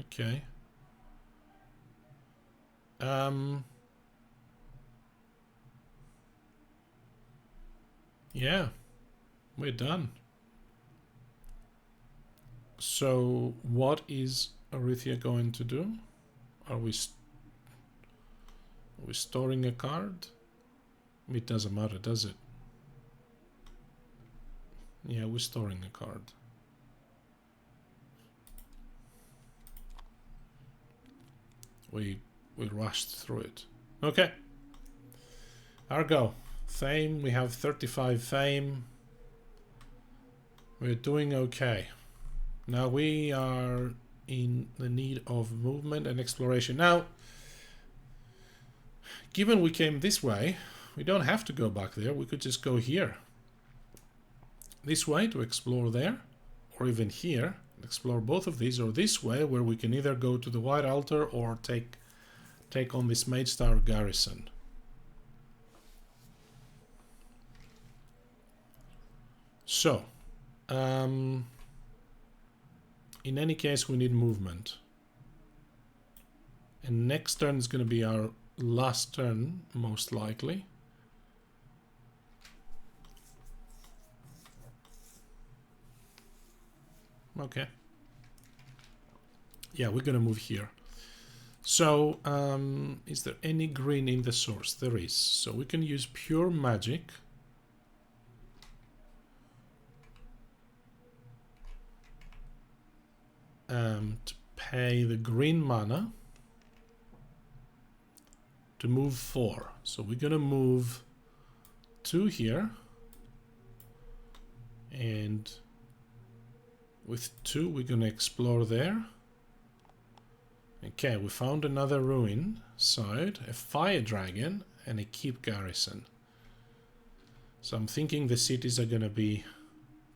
Okay. Yeah. We're done. So, what is Arithia going to do? Are we storing a card? It doesn't matter, does it? Yeah, we're storing a card. We rushed through it. Okay. Argo. Fame. We have 35 fame. We're doing okay. Now we are in the need of movement and exploration. Now, given we came this way, we don't have to go back there. We could just go here. This way to explore there, or even here, explore both of these, or this way where we can either go to the White Altar or take on this Mage Star garrison. So, in any case, we need movement. And next turn is going to be our last turn, most likely. Okay. Yeah, we're going to move here. So, is there any green in the source? There is. So we can use pure magic. To pay the green mana to move 4. So we're going to move 2 here. And with 2, we're going to explore there. Okay, we found another ruin side, a fire dragon, and a keep garrison. So I'm thinking the cities are going to be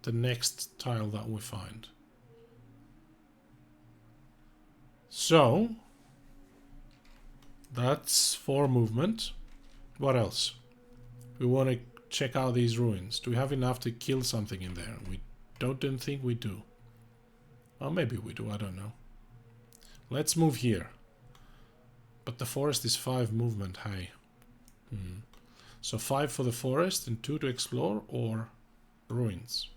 the next tile that we find. So, that's 4 movement. What else? We want to check out these ruins. Do we have enough to kill something in there? We don't think we do. Or maybe we do, I don't know. Let's move here. But the forest is 5 movement high. So 5 for the forest and 2 to explore, or ruins.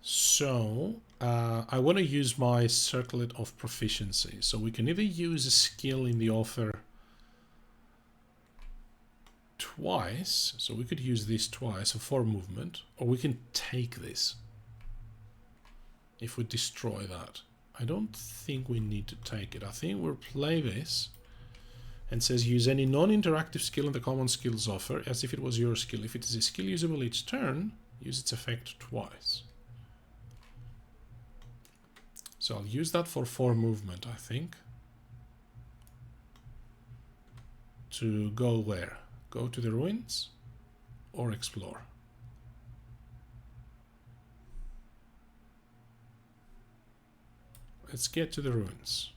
So I want to use my circlet of proficiency. So we can either use a skill in the offer twice. So we could use this twice for movement, or we can take this if we destroy that. I don't think we need to take it. I think we'll play this and says use any non-interactive skill in the common skills offer as if it was your skill. If it is a skill usable each turn, use its effect twice. So I'll use that for 4 movement, I think. To go where? Go to the ruins or explore? Let's get to the ruins.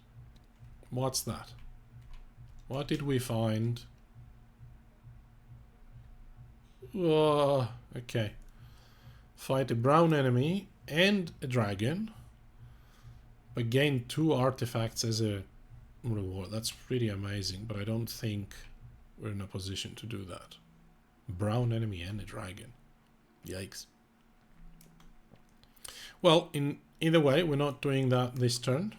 What's that? What did we find? Okay. Fight a brown enemy and a dragon. But gain 2 artifacts as a reward. That's pretty amazing, but I don't think we're in a position to do that. Brown enemy and a dragon. Yikes. Well, in either way, we're not doing that this turn.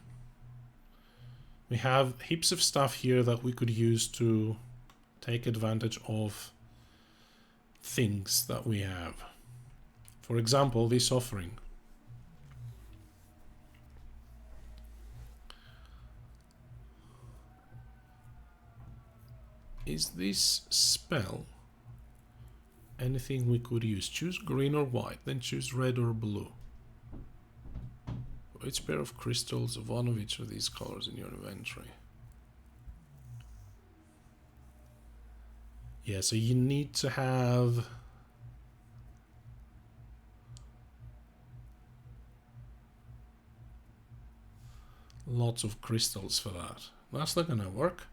We have heaps of stuff here that we could use to take advantage of things that we have. For example, this offering. Is this spell anything we could use? Choose green or white, then choose red or blue. For each pair of crystals of one of each of these colors in your inventory. Yeah, so you need to have lots of crystals for that. That's not gonna work.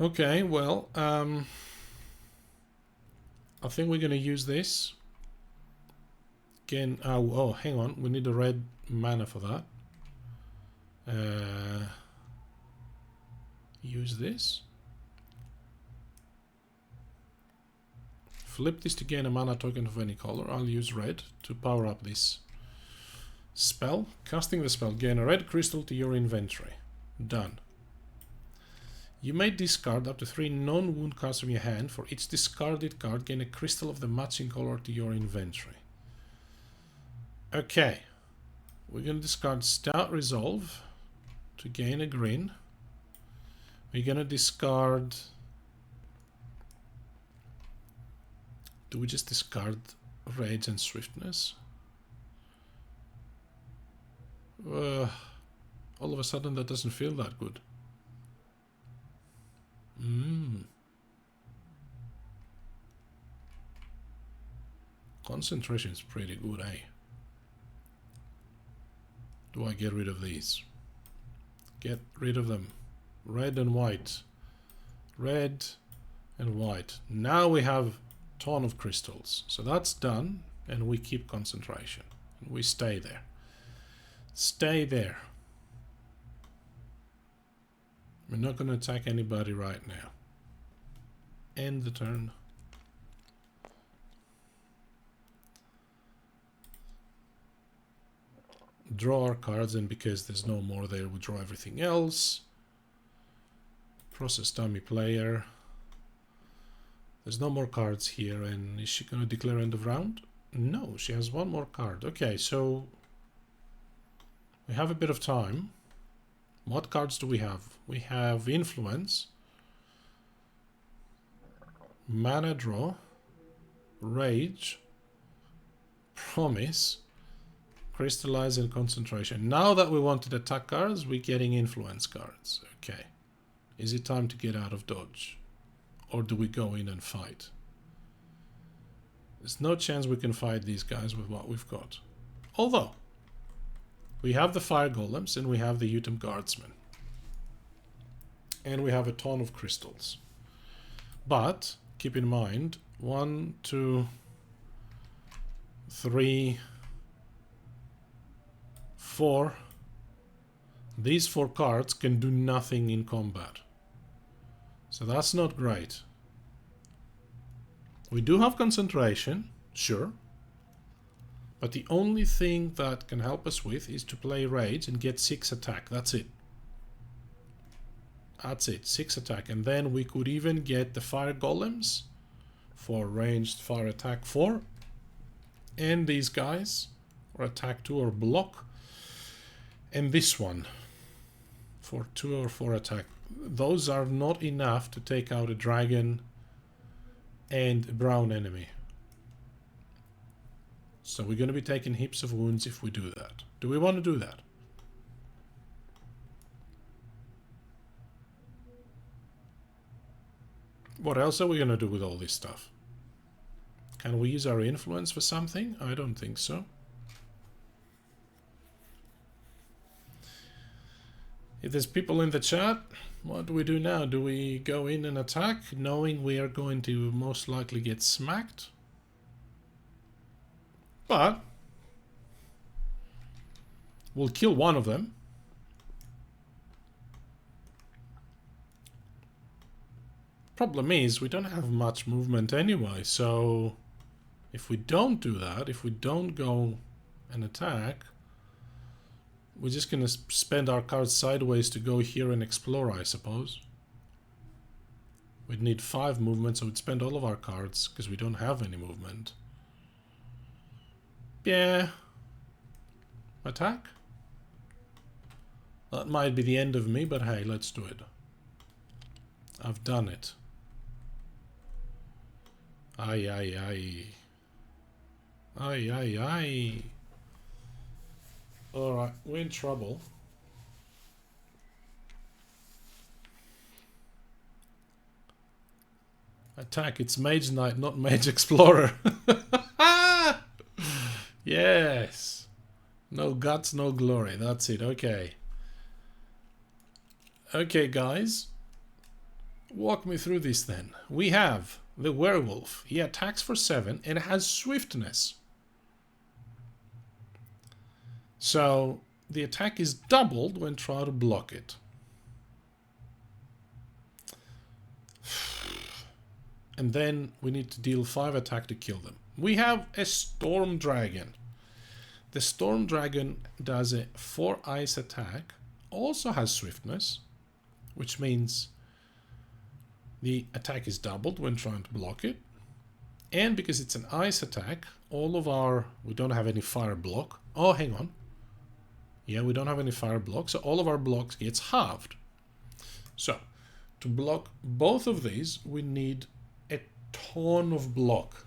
Okay, well, I think we're gonna use this. Again, oh, hang on, we need a red mana for that. Use this. Flip this to gain a mana token of any color. I'll use red to power up this spell. Casting the spell, gain a red crystal to your inventory. Done. You may discard up to 3 non-wound cards from your hand. For each discarded card, gain a crystal of the matching color to your inventory. Okay. We're going to discard Stout Resolve to gain a green. We're going to discard... Do we just discard Rage and Swiftness? All of a sudden that doesn't feel that good. Concentration is pretty good, eh? Do I get rid of these? Get rid of them. Red and white. Red and white. Now we have a ton of crystals. So that's done, and we keep concentration. And we stay there. Stay there. We're not going to attack anybody right now. End the turn. Draw our cards, and because there's no more there, we draw everything else. Process dummy player. There's no more cards here, and is she going to declare end of round? No, she has one more card. Okay, so we have a bit of time. What cards do we have? We have Influence, Mana Draw, Rage, Promise, Crystallize, and Concentration. Now that we wanted attack cards, we're getting Influence cards. Okay. Is it time to get out of dodge? Or do we go in and fight? There's no chance we can fight these guys with what we've got. Although, we have the Fire Golems and we have the Utem Guardsmen. And we have a ton of crystals. But, keep in mind, 1, 2, 3, 4. These 4 cards can do nothing in combat. So that's not great. We do have concentration, sure. But the only thing that can help us with is to play Rage and get 6 attack. That's it. That's it, 6 attack. And then we could even get the Fire Golems for ranged fire attack 4. And these guys for attack 2 or block. And this one for 2 or 4 attack. Those are not enough to take out a dragon and a brown enemy. So we're going to be taking heaps of wounds if we do that. Do we want to do that? What else are we going to do with all this stuff? Can we use our influence for something? I don't think so. If there's people in the chat, what do we do now? Do we go in and attack, knowing we are going to most likely get smacked? But we'll kill one of them. Problem is, we don't have much movement anyway, so if we don't do that, if we don't go and attack, We're just gonna spend our cards sideways to go here and explore, I suppose. We'd need 5 movement, so we'd spend all of our cards, because we don't have any movement. Yeah. Attack? That might be the end of me, but hey, let's do it. I've done it. Aye, aye, aye. Aye, aye, aye. Alright, we're in trouble. Attack, it's Mage Knight, not Mage Explorer. Yes. No guts, no glory. That's it, okay. Okay, guys. Walk me through this then. We have the werewolf. He attacks for 7 and has swiftness. So the attack is doubled when trying to block it. And then we need to deal 5 attack to kill them. We have a Storm Dragon. The Storm Dragon does a 4 ice attack, also has swiftness, which means the attack is doubled when trying to block it. And because it's an ice attack, all of our... we don't have any fire block. Oh, hang on. Yeah, we don't have any fire block, so all of our blocks gets halved. So, to block both of these, we need a ton of block.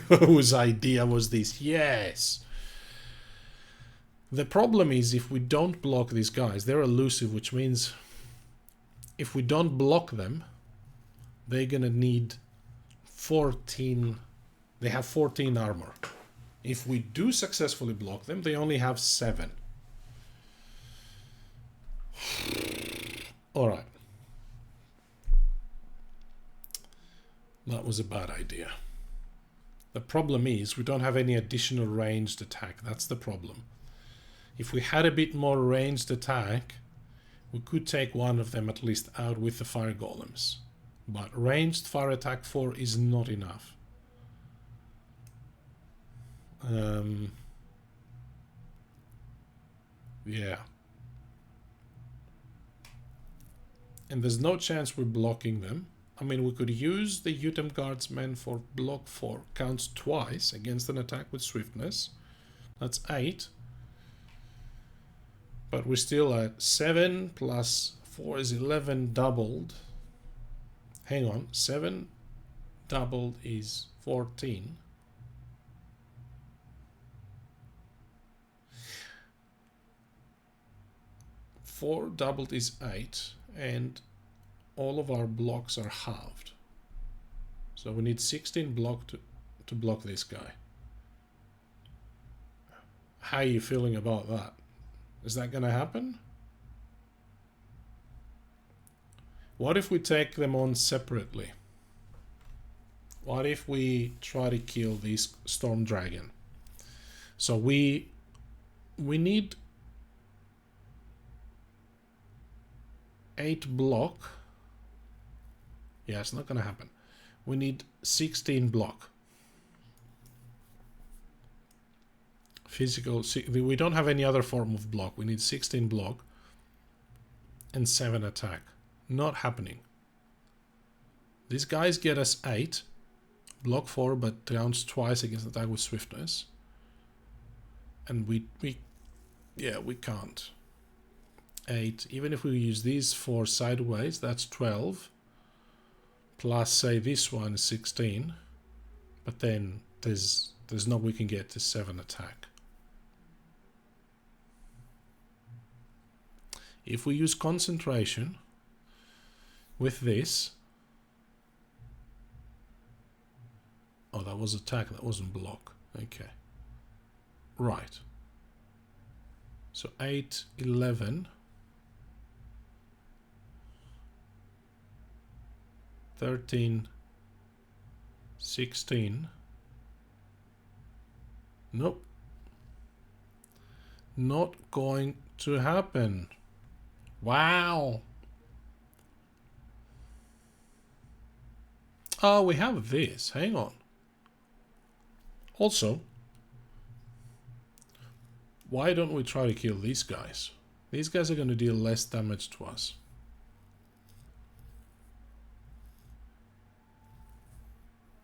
Whose idea was this? Yes! The problem is if we don't block these guys, they're elusive, which means if we don't block them, they're gonna need 14... they have 14 armor. If we do successfully block them, they only have 7. Alright. That was a bad idea. The problem is we don't have any additional ranged attack. That's the problem. If we had a bit more ranged attack, we could take one of them at least out with the fire golems. But ranged fire attack 4 is not enough. Yeah. And there's no chance we're blocking them. I mean, we could use the Utem Guardsmen for block 4. Counts twice against an attack with swiftness. That's 8. But we're still at 7 plus 4 is 11 doubled. Hang on. 7 doubled is 14. Four doubled is 8, and all of our blocks are halved. So we need 16 block to block this guy. How are you feeling about that? Is that going to happen? What if we take them on separately? What if we try to kill this Storm Dragon? So we need 8 block. Yeah, it's not going to happen. We need 16 block. Physical. We don't have any other form of block. We need 16 block and 7 attack. Not happening. These guys get us 8. Block 4, but counts twice against attack with swiftness. And we can't. 8. Even if we use these 4 sideways, that's 12. Plus, say, this one is 16. But then there's no way we can get to 7 attack. If we use concentration with this... oh, that was attack, that wasn't block. Okay. Right. So 8, 11... 13, 16. Nope. Not going to happen. Wow. Oh, we have this. Hang on. Also, why don't we try to kill these guys? These guys are going to deal less damage to us.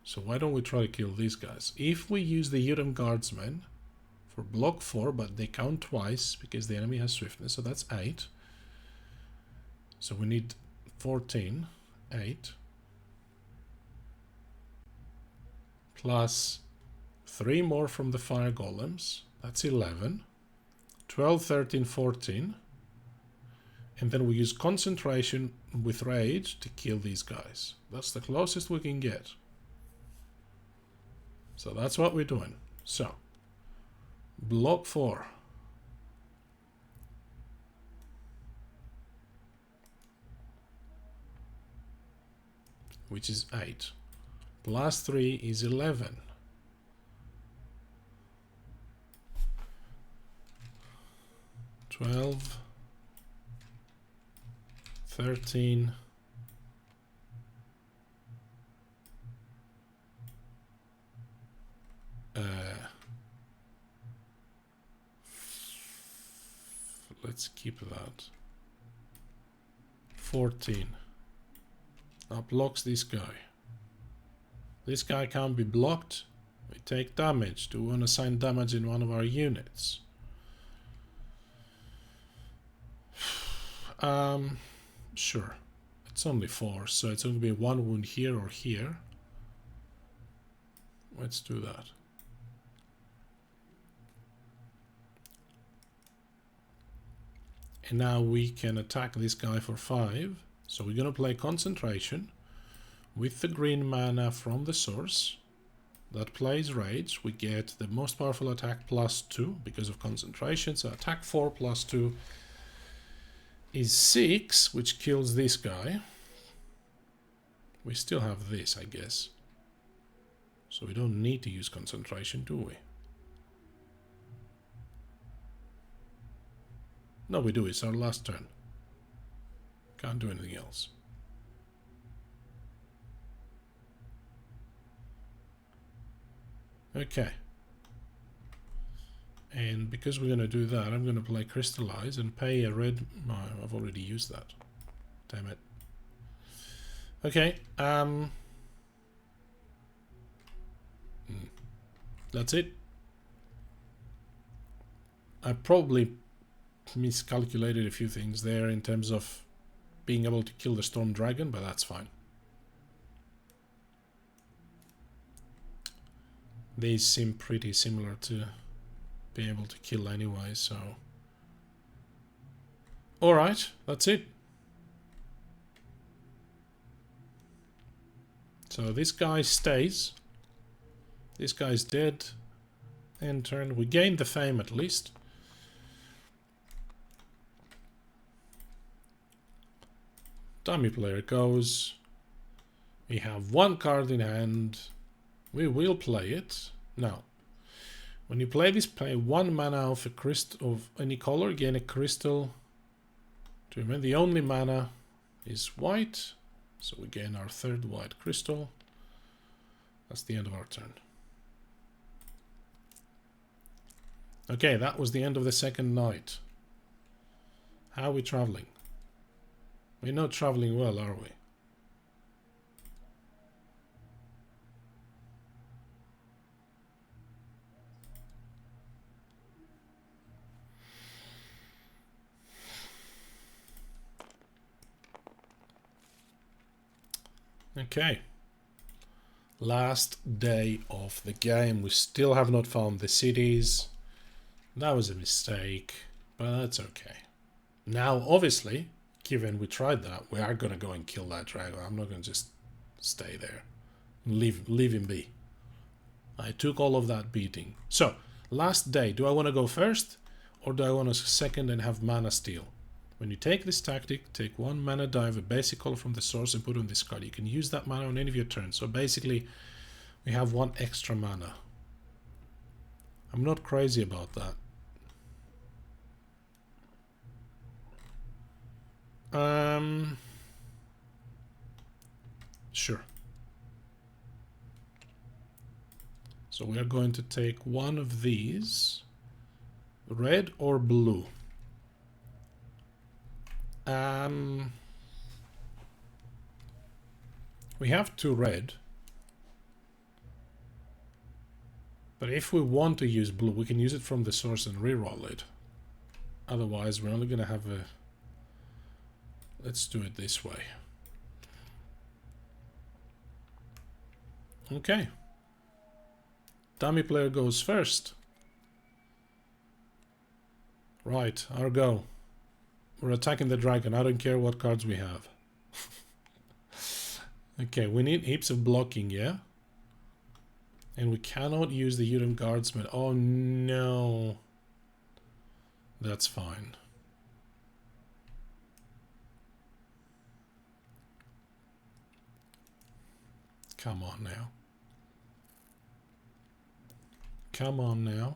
So why don't we try to kill these guys? If we use the Urim Guardsmen for block 4, but they count twice because the enemy has swiftness, so that's 8. So we need 14, 8. Plus 3 more from the fire golems, that's 11. 12, 13, 14. And then we use concentration with rage to kill these guys. That's the closest we can get. So that's what we're doing. So, block 4. Which is 8. Plus 3 is 11. 12, 13, let's keep that. 14. That blocks this guy. This guy can't be blocked. We take damage. Do we want to assign damage in one of our units? Sure. It's only 4, so it's going to be 1 wound here or here. Let's do that. And now we can attack this guy for 5. So we're going to play concentration with the green mana from the source. That plays rage. We get the most powerful attack plus 2 because of concentration. So attack 4 plus 2 is 6, which kills this guy. We still have this, I guess. So we don't need to use concentration, do we? No, we do. It's our last turn. Can't do anything else. Okay. And because we're going to do that, I'm going to play Crystallize and pay a red... No, I've already used that. Damn it. Okay. That's it. I probably miscalculated a few things there in terms of being able to kill the Storm Dragon, but that's fine. These seem pretty similar to be able to kill anyway, so... Alright, that's it. So this guy stays. This guy's dead. End turn. We gained the fame at least. Dummy player goes. We have 1 card in hand. We will play it. Now, when you play this, pay 1 mana of a crystal of any color, gain a crystal. To remember, the only mana is white, so we gain our 3rd white crystal. That's the end of our turn. Okay, that was the end of the second night. How are we traveling? We're not traveling well, are we? Okay. Last day of the game. We still have not found the cities. That was a mistake, but that's okay. Now, obviously, given we tried that, we are going to go and kill that dragon. I'm not going to just stay there. Leave him be. I took all of that beating. So, last day. Do I want to go first? Or do I want to second and have mana steal? When you take this tactic, take 1 mana die of a basic color from the source and put it on this card. You can use that mana on any of your turns. So basically, we have 1 extra mana. I'm not crazy about that. Sure. So we are going to take 1 of these Red or blue? We have 2 red. But if we want to use blue, we can use it from the source and reroll it. Otherwise, we're only going to have a... Let's do it this way. Okay. Dummy player goes first. Right, our go. We're attacking the dragon. I don't care what cards we have. Okay, we need heaps of blocking, yeah? And we cannot use the Urim Guardsman. Oh no. That's fine. Come on now. Come on now.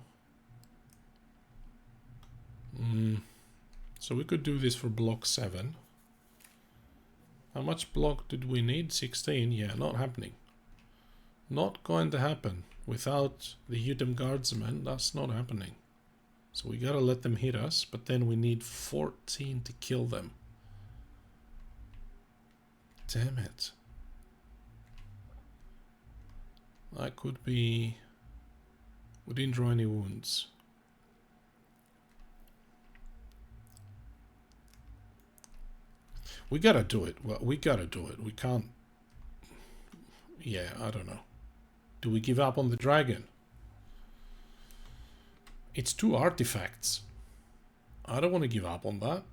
So we could do this for block 7. How much block did we need? 16? Yeah, not happening. Not going to happen. Without the Urim Guardsman, that's not happening. So we gotta let them hit us, but then we need 14 to kill them. Damn it. That could be... We didn't draw any wounds. We gotta do it. Well, we gotta do it. We can't... Yeah, I don't know. Do we give up on the dragon? It's 2 artifacts. I don't want to give up on that.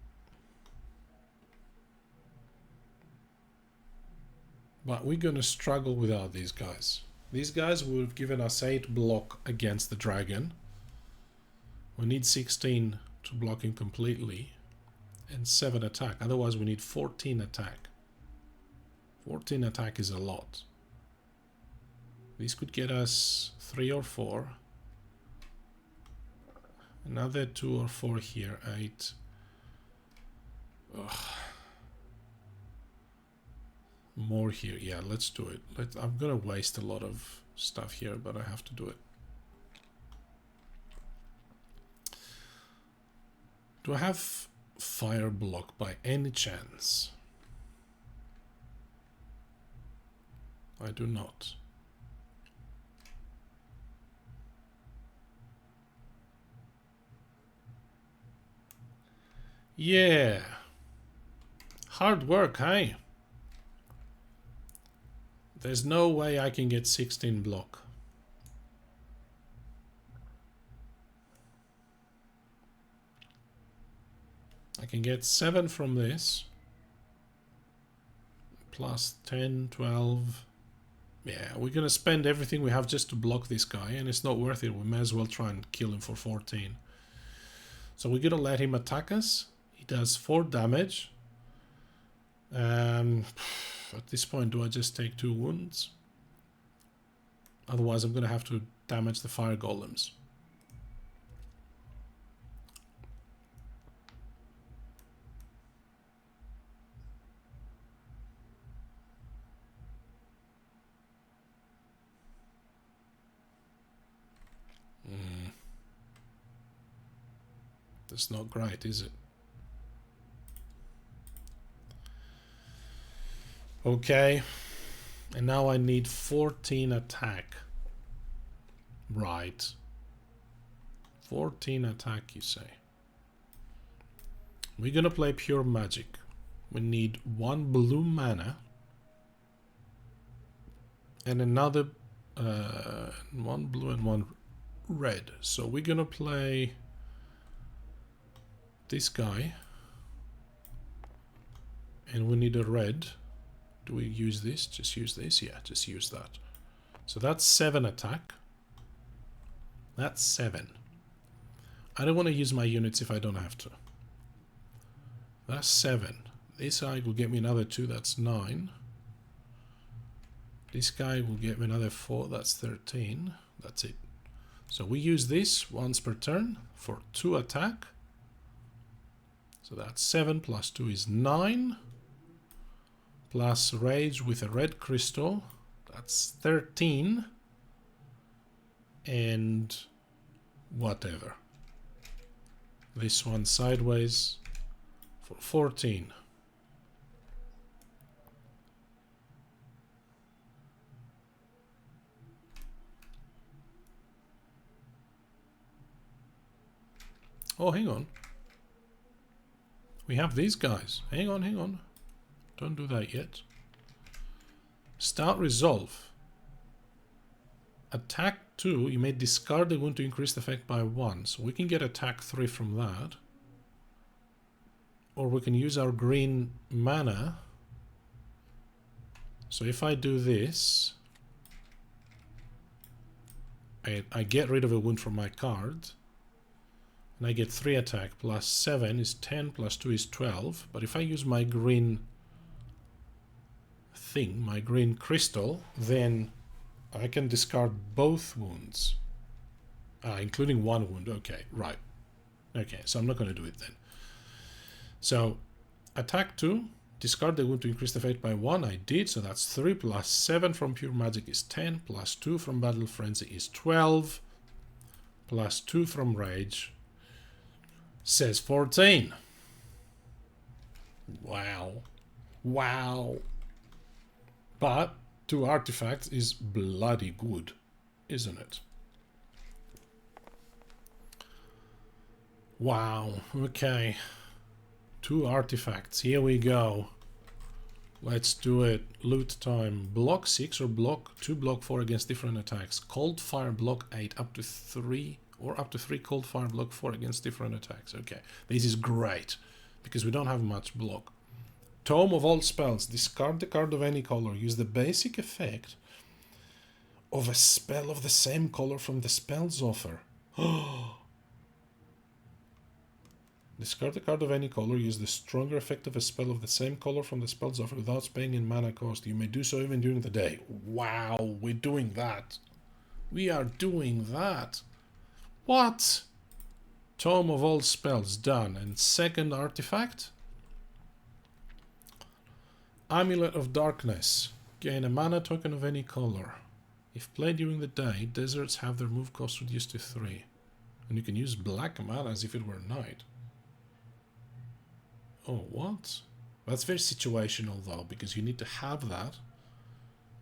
But we're gonna struggle without these guys. These guys would have given us 8 block against the dragon. We need 16 to block him completely. And 7 attack. Otherwise we need 14 attack. 14 attack is a lot. This could get us 3 or 4. Another 2 or 4 here. 8. Ugh. More here. Yeah, let's do it. I'm gonna waste a lot of stuff here, but I have to do it. Do I have fire block by any chance? I do not. Yeah. Hard work, hey? There's no way I can get 16 block. I can get 7 from this. Plus 10, 12. Yeah, we're gonna spend everything we have just to block this guy, and it's not worth it. We may as well try and kill him for 14. So we're gonna let him attack us. He does 4 damage. At this point, do I just take 2 wounds? Otherwise, I'm gonna have to damage the fire golems. That's not great, is it? Okay. And now I need 14 attack. Right. 14 attack, you say. We're gonna play pure magic. We need 1 blue mana. And another... 1 blue and 1 red. So we're gonna play... this guy, and we need a red. Do we use this? Just use this? Yeah, just use that. So that's 7 attack. That's 7. I don't want to use my units if I don't have to. That's 7. This guy will get me another 2, that's 9. This guy will get me another 4, that's 13. That's it. So we use this once per turn for 2 attack. So that's 7 plus 2 is 9. Plus rage with a red crystal. That's 13. And whatever. This one sideways for 14. Oh, hang on. We have these guys. Hang on, hang on. Don't do that yet. Start resolve. Attack 2, you may discard the wound to increase the effect by 1. So we can get attack 3 from that. Or we can use our green mana. So if I do this, I get rid of a wound from my card. And I get 3 attack, plus 7 is 10, plus 2 is 12. But if I use my green thing, my green crystal, then I can discard both wounds. Including one wound. Okay, right. Okay, so I'm not going to do it then. So, attack 2, discard the wound to increase the fate by 1. I did, so that's 3 plus 7 from pure magic is 10, plus 2 from battle frenzy is 12, plus 2 from rage says 14. Wow. Wow. But 2 artifacts is bloody good, isn't it? Wow. Okay. 2 artifacts. Here we go. Let's do it. Loot time. Block 6 or block 2, block 4 against different attacks. Cold fire block 8 up to 3 or up to 3 cold fire block 4 against different attacks. Okay. This is great because we don't have much block. Tome of all spells. Discard the card of any color. Use the basic effect of a spell of the same color from the spell's offer. Discard the card of any color. Use the stronger effect of a spell of the same color from the spell's offer without spending in mana cost. You may do so even during the day. Wow, we're doing that. We are doing that. What? Tome of all spells done. And second artifact? Amulet of Darkness. Gain a mana token of any color. If played during the day, deserts have their move cost reduced to 3. And you can use black mana as if it were night. Oh, what? That's very situational though, because you need to have that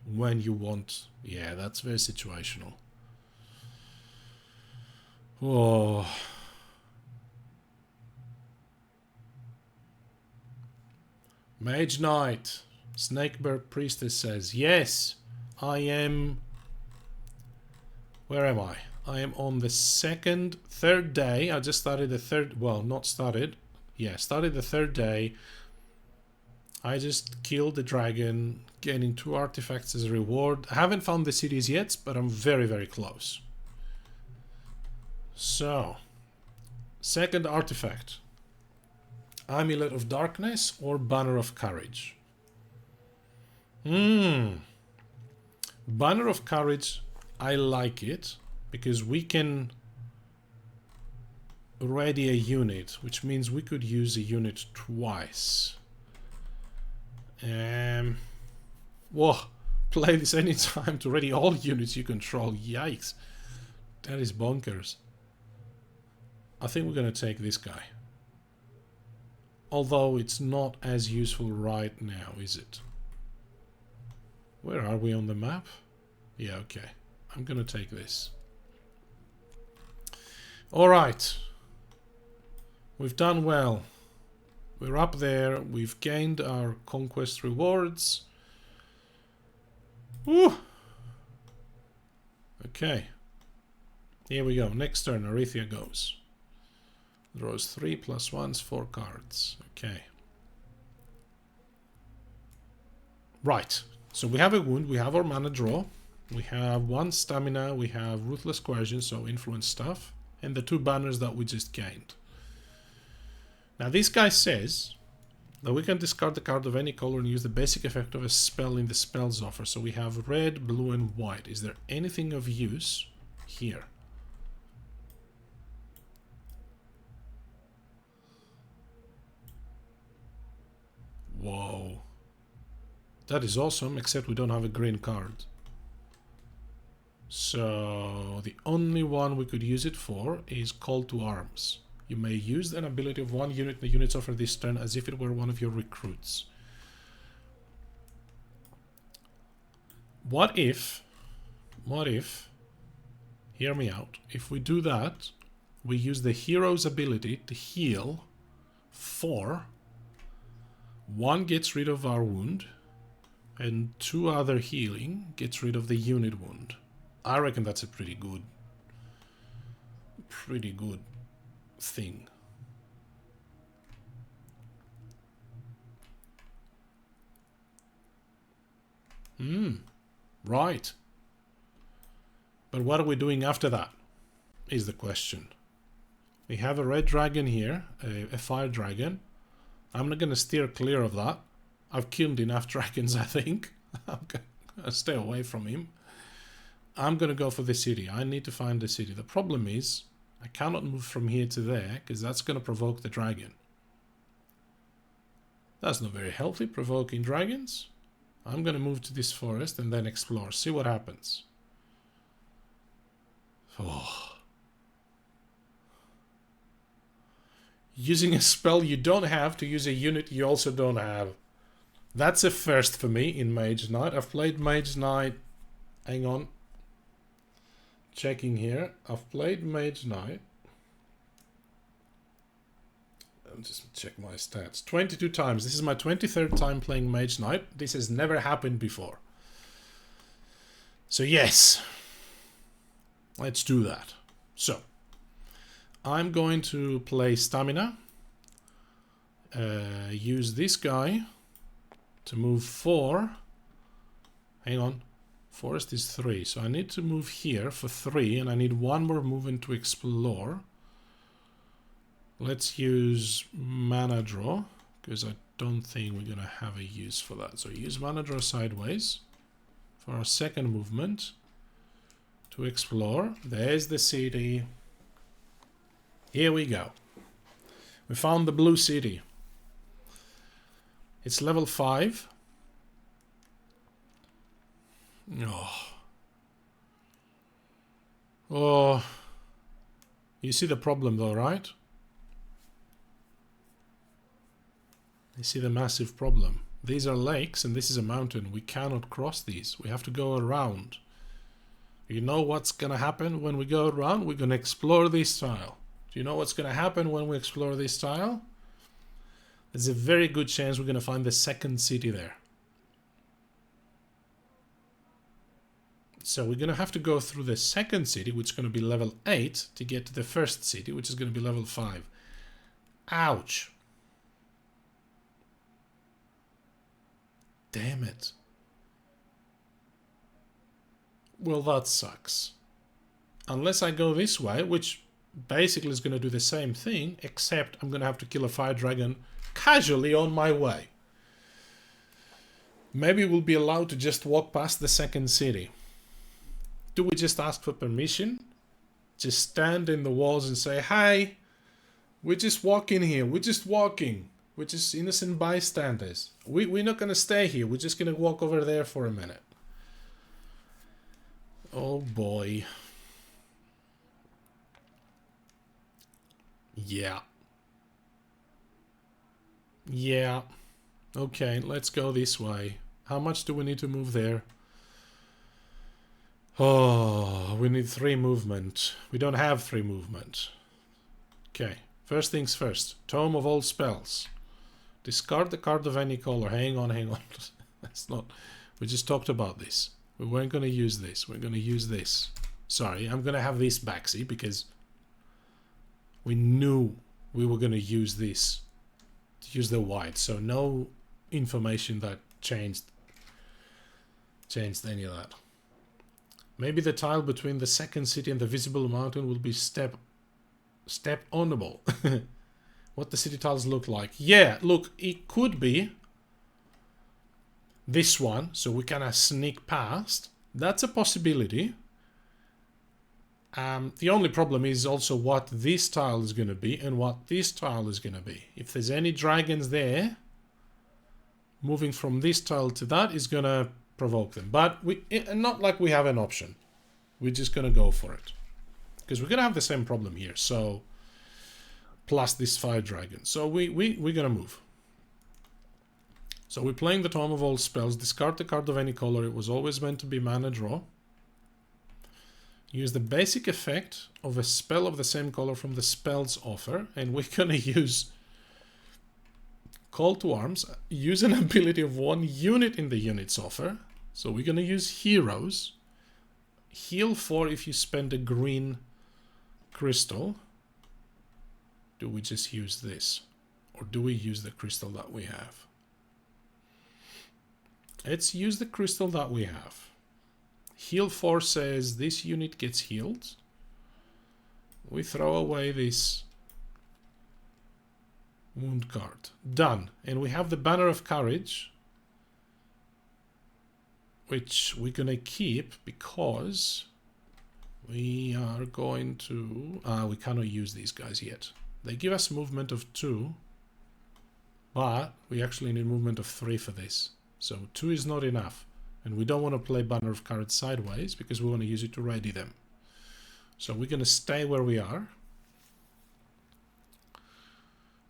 when you want... Yeah, that's very situational. Oh... Mage Knight. Snakebird Priestess says, yes, I am... Where am I? I am on the third day. I just started the third... Well, not started. Yeah, started the third day. I just killed the dragon, gaining 2 artifacts as a reward. I haven't found the cities yet, but I'm very, very close. So, second artifact. Amulet of Darkness or Banner of Courage? Banner of Courage, I like it because we can ready a unit, which means we could use a unit twice. Whoa, play this anytime to ready all units you control. Yikes, that is bonkers. I think we're gonna take this guy. Although it's not as useful right now, is it? Where are we on the map? Yeah, okay. I'm gonna take this. Alright. We've done well. We're up there. We've gained our Conquest rewards. Woo! Okay. Here we go. Next turn, Arithia goes. Draws 3 plus 1's 4 cards. Okay. Right. So we have a wound. We have our mana draw. We have 1 stamina. We have Ruthless Coercion, so influence stuff. And the 2 banners that we just gained. Now this guy says that we can discard the card of any color and use the basic effect of a spell in the spell's offer. So we have red, blue, and white. Is there anything of use here? Whoa. That is awesome, except we don't have a green card. So the only one we could use it for is Call to Arms. You may use an ability of one unit in the unit's offer this turn as if it were one of your recruits. What if, hear me out, if we do that, we use the hero's ability to heal 4, 1 gets rid of our wound, and 2 other healing gets rid of the unit wound. I reckon that's a pretty good thing. Right. But what are we doing after that, is the question. We have a red dragon here, a fire dragon. I'm not going to steer clear of that. I've killed enough dragons, I think. I'm going to stay away from him. I'm going to go for the city. I need to find the city. The problem is, I cannot move from here to there, because that's going to provoke the dragon. That's not very healthy, provoking dragons. I'm going to move to this forest and then explore. See what happens. Oh. Using a spell you don't have to use a unit you also don't have. That's a first for me in Mage Knight. I've played Mage Knight. Hang on. Checking here. I've played Mage Knight. I'll just check my stats. 22 times. This is my 23rd time playing Mage Knight. This has never happened before. So yes. Let's do that. So. I'm going to play Stamina. Use this guy to move 4. Hang on. Forest is 3. So I need to move here for 3. And I need 1 more movement to explore. Let's use Mana Draw. Because I don't think we're going to have a use for that. So use Mana Draw sideways. For our second movement. To explore. There's the city. Here we go. We found the blue city. It's level 5. Oh. You see the problem though, right? You see the massive problem. These are lakes and this is a mountain. We cannot cross these. We have to go around. You know what's going to happen when we go around? We're going to explore this tile. Do you know what's going to happen when we explore this tile? There's a very good chance we're going to find the second city there. So we're going to have to go through the second city, which is going to be level 8, to get to the first city, which is going to be level 5. Ouch. Damn it. Well, that sucks. Unless I go this way, which basically is going to do the same thing, except I'm going to have to kill a fire dragon casually on my way. Maybe we'll be allowed to just walk past the second city. Do we just ask for permission? Just stand in the walls and say, "Hi, we're just walking here. We're just walking. We're just innocent bystanders. We're not going to stay here. We're just going to walk over there for a minute." Oh boy. Yeah. Yeah. Okay, let's go this way. How much do we need to move there? Oh, we need 3 movement. We don't have 3 movement. Okay, first things first. Tome of all spells. Discard the card of any color. Hang on. That's not... We just talked about this. We weren't going to use this. We're going to use this. Sorry, I'm going to have this back, see, because we knew we were going to use this. To use the white. So no information that changed any of that. Maybe the tile between the second city and the visible mountain will be step-onable. What the city tiles look like. Yeah, look, it could be this one, so we kind of sneak past. That's a possibility. The only problem is also what this tile is going to be and what this tile is going to be. If there's any dragons there, moving from this tile to that is going to provoke them. But not like we have an option. We're just going to go for it. Because we're going to have the same problem here. So plus this fire dragon. So we're gonna move. So we're playing the Tome of All Spells. Discard a card of any color. It was always meant to be mana draw. Use the basic effect of a spell of the same color from the spells offer, and we're gonna use Call to Arms. Use an ability of 1 unit in the units offer. So we're gonna use Heroes. Heal 4 if you spend a green crystal. Do we just use this? Or do we use the crystal that we have? Let's use the crystal that we have. Heal 4 says this unit gets healed. We throw away this wound card. Done. And we have the Banner of Courage, which we're going to keep because we are going to... we cannot use these guys yet. They give us movement of 2, but we actually need movement of 3 for this. So 2 is not enough. And we don't want to play Banner of Courage sideways because we want to use it to ready them. So we're going to stay where we are.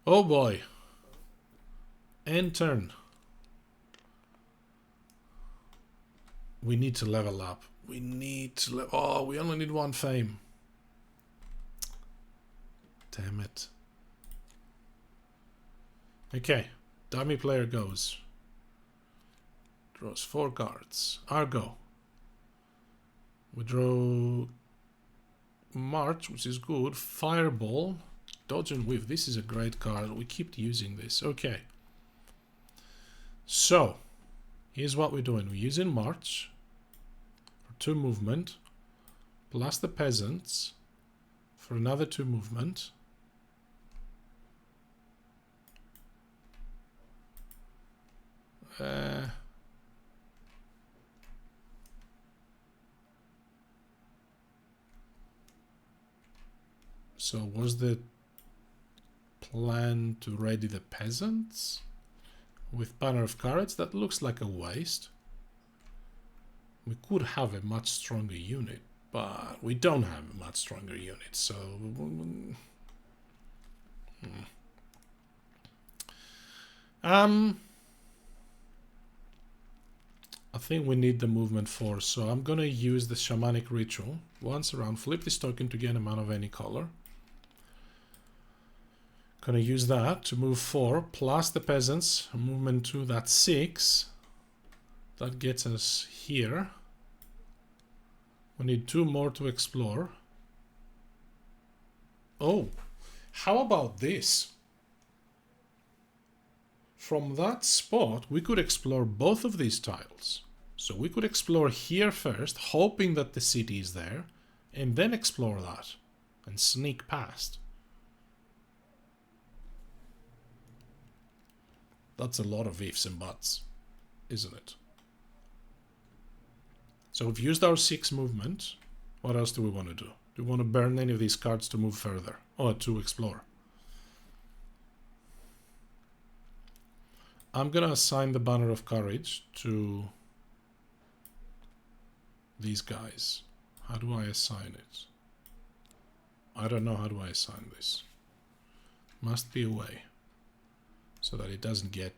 Oh boy. End turn. We need to level up. We need to oh, we only need 1 fame. Damn it. Okay. Dummy player goes. Draws 4 cards. Argo. We draw March, which is good. Fireball. Dodge and Weave. This is a great card. We keep using this. Okay. So, here's what we're doing. We're using March for 2 movement. Plus the Peasants for another 2 movement. So was the plan to ready the Peasants with Banner of Courage? That looks like a waste. We could have a much stronger unit, but we don't have a much stronger unit, so... I think we need the movement 4, so I'm gonna use the Shamanic Ritual. Once around, flip this token to gain a mana of any color. Gonna use that to move 4, plus the Peasants, movement 2, that's 6. That gets us here. We need 2 more to explore. Oh, how about this? From that spot, we could explore both of these tiles. So we could explore here first, hoping that the city is there, and then explore that, and sneak past. That's a lot of ifs and buts, isn't it? So we've used our 6 movement. What else do we want to do? Do we want to burn any of these cards to move further? Or to explore? I'm going to assign the Banner of Courage to these guys. How do I assign it? I don't know how do I assign this. Must be a way so that it doesn't get...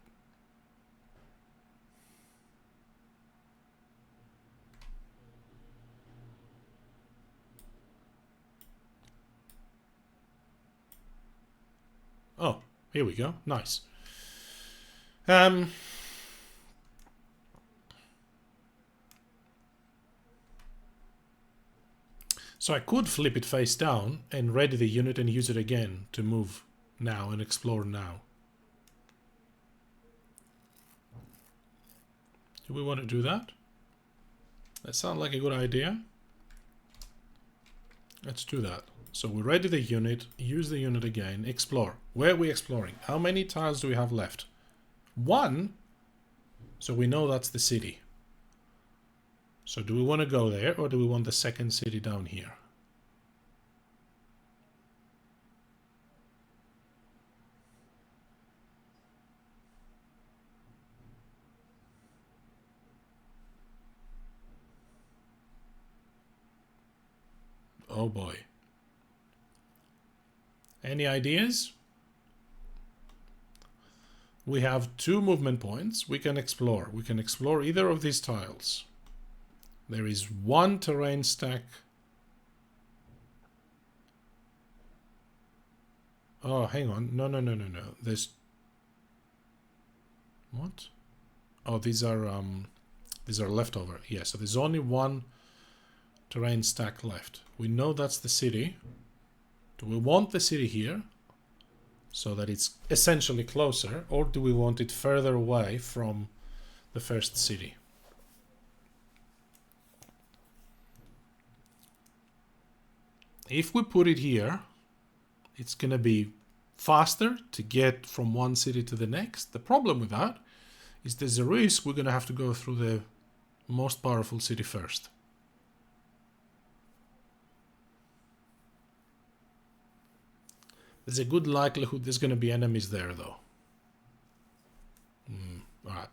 Oh, here we go. Nice. So I could flip it face down and ready the unit and use it again to move now and explore now. Do we want to do that? That sounds like a good idea. Let's do that. So we ready the unit, use the unit again, explore. Where are we exploring? How many tiles do we have left? 1. So we know that's the city. So do we want to go there or do we want the second city down here? Oh boy. Any ideas? We have 2 movement points. We can explore. We can explore either of these tiles. There is 1 terrain stack. Oh, hang on. No. There's... What? Oh, these are leftover. Yeah, so there's only 1 terrain stack left. We know that's the city. Do we want the city here so that it's essentially closer, or do we want it further away from the first city? If we put it here, it's going to be faster to get from one city to the next. The problem with that is there's a risk we're going to have to go through the most powerful city first. There's a good likelihood there's going to be enemies there, though. Alright.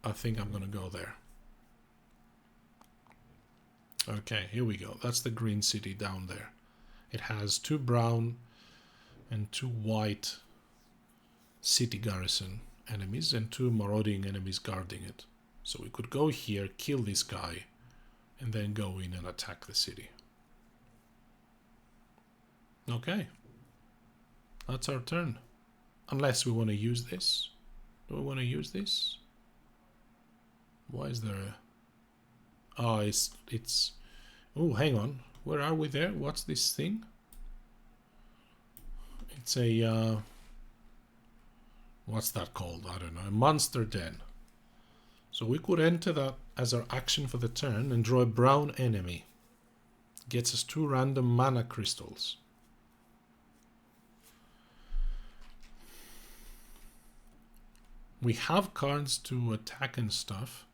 I think I'm going to go there. Okay, here we go. That's the green city down there. It has 2 brown and 2 white city garrison enemies and 2 marauding enemies guarding it. So we could go here, kill this guy, and then go in and attack the city. Okay. That's our turn. Unless we want to use this. Do we want to use this? Why is there a... Oh, it's... Oh, hang on. Where are we there? What's this thing? It's a... What's that called? I don't know. A monster den. So we could enter that as our action for the turn and draw a brown enemy. Gets us 2 random mana crystals. We have cards to attack and stuff.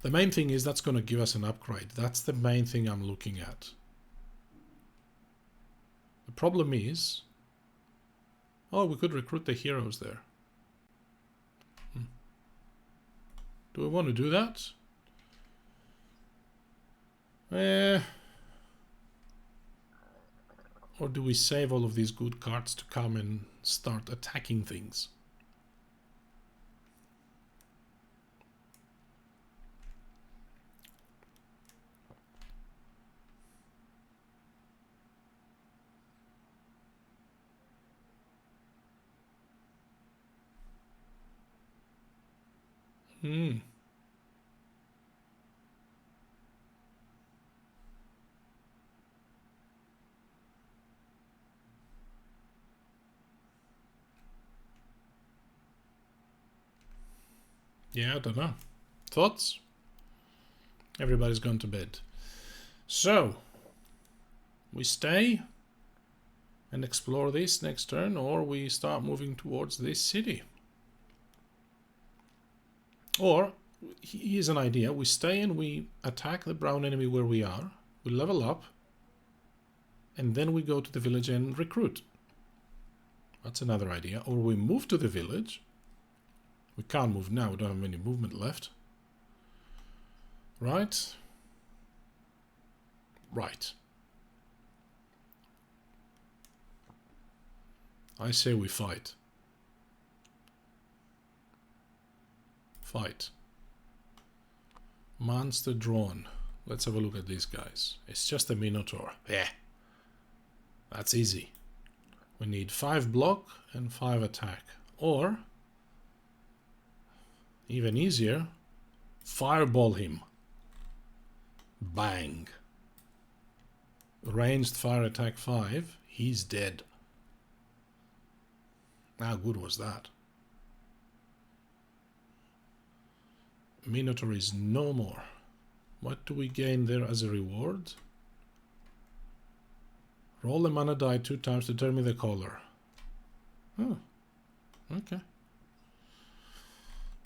The main thing is that's going to give us an upgrade. That's the main thing I'm looking at. The problem is... Oh, we could recruit the heroes there. Do we want to do that? Or do we save all of these good cards to come and start attacking things? Yeah, I don't know. Thoughts? Everybody's gone to bed. So, we stay and explore this next turn, or we start moving towards this city. Or, here's an idea. We stay and we attack the brown enemy where we are. We level up. And then we go to the village and recruit. That's another idea. Or we move to the village. We can't move now. We don't have any movement left. Right? Right. I say we fight. Fight. Monster drawn. Let's have a look at these guys. It's just a Minotaur. Yeah. That's easy. We need 5 block and 5 attack. Or, even easier, fireball him. Bang. Ranged fire attack 5. He's dead. How good was that? Minotaur is no more. What do we gain there as a reward? Roll the mana die 2 times to determine the color. Oh, okay.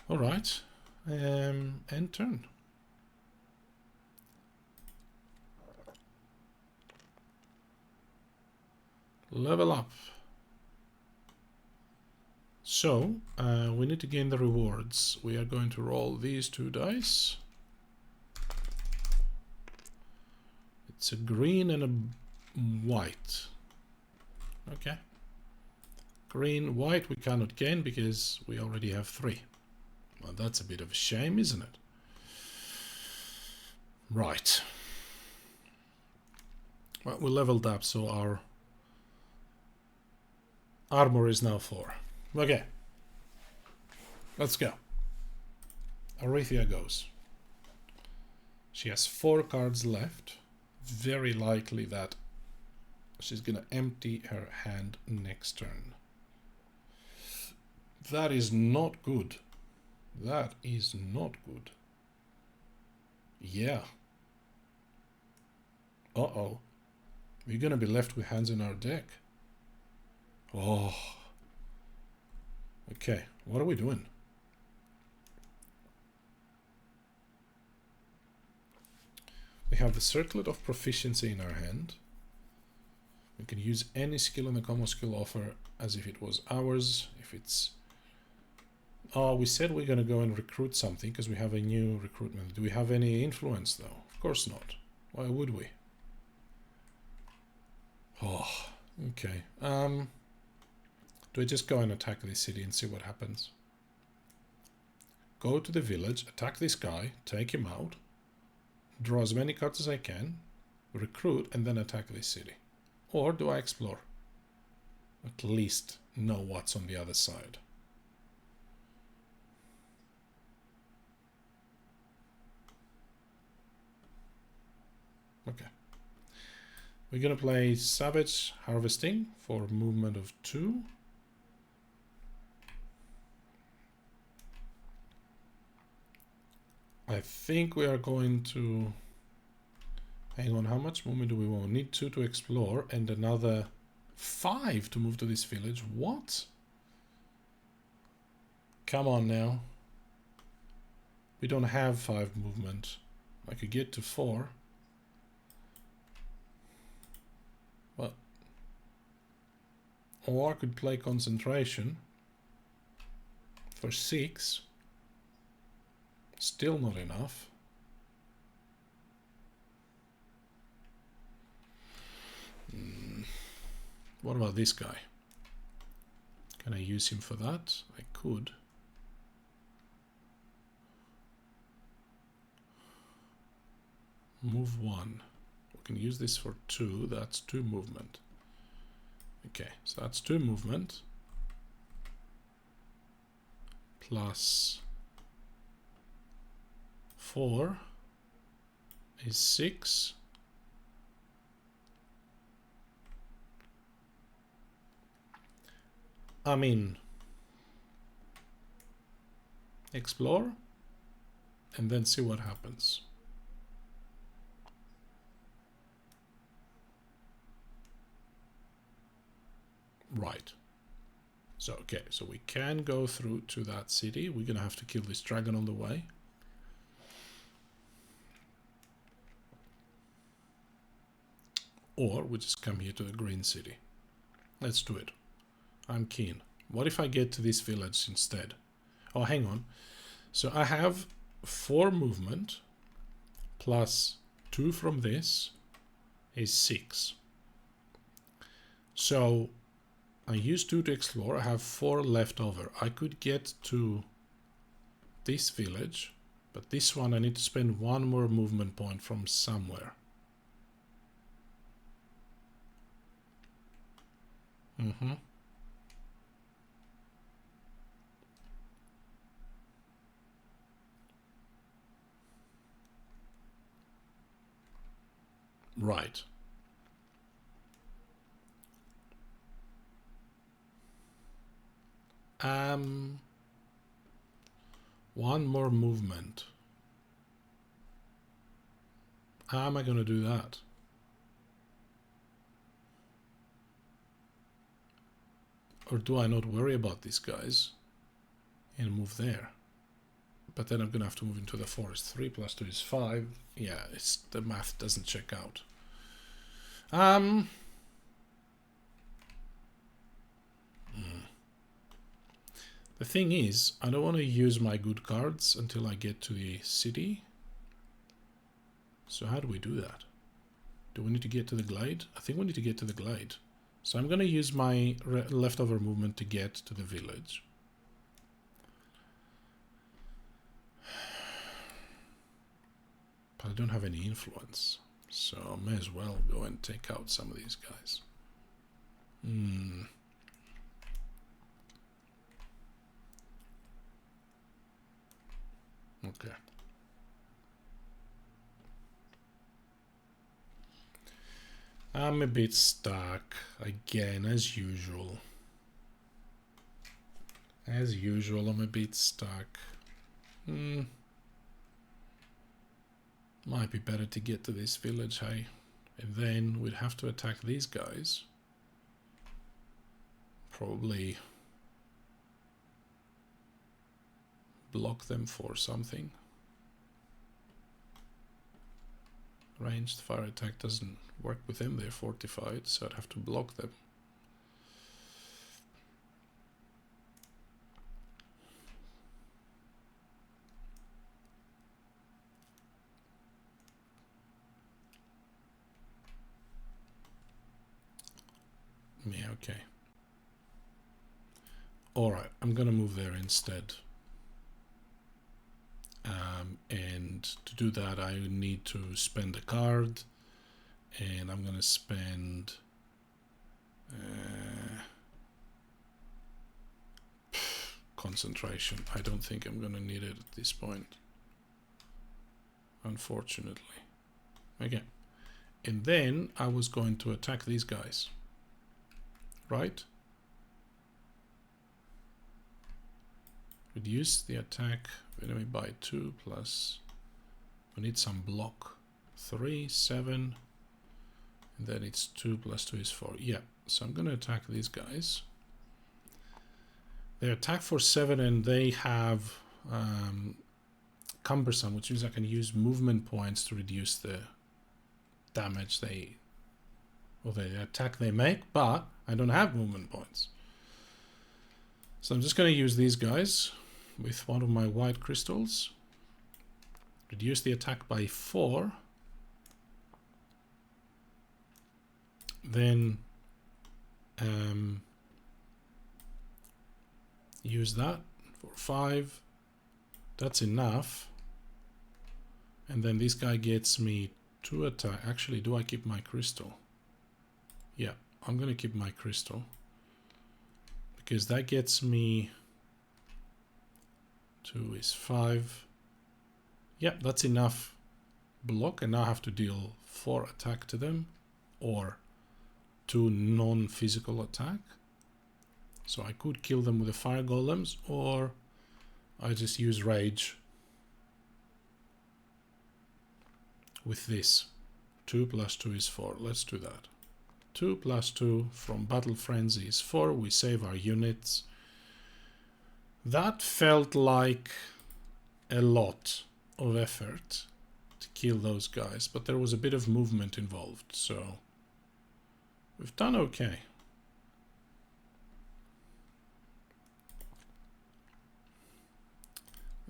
Alright. End turn. Level up. So, we need to gain the rewards. We are going to roll these 2 dice. It's a green and a white. Okay. Green, white we cannot gain because we already have 3. Well, that's a bit of a shame, isn't it? Right. Well, we leveled up, so our armor is now 4. Okay. Let's go. Arithia goes. She has 4 cards left. Very likely that she's gonna empty her hand next turn. That is not good. That is not good. Yeah. Uh-oh. We're gonna be left with hands in our deck. Oh. Okay, what are we doing? We have the Circlet of Proficiency in our hand. We can use any skill in the combo skill offer as if it was ours. If it's... Oh, we said we're going to go and recruit something because we have a new recruitment. Do we have any influence though? Of course not. Why would we? Oh, okay. Do I just go and attack this city and see what happens? Go to the village, attack this guy, take him out, draw as many cards as I can, recruit, and then attack this city. Or do I explore? At least know what's on the other side. Okay. We're gonna play Savage Harvesting for movement of 2. I think we are going to... Hang on, how much movement do we want? We need 2 to explore and another 5 to move to this village. What? Come on now. We don't have 5 movement. I could get to 4. Well, or I could play Concentration for 6. Still not enough. What about this guy? Can I use him for that? I could. Move 1. We can use this for 2. That's 2 movement. Okay, so that's 2 movement. Plus 4 is 6. I mean, explore and then see what happens. Right. So, okay, so we can go through to that city. We're gonna have to kill this dragon on the way. Or we just come here to the green city. Let's do it. I'm keen. What if I get to this village instead? Oh, hang on. So I have 4 movement plus 2 from this is 6. So I use 2 to explore. I have 4 left over. I could get to this village, but this one I need to spend 1 more movement point from somewhere. Right. One more movement. How am I going to do that? Or do I not worry about these guys and move there? But then I'm going to have to move into the forest. 3 plus 2 is 5. Yeah, the math doesn't check out. The thing is, I don't want to use my good cards until I get to the city. So how do we do that? Do we need to get to the glade? I think we need to get to the glade. So I'm going to use my leftover movement to get to the village. But I don't have any influence. So I may as well go and take out some of these guys. Okay. I'm a bit stuck again, as usual. As usual, I'm a bit stuck. Might be better to get to this village, hey? And then we'd have to attack these guys. Probably block them for something. Ranged fire attack doesn't work with them, they're fortified, so I'd have to block them. Yeah, okay. Alright, I'm gonna move there instead. And to do that I need to spend a card, and I'm gonna spend concentration. I don't think I'm gonna need it at this point, unfortunately. Okay, and then I was going to attack these guys, right? Reduce the attack of enemy by 2 plus, we need some block, 3, 7, and then it's 2 plus 2 is 4. Yeah, so I'm going to attack these guys. They attack for 7 and they have cumbersome, which means I can use movement points to reduce the damage they, or the attack they make, but I don't have movement points. So I'm just going to use these guys with one of my white crystals. Reduce the attack by 4. Then use that for 5. That's enough. And then this guy gets me 2 attack. Actually, do I keep my crystal? Yeah, I'm going to keep my crystal. Because that gets me 2 is 5. Yeah, that's enough block, and now I have to deal 4 attack to them, or 2 non-physical attack. So I could kill them with the fire golems, or I just use rage with this. 2 plus 2 is 4. Let's do that. 2 plus 2 from Battle Frenzy is 4. We save our units. That felt like a lot of effort to kill those guys, but there was a bit of movement involved, so we've done okay.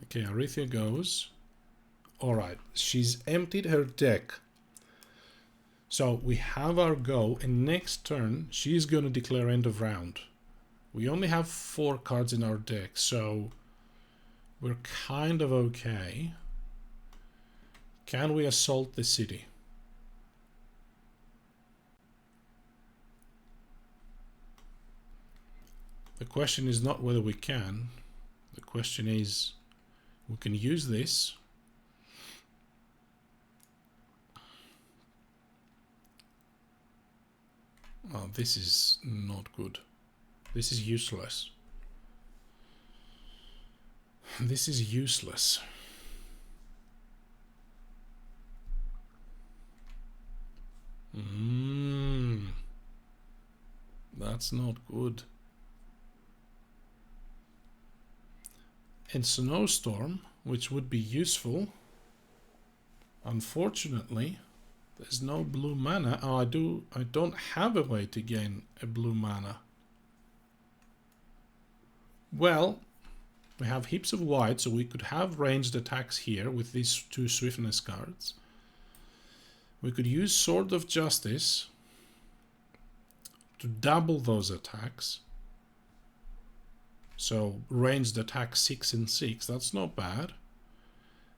Okay, Arithia goes. Alright, she's emptied her deck. So we have our go, and next turn she's going to declare end of round. We only have 4 cards in our deck, so we're kind of okay. Can we assault the city? The question is not whether we can. The question is, we can use this. Oh, this is not good. This is useless. This is useless. That's not good. And Snowstorm, which would be useful. Unfortunately, there's no blue mana. Oh, I don't have a way to gain a blue mana. Well, we have heaps of white, so we could have ranged attacks here with these 2 swiftness cards. We could use Sword of Justice to double those attacks. So ranged attack 6 and 6, that's not bad.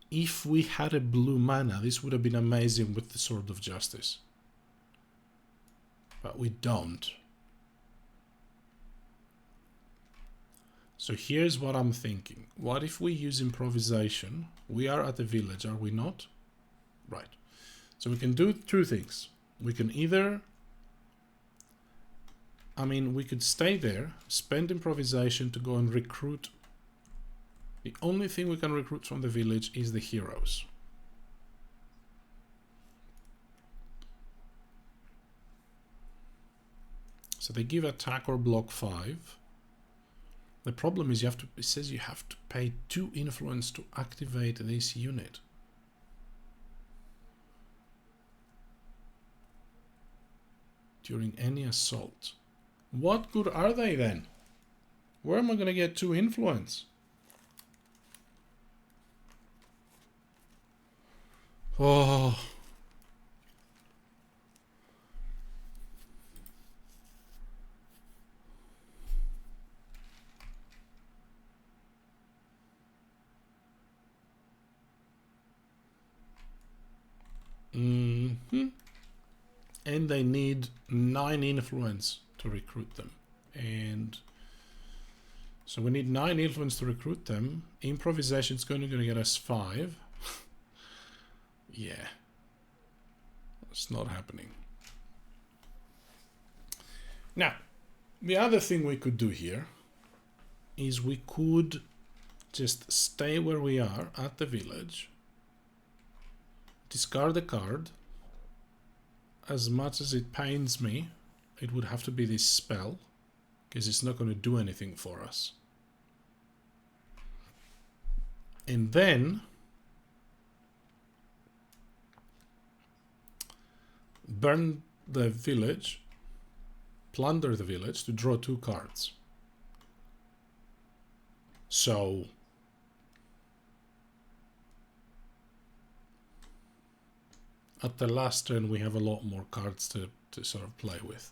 If we had a blue mana, this would have been amazing with the Sword of Justice. But we don't. So here's what I'm thinking. What if we use improvisation? We are at the village, are we not? Right. So we can do two things. We can either... we could stay there, spend improvisation to go and recruit. The only thing we can recruit from the village is the heroes. So they give attack or block 5. The problem is it says you have to pay 2 influence to activate this unit. During any assault. What good are they then? Where am I going to get 2 influence? Oh. And they need 9 influence to recruit them. And so we need 9 influence to recruit them. Improvisation is going to get us 5. Yeah. It's not happening. Now, the other thing we could do here is we could just stay where we are at the village. Discard a card. As much as it pains me, it would have to be this spell, because it's not going to do anything for us. And then burn the village, plunder the village to draw 2 cards. So at the last turn we have a lot more cards to sort of play with.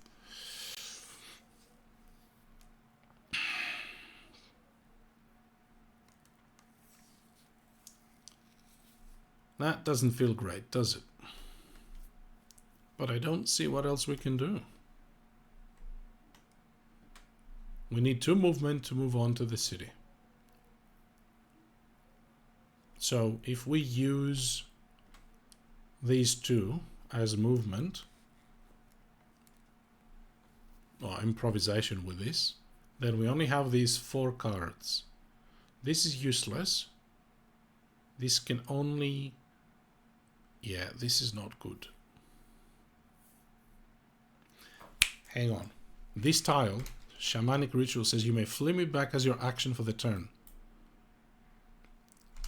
That doesn't feel great, does it? But I don't see what else we can do. We need 2 movement to move on to the city. So if we use these 2 as movement, or improvisation with this, then we only have these 4 cards. This is useless. This can only... Yeah, this is not good. Hang on. This tile, Shamanic Ritual, says you may fling it back as your action for the turn.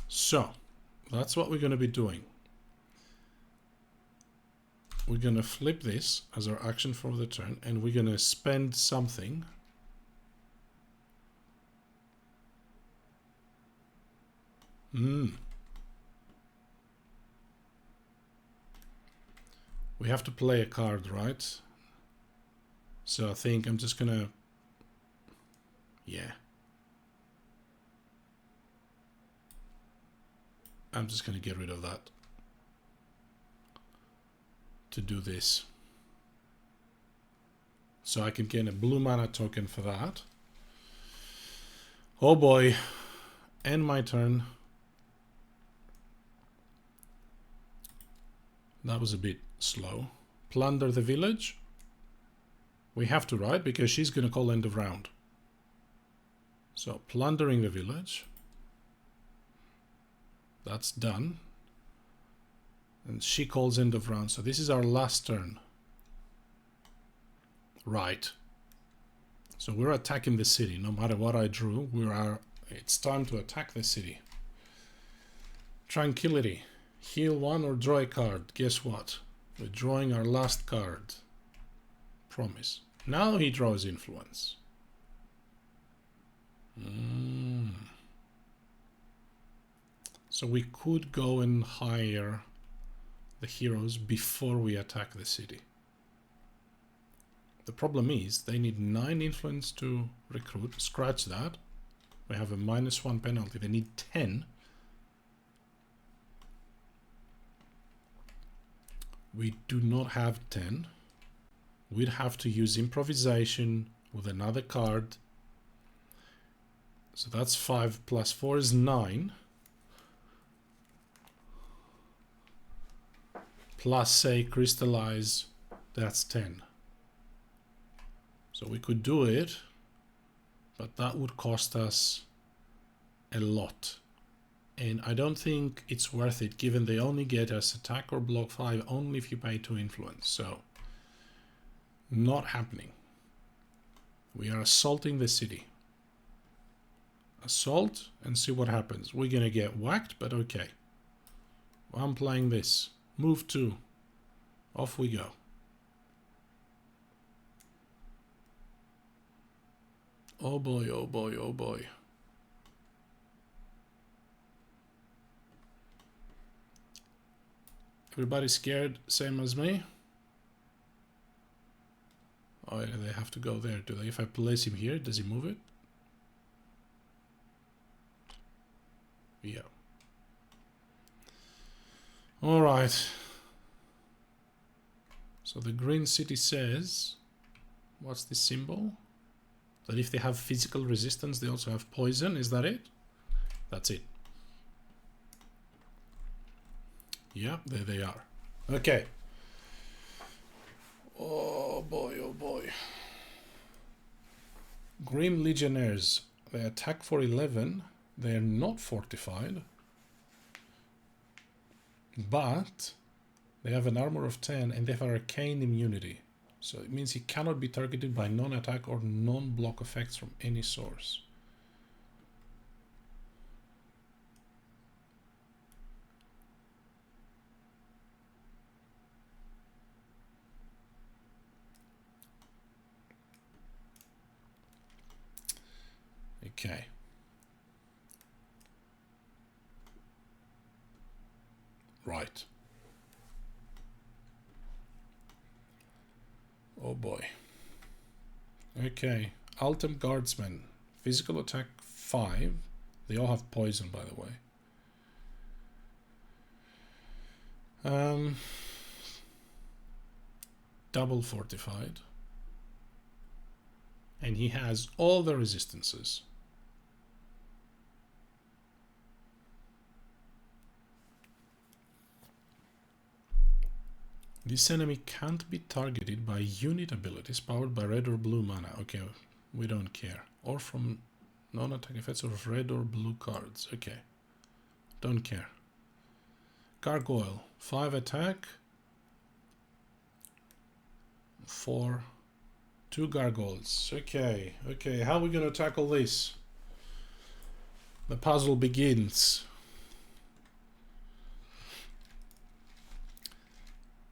So, that's what we're going to be doing. We're going to flip this as our action for the turn, and we're going to spend something. We have to play a card, right? So I think I'm just gonna... Yeah. I'm just gonna get rid of that to do this. So I can gain a blue mana token for that. Oh boy. End my turn. That was a bit slow. Plunder the village. We have to, right? Because she's going to call end of round. So, plundering the village. That's done. And she calls end of round. So this is our last turn. Right. So we're attacking the city. No matter what I drew, it's time to attack the city. Tranquility. Heal 1 or draw a card. Guess what? We're drawing our last card. Promise. Now he draws influence. So we could go and hire the heroes before we attack the city. The problem is they need 9 influence to recruit. Scratch that. We have a -1 penalty. They need 10. We do not have 10. We'd have to use improvisation with another card. So that's 5 plus 4 is 9. Plus, say, crystallize, that's 10. So we could do it, but that would cost us a lot. And I don't think it's worth it, given they only get us attack or block 5 only if you pay 2 influence. So, not happening. We are assaulting the city. Assault and see what happens. We're going to get whacked, but okay. I'm playing this. Move 2. Off we go. Oh boy, oh boy, oh boy. Everybody scared, same as me? Oh, yeah, they have to go there, do they? If I place him here, does he move it? Yeah. Alright. So the green city says, what's this symbol? That if they have physical resistance, they also have poison. Is that it? That's it. Yeah, there they are. Okay. Oh boy, oh boy. Grim Legionnaires. They attack for 11. They are not fortified. But they have an armor of 10 and they have arcane immunity. So it means he cannot be targeted by non-attack or non-block effects from any source. Okay. Right. Oh boy. Okay. Altem Guardsmen. Physical attack 5. They all have poison, by the way. Double fortified. And he has all the resistances. This enemy can't be targeted by unit abilities powered by red or blue mana. Okay, we don't care. Or from non-attack effects of red or blue cards. Okay, don't care. Gargoyle, 5 attack. 4. 2 gargoyles. Okay, okay, how are we going to tackle this? The puzzle begins.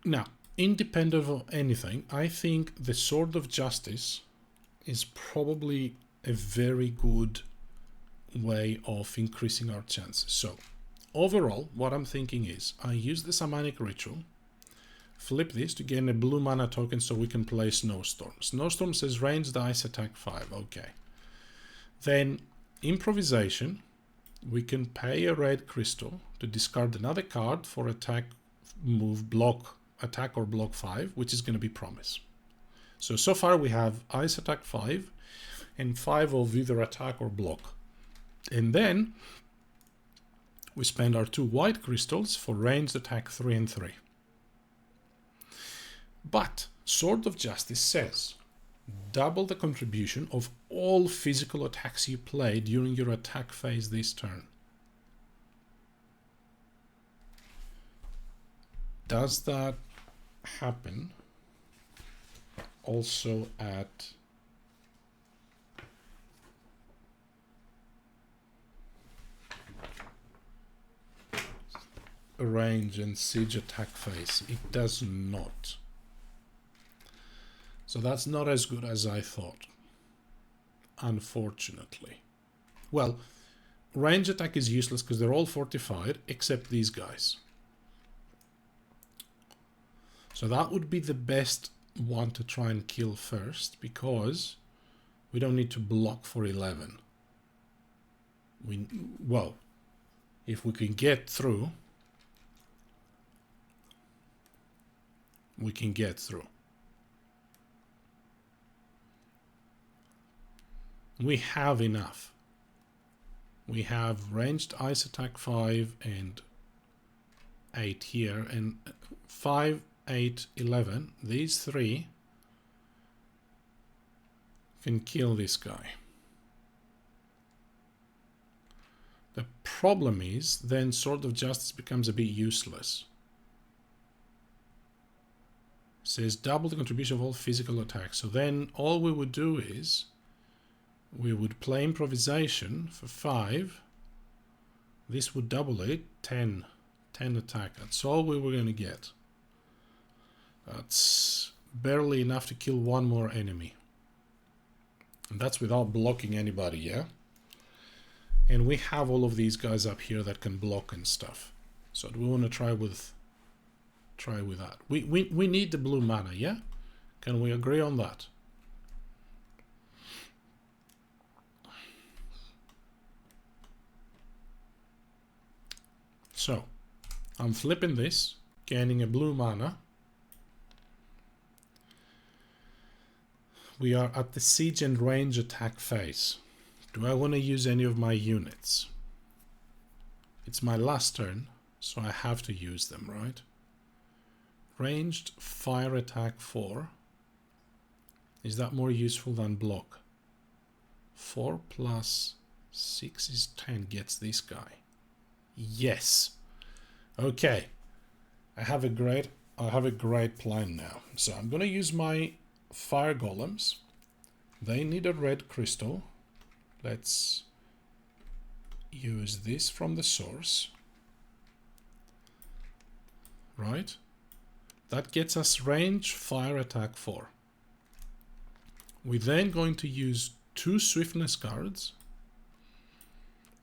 Now, independent of anything, I think the Sword of Justice is probably a very good way of increasing our chances. So, overall, what I'm thinking is, I use the Shamanic Ritual, flip this to gain a blue mana token so we can play Snowstorm. Snowstorm says ranged ice attack 5, okay. Then, Improvisation, we can pay a red crystal to discard another card for attack, move, block, attack or block 5, which is going to be Promise. So far we have ice attack 5 and 5 of either attack or block. And then we spend our 2 white crystals for ranged attack 3 and 3. But Sword of Justice says double the contribution of all physical attacks you play during your attack phase this turn. Does that happen also at range and siege attack phase? It does not. So that's not as good as I thought, unfortunately. Well, range attack is useless because they're all fortified except these guys. So that would be the best one to try and kill first, because we don't need to block for 11. Well, if we can get through, we can get through. We have enough. We have ranged ice attack 5 and 8 here, and 5, 8, 11. These three can kill this guy. The problem is then Sword of Justice becomes a bit useless. It says double the contribution of all physical attacks. So then all we would do is we would play improvisation for 5. This would double it, 10 attack. That's all we were going to get. That's barely enough to kill one more enemy. And that's without blocking anybody, yeah? And we have all of these guys up here that can block and stuff. So do we want to try with that? We need the blue mana, yeah? Can we agree on that? So, I'm flipping this, gaining a blue mana. We are at the siege and range attack phase. Do I want to use any of my units? It's my last turn, so I have to use them, right? Ranged fire attack 4. Is that more useful than block? 4 plus 6 is 10, gets this guy. Yes. Okay. I have a great plan now. So I'm gonna use my fire golems. They need a red crystal. Let's use this from the source. Right? That gets us range fire attack 4. We're then going to use 2 swiftness cards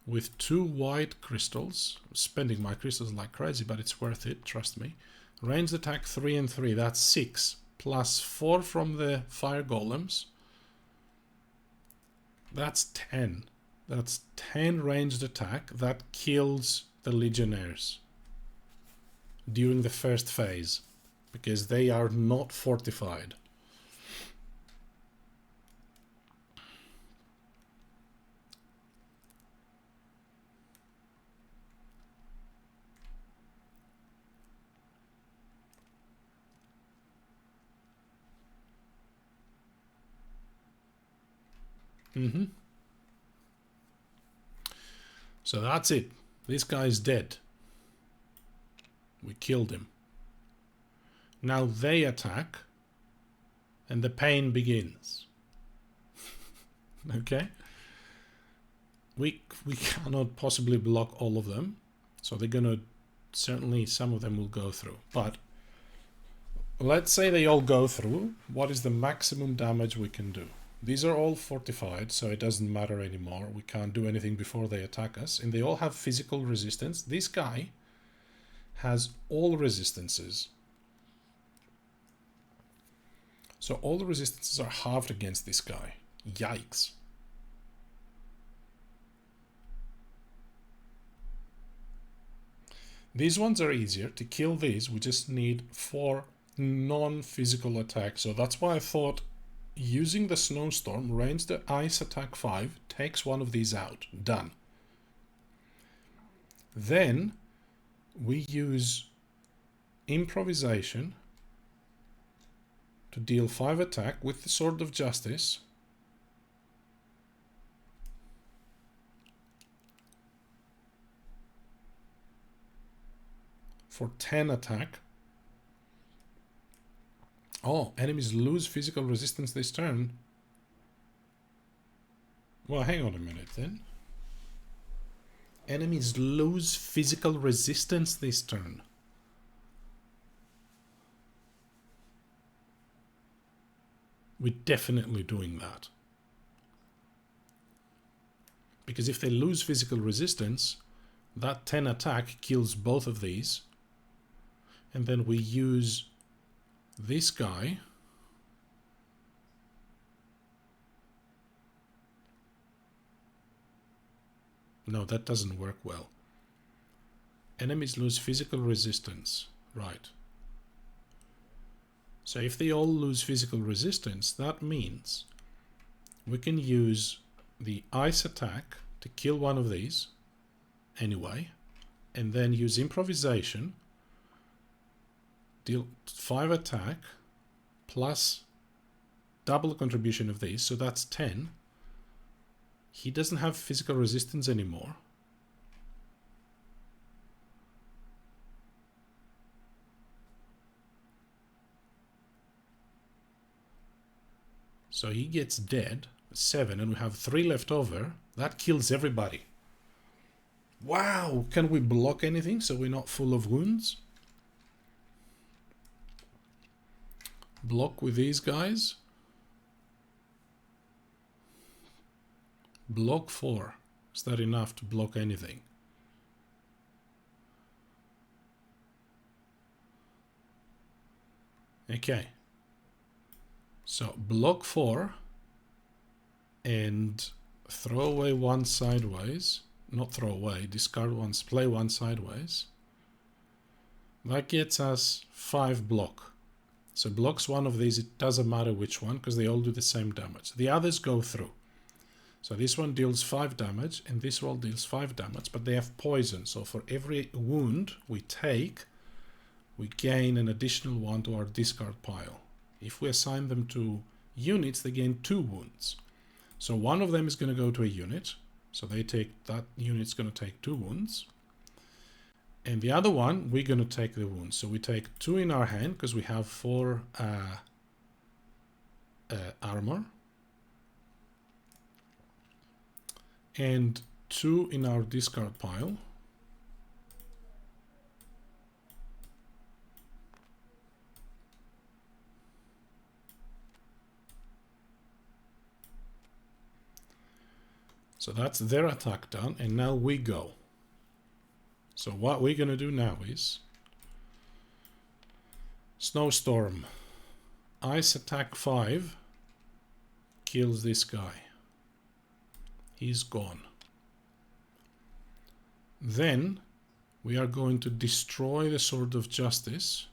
with 2 white crystals. I'm spending my crystals like crazy, but it's worth it, trust me. Ranged attack 3 and 3, that's 6. Plus 4 from the fire golems. That's 10. That's 10 ranged attack that kills the legionnaires during the first phase, because they are not fortified. So that's it. This guy's dead. We killed him. Now they attack, and the pain begins. Okay? We cannot possibly block all of them, so they're gonna, certainly some of them will go through. But let's say they all go through. What is the maximum damage we can do? These are all fortified, so it doesn't matter anymore. We can't do anything before they attack us. And they all have physical resistance. This guy has all resistances. So all the resistances are halved against this guy. Yikes. These ones are easier. To kill these, we just need 4 non-physical attacks. So that's why I thought using the snowstorm, range the ice attack 5, takes one of these out. Done. Then we use improvisation to deal 5 attack with the Sword of Justice. For 10 attack. Oh, enemies lose physical resistance this turn. Well, hang on a minute then. Enemies lose physical resistance this turn. We're definitely doing that. Because if they lose physical resistance, that 10 attack kills both of these. And then we use this guy no, that doesn't work well. Enemies lose physical resistance. Right. So if they all lose physical resistance, that means we can use the ice attack to kill one of these anyway, and then use improvisation, deal 5 attack, plus double contribution of these, so that's 10. He doesn't have physical resistance anymore. So he gets dead, 7, and we have 3 left over. That kills everybody. Wow, can we block anything so we're not full of wounds? Block with these guys. Block 4. Is that enough to block anything? Okay. So block 4 and throw away 1 sideways. Not throw away, discard once, play 1 sideways. That gets us 5 block. So blocks 1 of these, it doesn't matter which one because they all do the same damage. The others go through. So this one deals 5 damage and this one deals 5 damage, but they have poison. So for every wound we take, we gain an additional 1 to our discard pile. If we assign them to units, they gain 2 wounds. So one of them is going to go to a unit. So they take, that unit's going to take 2 wounds. And the other one, we're going to take the wounds. So we take 2 in our hand because we have 4 armor. And 2 in our discard pile. So that's their attack done, and now we go. So what we're going to do now is Snowstorm. Ice attack 5 kills this guy. He's gone. Then we are going to destroy the Sword of Justice.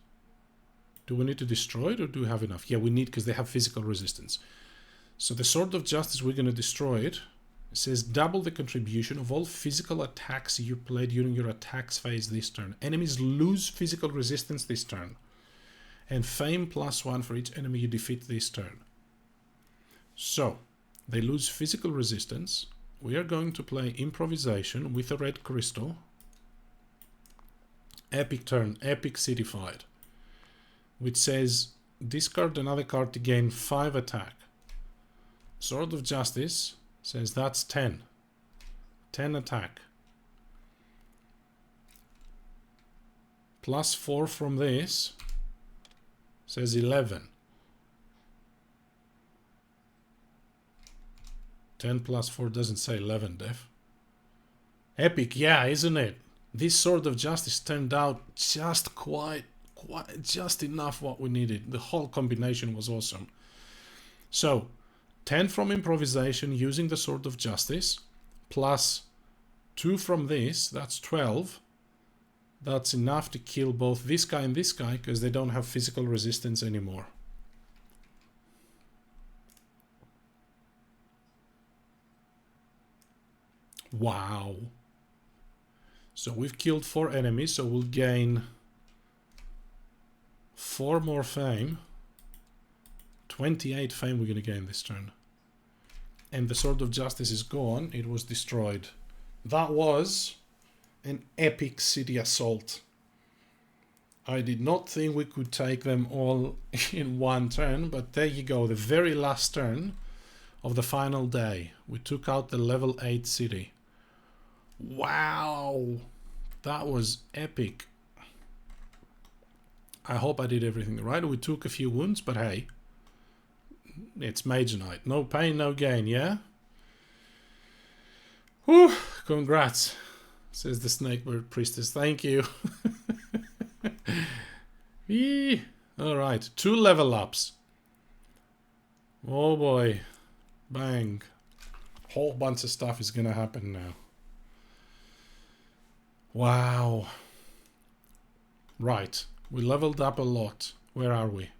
Do we need to destroy it or do we have enough? Yeah, we need because they have physical resistance. So the Sword of Justice, we're going to destroy it. It says double the contribution of all physical attacks you play during your attacks phase this turn. Enemies lose physical resistance this turn. And fame +1 for each enemy you defeat this turn. So, they lose physical resistance. We are going to play improvisation with a red crystal. Epic turn, epic citified. Which says discard another card to gain 5 attack. Sword of Justice says that's 10. 10 attack. +4 from this says 11. 10 +4 doesn't say 11, Def. Epic, yeah, isn't it? This Sword of Justice turned out just just enough what we needed. The whole combination was awesome. So, 10 from improvisation using the Sword of Justice, +2 from this, that's 12. That's enough to kill both this guy and this guy because they don't have physical resistance anymore. Wow. So we've killed 4 enemies, so we'll gain 4 more fame. 28 fame we're going to gain this turn. And the Sword of Justice is gone. It was destroyed. That was an epic city assault. I did not think we could take them all in one turn, but there you go. The very last turn of the final day. We took out the level 8 city. Wow. That was epic. I hope I did everything right. We took a few wounds, but hey. It's Mage Knight. No pain, no gain, yeah? Whew, congrats, says the Snakebird Priestess. Thank you. Alright, 2 level ups. Oh boy. Bang. Whole bunch of stuff is gonna happen now. Wow. Right. We leveled up a lot. Where are we?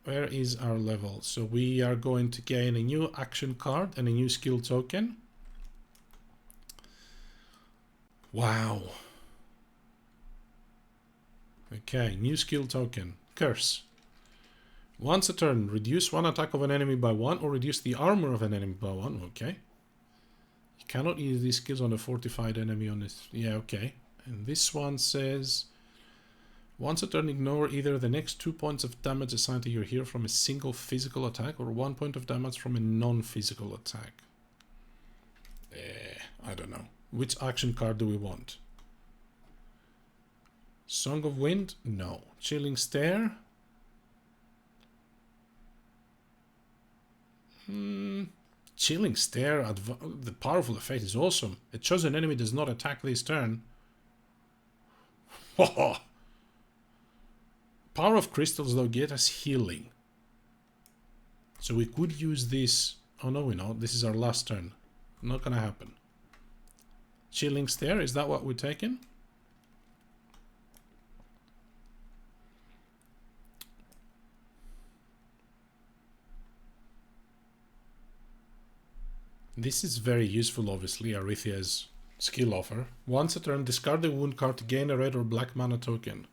Where is our level? So we are going to gain a new action card and a new skill token. Wow. Okay, new skill token. Curse. Once a turn, reduce one attack of an enemy by 1 or reduce the armor of an enemy by 1. Okay. You cannot use these skills on a fortified enemy on this. Yeah, okay. And this one says, once a turn, ignore either the next 2 points of damage assigned to your hero from a single physical attack or 1 point of damage from a non-physical attack. I don't know. Which action card do we want? Song of Wind? No. Chilling Stare? Chilling Stare, the powerful effect is awesome. A chosen enemy does not attack this turn. Power of Crystals, though, get us healing. So we could use this. Oh no, we know. This is our last turn. Not gonna happen. Chilling Stare, is that what we're taking? This is very useful, obviously, Arithia's skill offer. Once a turn, discard the wound card to gain a red or black mana token.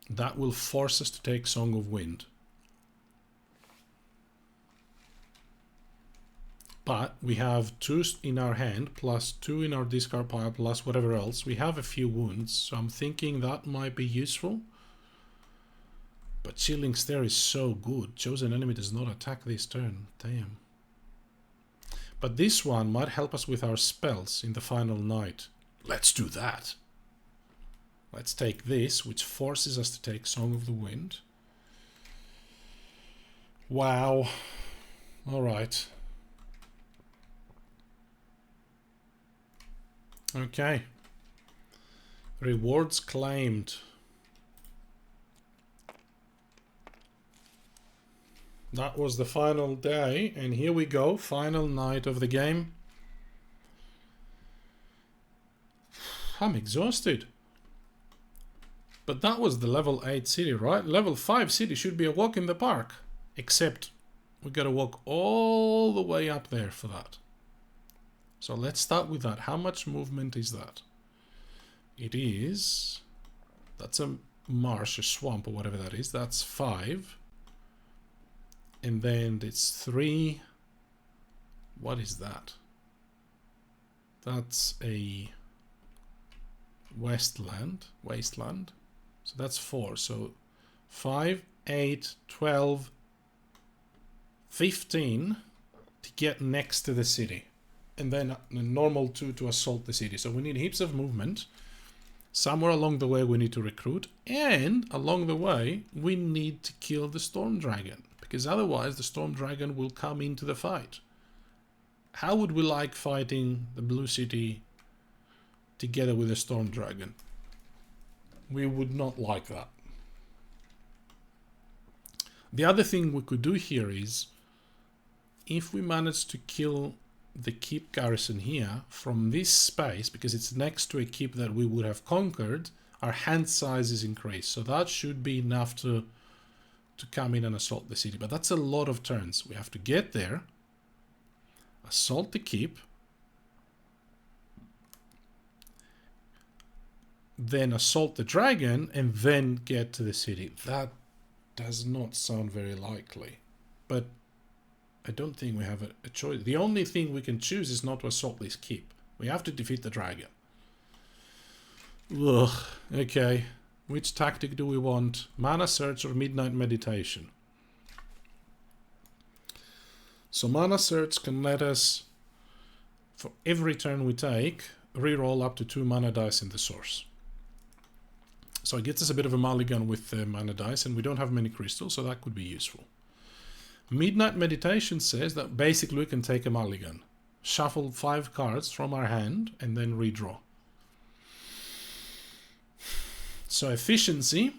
That will force us to take Song of Wind. But we have 2 in our hand, plus 2 in our discard pile, plus whatever else. We have a few wounds, so I'm thinking that might be useful. But Chilling Stare is so good. Chosen enemy does not attack this turn. Damn. But this one might help us with our spells in the final night. Let's do that. Let's take this, which forces us to take Song of the Wind. Wow. Alright. Okay. Rewards claimed. That was the final day, and here we go, final night of the game. I'm exhausted. But that was the level 8 city, right? Level 5 city should be a walk in the park. Except we gotta walk all the way up there for that. So let's start with that. How much movement is that? It is... That's a marsh, a swamp, or whatever that is. That's 5. And then it's 3. What is that? That's a wasteland. So that's 4. So 5, 8, 12, 15 to get next to the city. And then a normal 2 to assault the city. So we need heaps of movement. Somewhere along the way we need to recruit. And along the way we need to kill the Storm Dragon. Because otherwise the Storm Dragon will come into the fight. How would we like fighting the Blue City together with the Storm Dragon? We would not like that. The other thing we could do here is, if we manage to kill the keep garrison here from this space, because it's next to a keep that we would have conquered, our hand size is increased. So that should be enough to come in and assault the city. But that's a lot of turns. We have to get there, assault the keep, then assault the dragon, and then get to the city. That does not sound very likely. But I don't think we have a choice. The only thing we can choose is not to assault this keep. We have to defeat the dragon. Ugh, okay. Which tactic do we want? Mana Search or Midnight Meditation? So Mana Search can let us, for every turn we take, reroll up to 2 mana dice in the source. So it gets us a bit of a mulligan with the mana dice, and we don't have many crystals, so that could be useful. Midnight Meditation says that basically we can take a mulligan. shuffle 5 cards from our hand, and then redraw. So efficiency,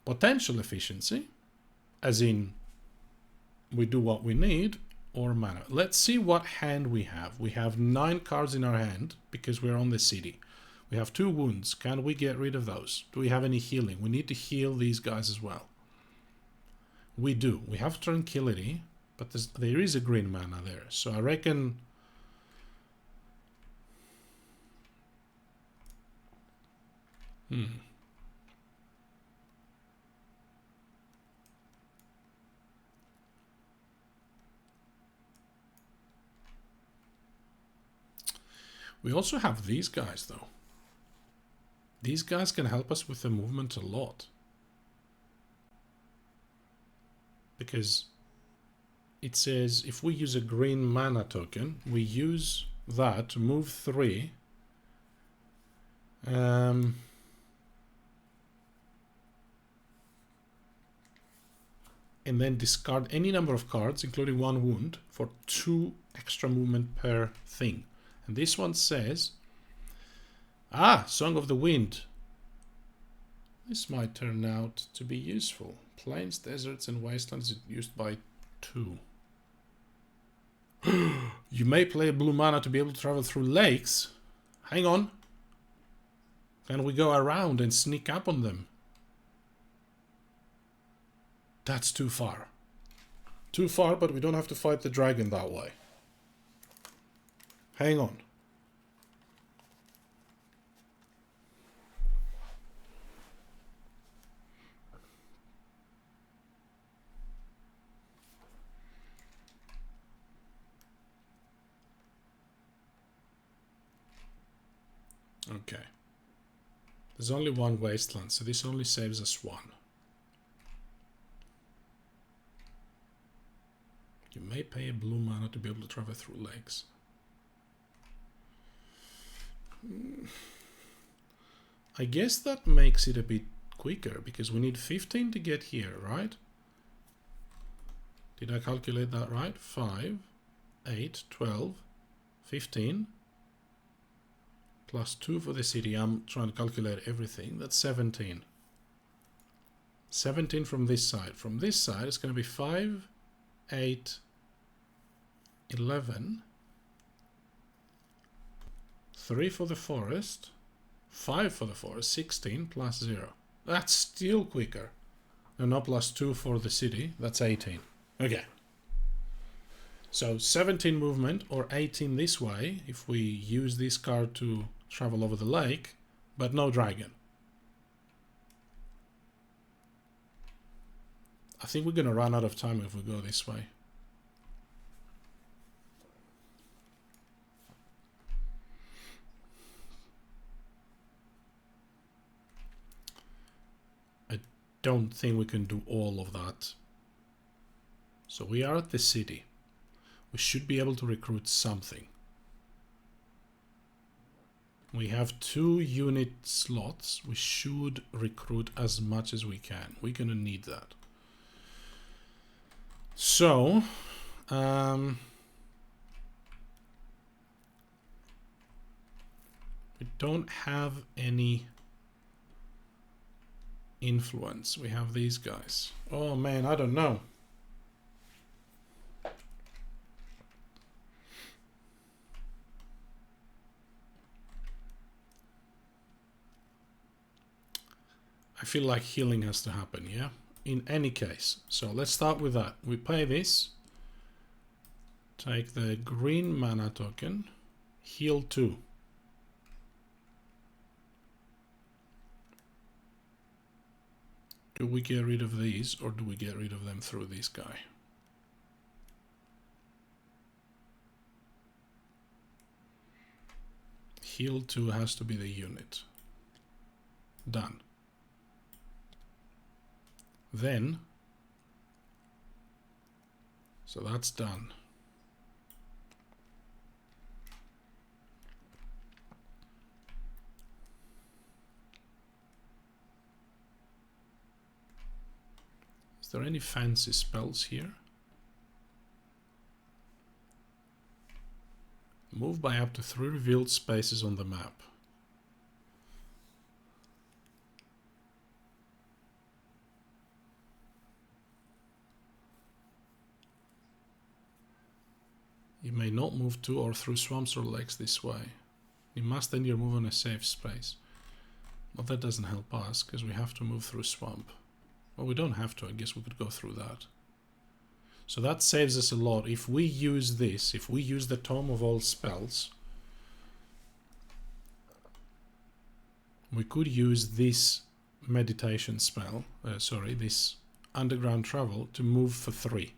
potential efficiency, as in we do what we need, or mana. Let's see what hand we have. We have 9 cards in our hand because we're on the city. We have 2 wounds. Can we get rid of those? Do we have any healing? We need to heal these guys as well. We do. We have tranquility, but there is a green mana there. So I reckon... We also have these guys, though. These guys can help us with the movement a lot. Because it says if we use a green mana token, we use that to move 3. And then discard any number of cards, including 1 wound, for 2 extra movement per thing. And this one says, Song of the Wind. This might turn out to be useful. Plains, deserts, and wastelands is used by 2. You may play a blue mana to be able to travel through lakes. Hang on. Can we go around and sneak up on them? That's too far. Too far, but we don't have to fight the dragon that way. Hang on. Okay. There's only 1 wasteland, so this only saves us 1. You may pay a blue mana to be able to travel through lakes. I guess that makes it a bit quicker, because we need 15 to get here, right? Did I calculate that right? 5, 8, 12, 15. Plus 2 for the city. I'm trying to calculate everything. That's 17. 17 from this side. From this side, it's going to be 5, 8, 11. 3 for the forest. 5 for the forest. 16 plus 0. That's still quicker. And not plus 2 for the city. That's 18. Okay. So 17 movement or 18 this way if we use this card to travel over the lake, but no dragon. I think we're going to run out of time if we go this way. I don't think we can do all of that. So we are at the city. We should be able to recruit something. We have 2 unit slots. We should recruit as much as we can. We're going to need that. So, we don't have any influence. We have these guys. Oh man, I don't know. I feel like healing has to happen, yeah? In any case. So let's start with that. We pay this. Take the green mana token. Heal 2. Do we get rid of these or do we get rid of them through this guy? Heal 2 has to be the unit. Done. Then, so that's done. Is there any fancy spells here? Move by up to 3 revealed spaces on the map. You may not move to or through swamps or lakes this way. You must end your move on a safe space. Well, that doesn't help us, because we have to move through swamp. Well, we don't have to. I guess we could go through that. So that saves us a lot. If we use this, if we use the Tome of All Spells, we could use this meditation spell, this underground travel to move for 3.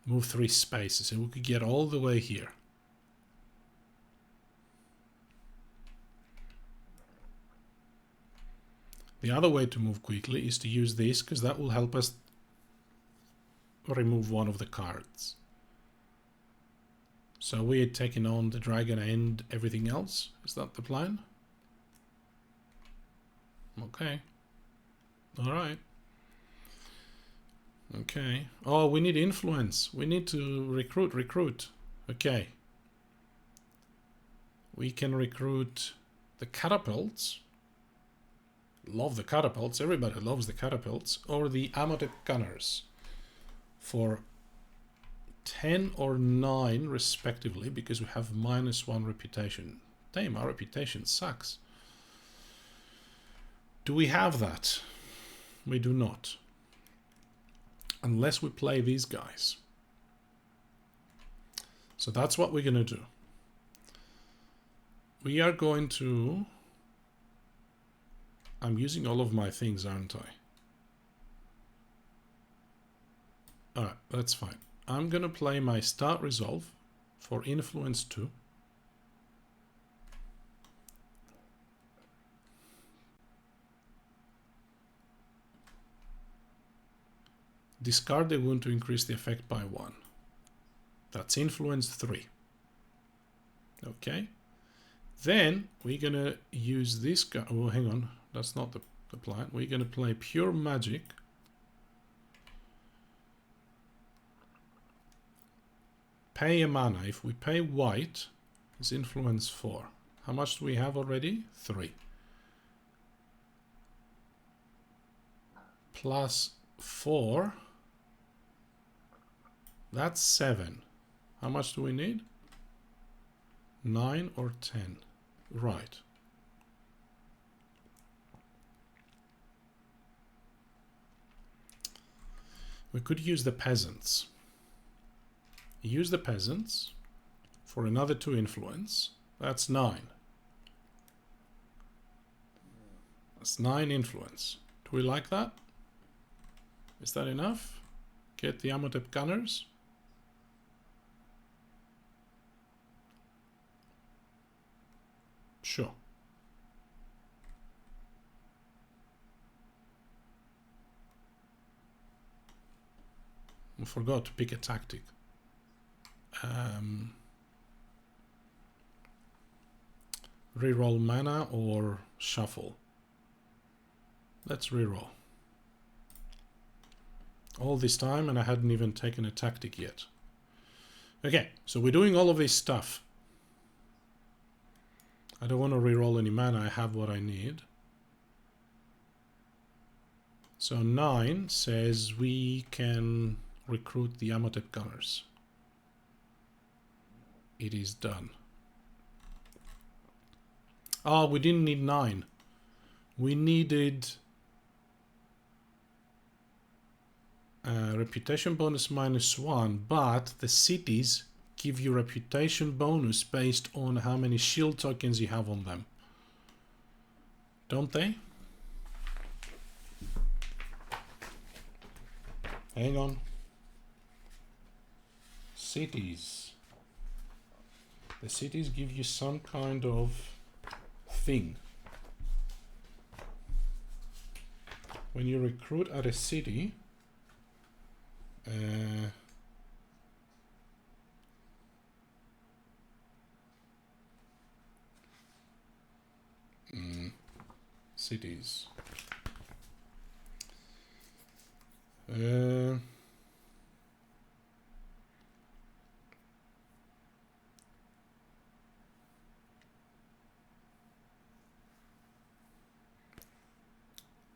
Move 3 spaces, and we could get all the way here. The other way to move quickly is to use this, because that will help us remove one of the cards. So we're taking on the dragon and everything else. Is that the plan? Okay. Alright. Okay. Oh, we need influence. We need to recruit. Okay. We can recruit the catapults. Love the catapults. Everybody loves the catapults. Or the Amotep gunners. For 10 or 9 respectively, because we have -1 reputation. Damn, our reputation sucks. Do we have that? We do not. Unless we play these guys. So that's what we're going to do. We are going to... I'm using all of my things, aren't I? Alright, that's fine. I'm going to play my Start Resolve for Influence 2. Discard the wound to increase the effect by 1. That's Influence 3. Okay. Then we're going to use this guy. Oh, hang on. That's not the plan. We're going to play Pure Magic. Pay a mana. If we pay white, it's Influence 4. How much do we have already? 3. Plus 4. That's 7. How much do we need? 9 or 10. Right. We could use the peasants. Use the peasants for another 2 influence. That's 9. That's 9 influence. Do we like that? Is that enough? Get the Amotep gunners. Sure. We forgot to pick a tactic. Reroll mana or shuffle. Let's reroll. All this time and I hadn't even taken a tactic yet. Okay, so we're doing all of this stuff. I don't want to reroll any mana, I have what I need. So 9 says we can recruit the Amotep gunners. It is done. Oh, we didn't need 9. We needed reputation bonus -1, but the cities give you reputation bonus based on how many shield tokens you have on them. Don't they? Hang on. Cities. The cities give you some kind of thing. When you recruit at a city, cities.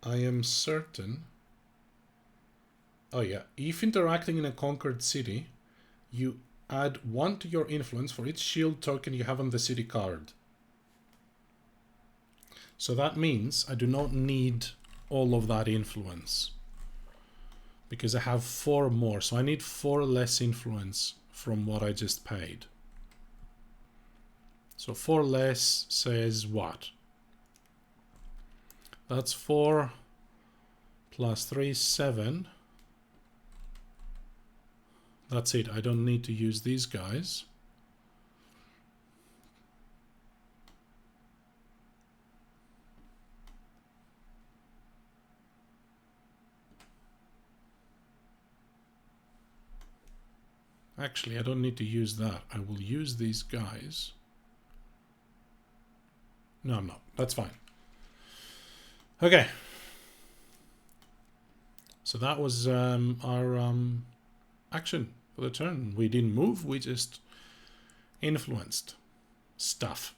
I am certain... Oh yeah, if interacting in a conquered city, you add 1 to your influence for each shield token you have on the city card. So that means I do not need all of that influence, because I have 4 more, so I need 4 less influence from what I just paid. So 4 less says what? That's 4 plus 3, 7. That's it. I don't need to use these guys. Actually, I don't need to use that. I will use these guys. No, I'm not. That's fine. Okay. So that was our action for the turn. We didn't move, we just influenced stuff.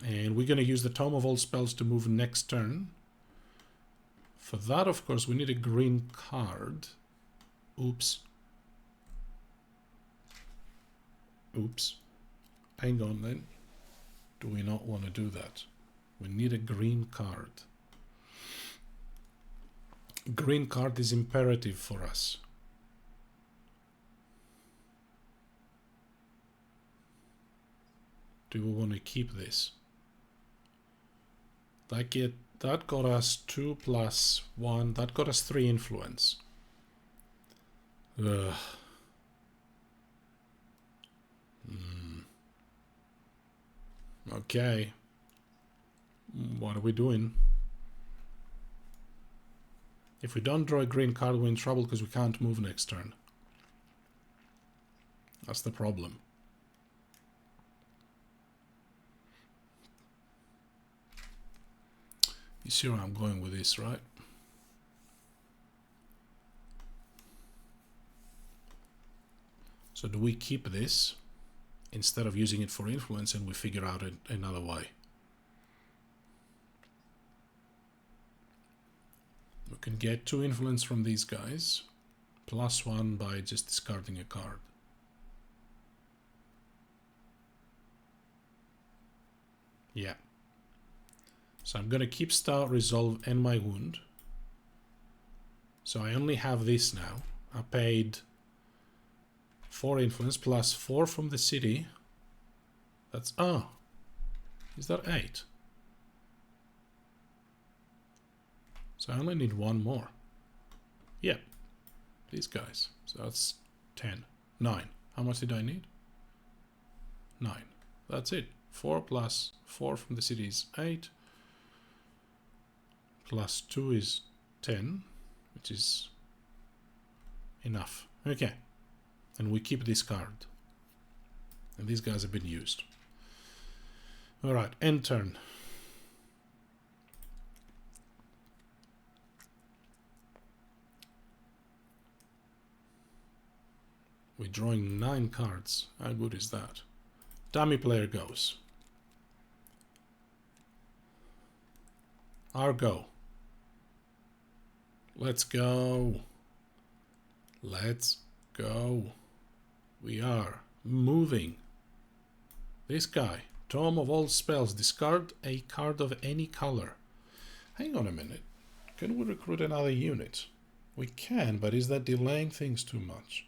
And we're going to use the Tome of All Spells to move next turn. For that, of course, we need a green card. Oops. Oops. Hang on then. Do we not want to do that? We need a green card. Green card is imperative for us. Do we want to keep this? That got us 2 plus 1. That got us 3 influence. Ugh. Okay. What are we doing? If we don't draw a green card, we're in trouble because we can't move next turn. That's the problem. You see where I'm going with this, right? So do we keep this instead of using it for influence and we figure out another way? We can get 2 influence from these guys, plus 1 by just discarding a card. Yeah. So I'm going to keep Stout Resolve and my wound. So I only have this now. I paid 4 influence plus 4 from the city. That's... oh. Is that 8? So I only need 1 more. Yep. These guys. So that's 10. 9. How much did I need? 9. That's it. 4 plus 4 from the city is 8. Plus 2 is 10, which is enough. Okay. And we keep this card. And these guys have been used. Alright, end turn. We're drawing 9 cards. How good is that? Dummy player goes. Our go. Let's go. Let's go. We are moving. This guy. Tome of All Spells. Discard a card of any color. Hang on a minute. Can we recruit another unit? We can, but is that delaying things too much?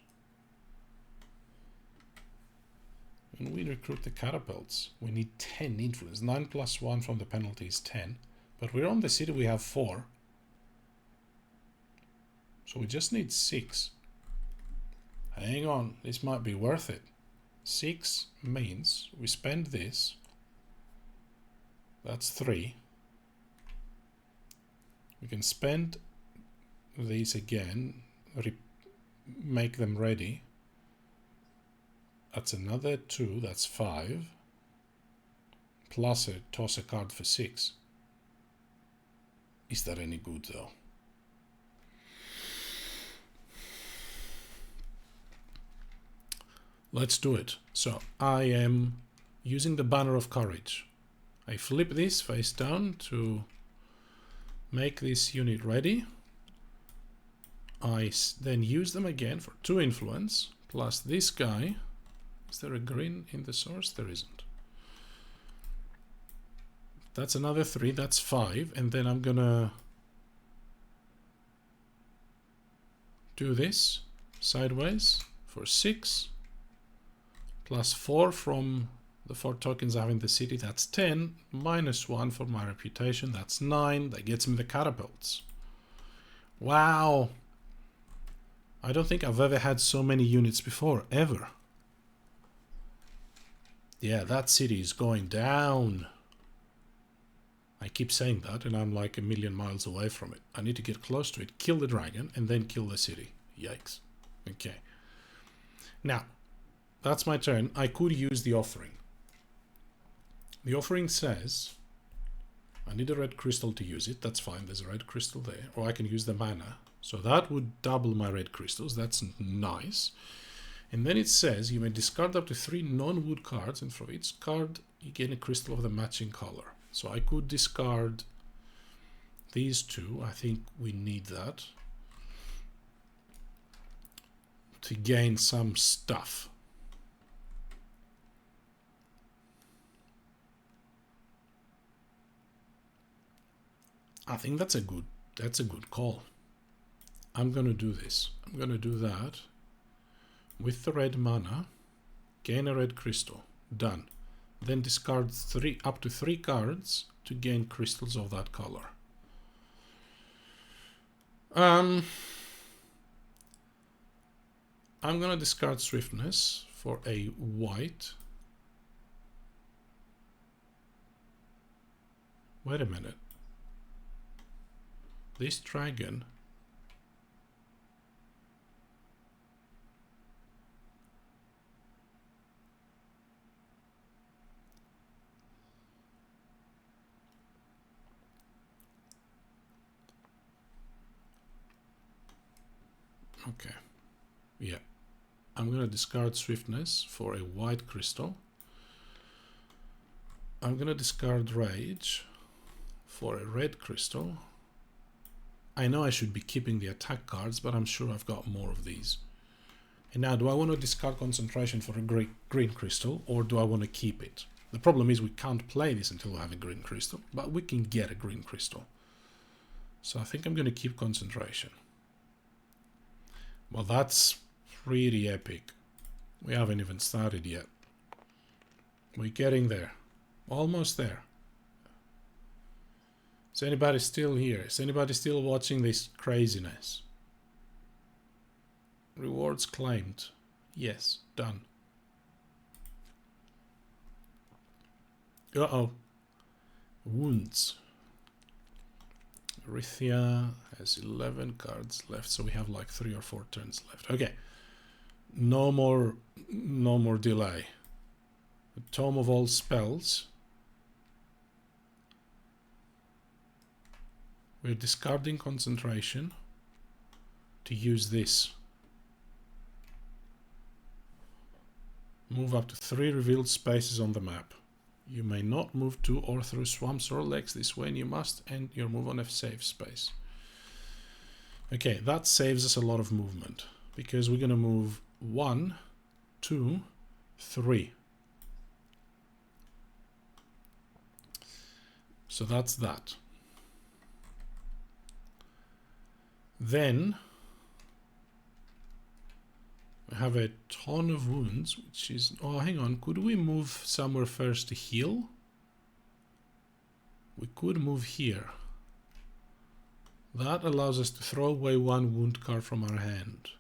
When we recruit the catapults, we need 10 influence. 9 plus 1 from the penalty is 10. But we're on the city, we have 4. So we just need 6. Hang on, this might be worth it. 6 means we spend this. That's 3. We can spend these again, make them ready. That's another 2, that's 5. Plus a toss a card for 6. Is that any good though? Let's do it. So I am using the Banner of Courage. I flip this face down to make this unit ready. I then use them again for 2 influence, plus this guy. Is there a green in the source? There isn't. That's another 3, that's 5, and then I'm gonna do this sideways for 6, plus 4 from the 4 tokens I have in the city, that's 10, minus 1 for my reputation, that's 9, that gets me the catapults. Wow! I don't think I've ever had so many units before, ever. Yeah, that city is going down. I keep saying that and I'm like a million miles away from it. I need to get close to it, kill the dragon, and then kill the city. Yikes. Okay. Now, that's my turn. I could use the offering. The offering says I need a red crystal to use it. That's fine. There's a red crystal there. Or I can use the mana. So that would double my red crystals. That's nice. And then it says you may discard up to 3 non-wood cards, and for each card you gain a crystal of the matching color. So I could discard these 2. I think we need that to gain some stuff. I think that's a good call. I'm gonna do this. I'm gonna do that with the red mana, gain a red crystal. Done. Then discard up to 3 cards to gain crystals of that color. I'm gonna discard swiftness for a white. Wait a minute. This dragon okay, yeah, I'm gonna discard swiftness for a white crystal. I'm gonna discard rage for a red crystal. I know I should be keeping the attack cards, but I'm sure I've got more of these. And now, do I want to discard concentration for a green crystal, or do I want to keep it? The problem is we can't play this until we have a green crystal, but we can get a green crystal. So I think I'm going to keep concentration. Well, that's pretty epic. We haven't even started yet. We're getting there. Almost there. Is anybody still here? Is anybody still watching this craziness? Rewards claimed. Yes, done. Uh-oh. Wounds. Arithia has 11 cards left, so we have like 3 or 4 turns left. Okay. No more delay. The Tome of All Spells. We're discarding concentration to use this. Move up to 3 revealed spaces on the map. You may not move to or through swamps or lakes this way, and you must end your move on a safe space. Okay, that saves us a lot of movement, because we're going to move 1, 2, 3. So that's that. Then we have a ton of wounds, which is... Oh, hang on. Could we move somewhere first to heal? We could move here. That allows us to throw away 1 wound card from our hand.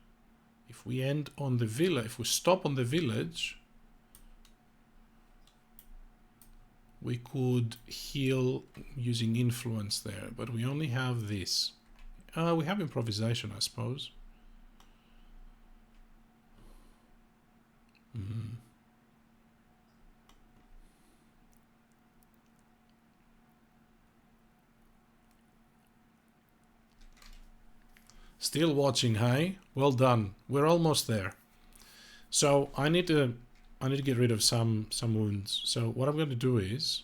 If we end on the village, if we stop on the village, we could heal using influence there, but we only have this. We have improvisation, I suppose. Still watching, hey? Well done. We're almost there. So I need to get rid of some wounds. So what I'm going to do is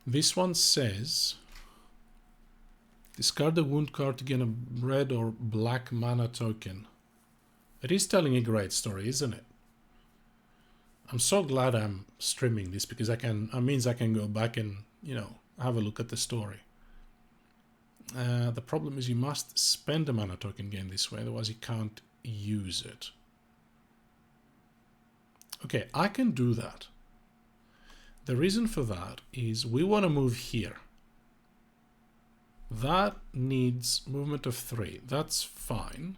This one says discard the wound card to gain a red or black mana token. It is telling a great story, isn't it? I'm so glad I'm streaming this because it means I can go back and, you know, have a look at the story. The problem is you must spend a mana token gain this way, otherwise you can't use it. Okay, I can do that. The reason for that is we want to move here. That needs movement of 3. That's fine.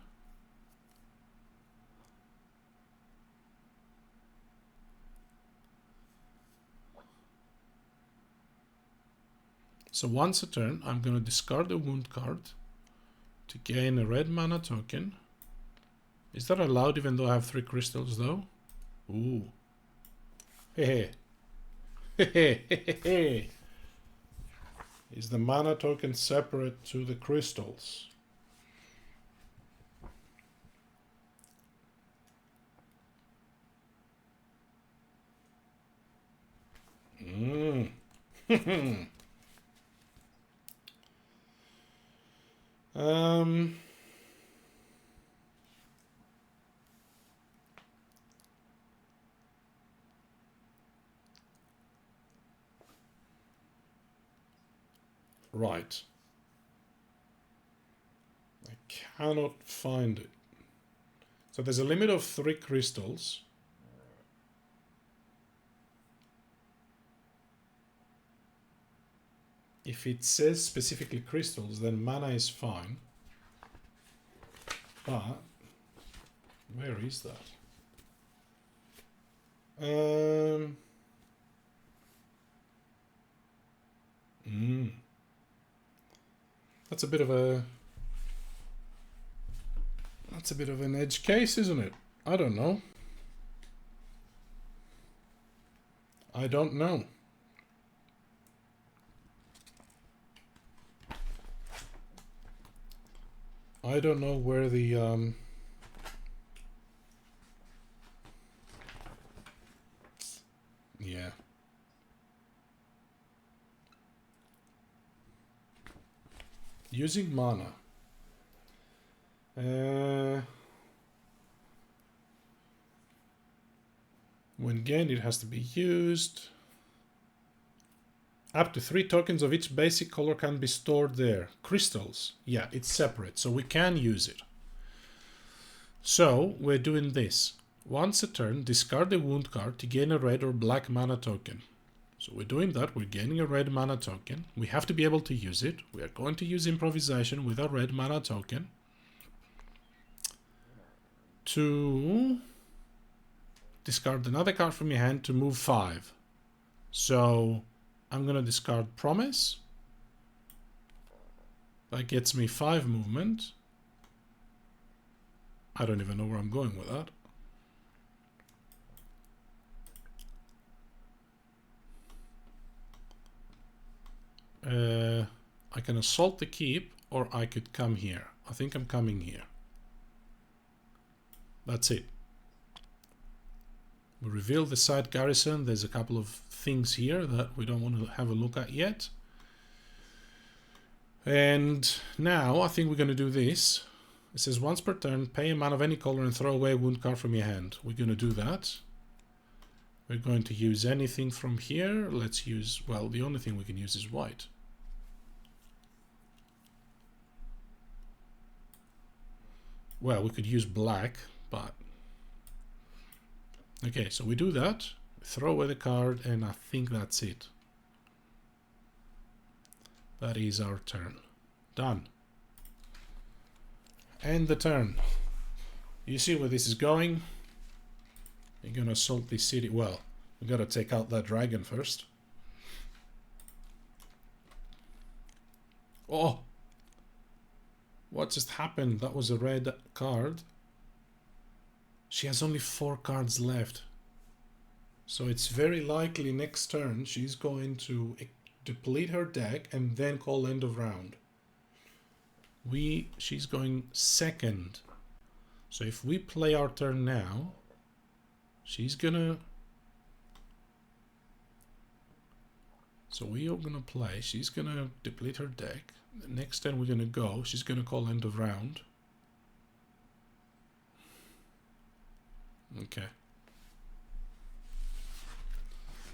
So once a turn, I'm going to discard a wound card to gain a red mana token. Is that allowed even though I have 3 crystals though? Ooh. Hey. Hey. Is the mana token separate to the crystals? Right. I cannot find it. So there's a limit of 3 crystals. If it says specifically crystals, then mana is fine. But where is that? That's a bit of an edge case, isn't it? I don't know. I don't know. I don't know where the yeah. Using mana. When gained, it has to be used. Up to 3 tokens of each basic color can be stored there. Crystals. Yeah, it's separate, so we can use it. So, we're doing this. Once a turn, discard a wound card to gain a red or black mana token. So we're doing that, we're gaining a red mana token. We have to be able to use it. We are going to use improvisation with a red mana token to discard another card from your hand to move 5. So I'm going to discard Promise. That gets me 5 movement. I don't even know where I'm going with that. I can assault the keep, or I could come here. I think I'm coming here. That's it. We reveal the side garrison. There's a couple of things here that we don't want to have a look at yet. And now I think we're going to do this. It says once per turn, pay a mana of any color and throw away a wound card from your hand. We're going to do that. We're going to use anything from here. Let's use, well, the only thing we can use is white. Well, we could use black, but... Okay, so we do that, throw away the card, and I think that's it. That is our turn. Done. End the turn. You see where this is going? You're gonna assault this city. Well, we gotta take out that dragon first. Oh! What just happened? That was a red card. She has only 4 cards left. So it's very likely next turn she's going to deplete her deck and then call end of round. She's going second. So if we play our turn now, she's gonna So we are going to play. She's going to deplete her deck. The next turn we're going to go. She's going to call end of round. Okay.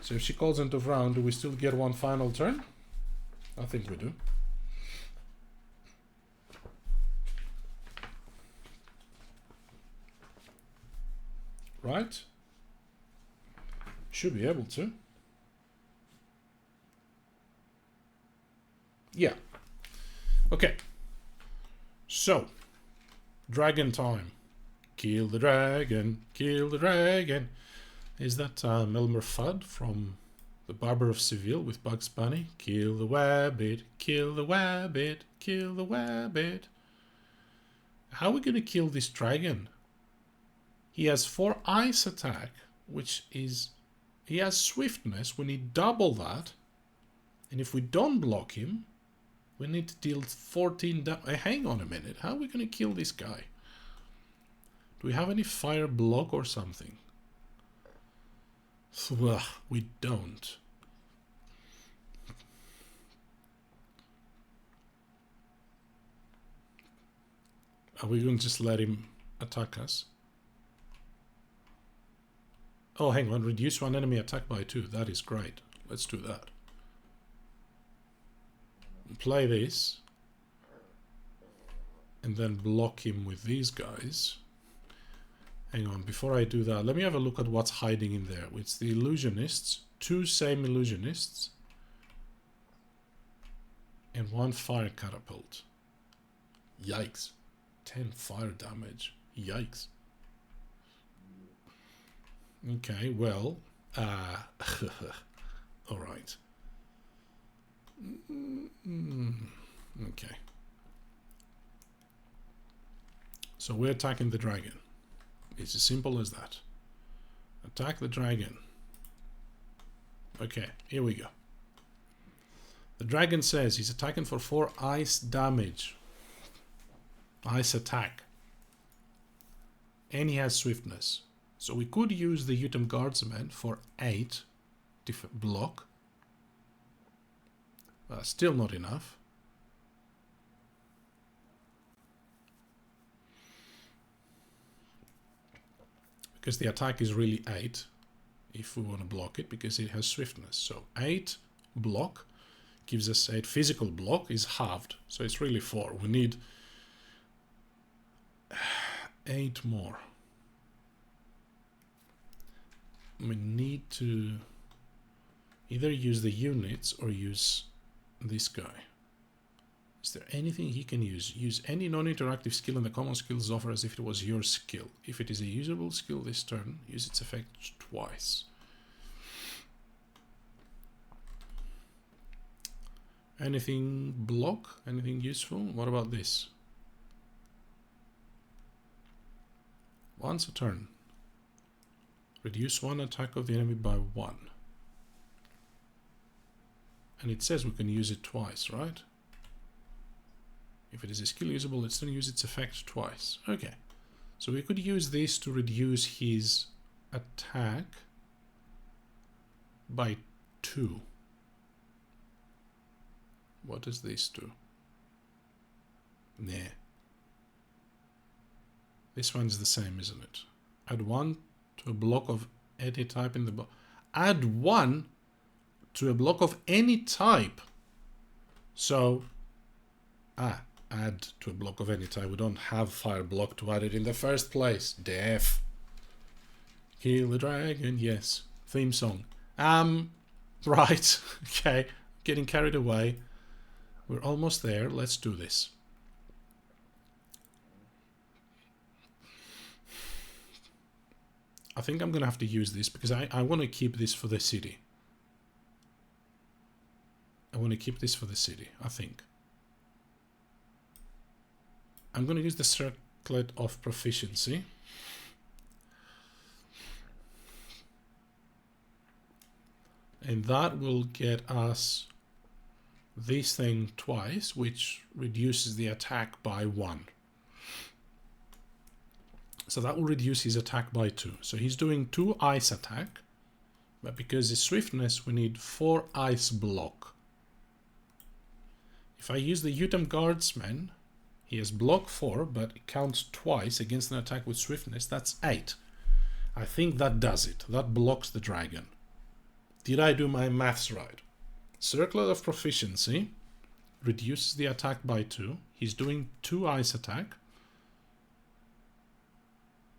So if she calls end of round, do we still get one final turn? I think we do. Right? Should be able to. Yeah. Okay. So, dragon time. Kill the dragon, kill the dragon. Is that Elmer Fudd from The Barber of Seville with Bugs Bunny? Kill the wabbit, kill the wabbit, kill the wabbit. How are we going to kill this dragon? He has 4 ice attack, which is... He has swiftness. We need double that. And if we don't block him, we need to deal 14 damage. Hang on a minute. How are we going to kill this guy? Do we have any fire block or something? Ugh, we don't. Are we going to just let him attack us? Oh, hang on. Reduce one enemy attack by 2. That is great. Let's do that. Play this. And then block him with these guys. Hang on. Before I do that, let me have a look at what's hiding in there. It's the illusionists. 2 same illusionists. And 1 fire catapult. Yikes. 10 fire damage. Yikes. Okay, well, alright. Okay. So we're attacking the dragon. It's as simple as that. Attack the dragon. Okay, here we go. The dragon says he's attacking for 4 ice damage. Ice attack. And he has swiftness. So we could use the Utem Guardsman for 8 block. Still not enough. Because the attack is really 8 if we want to block it, because it has swiftness. So 8 block gives us 8. Physical block is halved, so it's really 4. We need 8 more. We need to either use the units or use this guy. Is there anything he can use? Use any non-interactive skill in the common skills offer as if it was your skill. If it is a usable skill this turn, use its effect twice. Anything block? Anything useful? What about this? Once a turn. Reduce 1 attack of the enemy by 1. And it says we can use it twice, right? If it is a skill usable, let's then use its effect twice. Okay. So we could use this to reduce his attack by 2. What does this do? Nah. This one's the same, isn't it? Add 1 to a block of any type in the block. Add 1 to a block of any type. So, add to a block of any type. We don't have fire block to add it in the first place. Def. Kill the dragon. Yes. Theme song. Right. Okay. Getting carried away. We're almost there. Let's do this. I think I'm going to have to use this because I want to keep this for the city. I want to keep this for the city, I think. I'm going to use the Circlet of Proficiency. And that will get us this thing twice, which reduces the attack by 1. So that will reduce his attack by 2. So he's doing 2 ice attack But because it's swiftness, we need 4 ice block. If I use the Utem Guardsman, he has block 4, but it counts twice against an attack with swiftness. That's 8. I think that does it. That blocks the dragon. Did I do my maths right? Circlet of Proficiency reduces the attack by 2. He's doing 2 ice attack,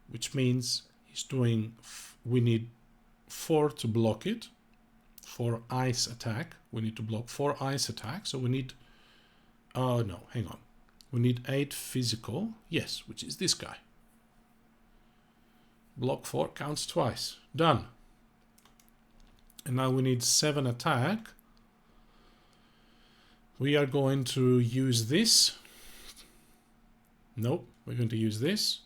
which means he's doing, we need 4 to block it. 4 ice attack. We need to block 4 ice attack. So we need, oh no, hang on. We need 8 physical. Yes, which is this guy. Block 4 counts twice. Done. And now we need 7 attack. We are going to use this. Nope, we're going to use this.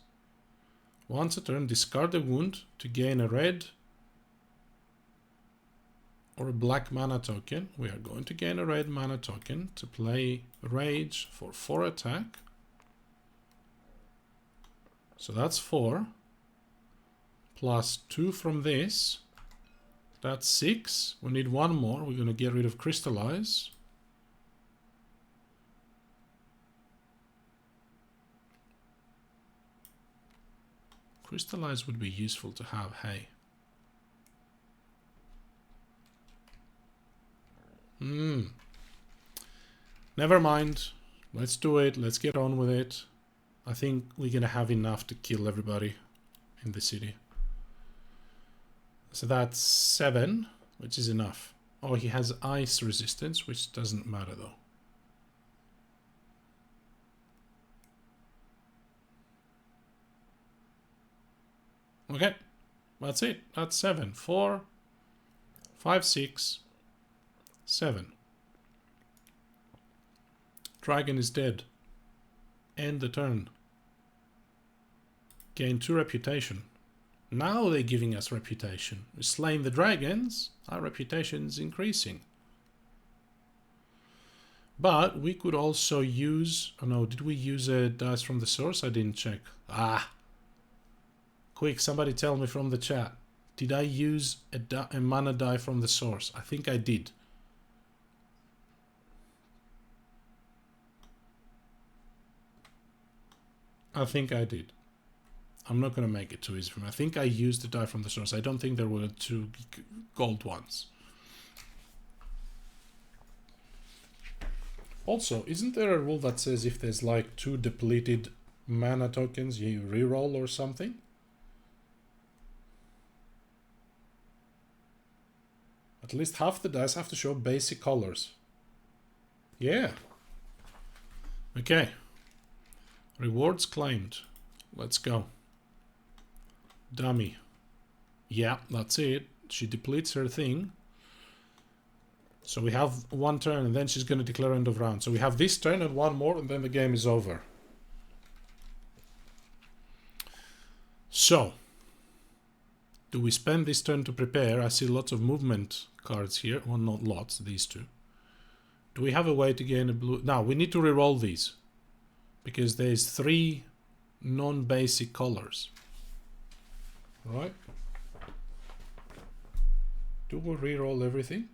Once a turn, discard a wound to gain a red or a black mana token. We are going to gain a red mana token to play Rage for 4 attack. So that's 4. Plus 2 from this. That's 6. We need 1 more. We're going to get rid of Crystallize. Crystallize would be useful to have, hey. Never mind. Let's do it. Let's get on with it. I think we're going to have enough to kill everybody in the city. So that's 7, which is enough. Oh, he has ice resistance, which doesn't matter though. Okay, that's it. That's 7. 4, 5, 6, 7. Dragon is dead. End the turn. Gain 2 reputation. Now they're giving us reputation. We're slaying the dragons. Our reputation is increasing. But we could also use... Oh no, did we use a dice from the source? I didn't check. Ah! Quick, somebody tell me from the chat. Did I use a mana die from the source? I think I did. I think I did. I'm not going to make it too easy for me. I think I used the die from the source. I don't think there were 2 gold ones. Also, isn't there a rule that says if there's like 2 depleted mana tokens, you reroll or something? At least half the dice have to show basic colors. Yeah. Okay. Rewards claimed. Let's go. Dummy. Yeah, that's it. She depletes her thing. So we have 1 turn and then she's going to declare end of round. So we have this turn and 1 more and then the game is over. So, do we spend this turn to prepare? I see lots of movement cards here. Well, not lots, these 2. Do we have a way to gain a blue? Now, we need to reroll these. Because there's 3 non-basic colors. Right? Do we reroll everything?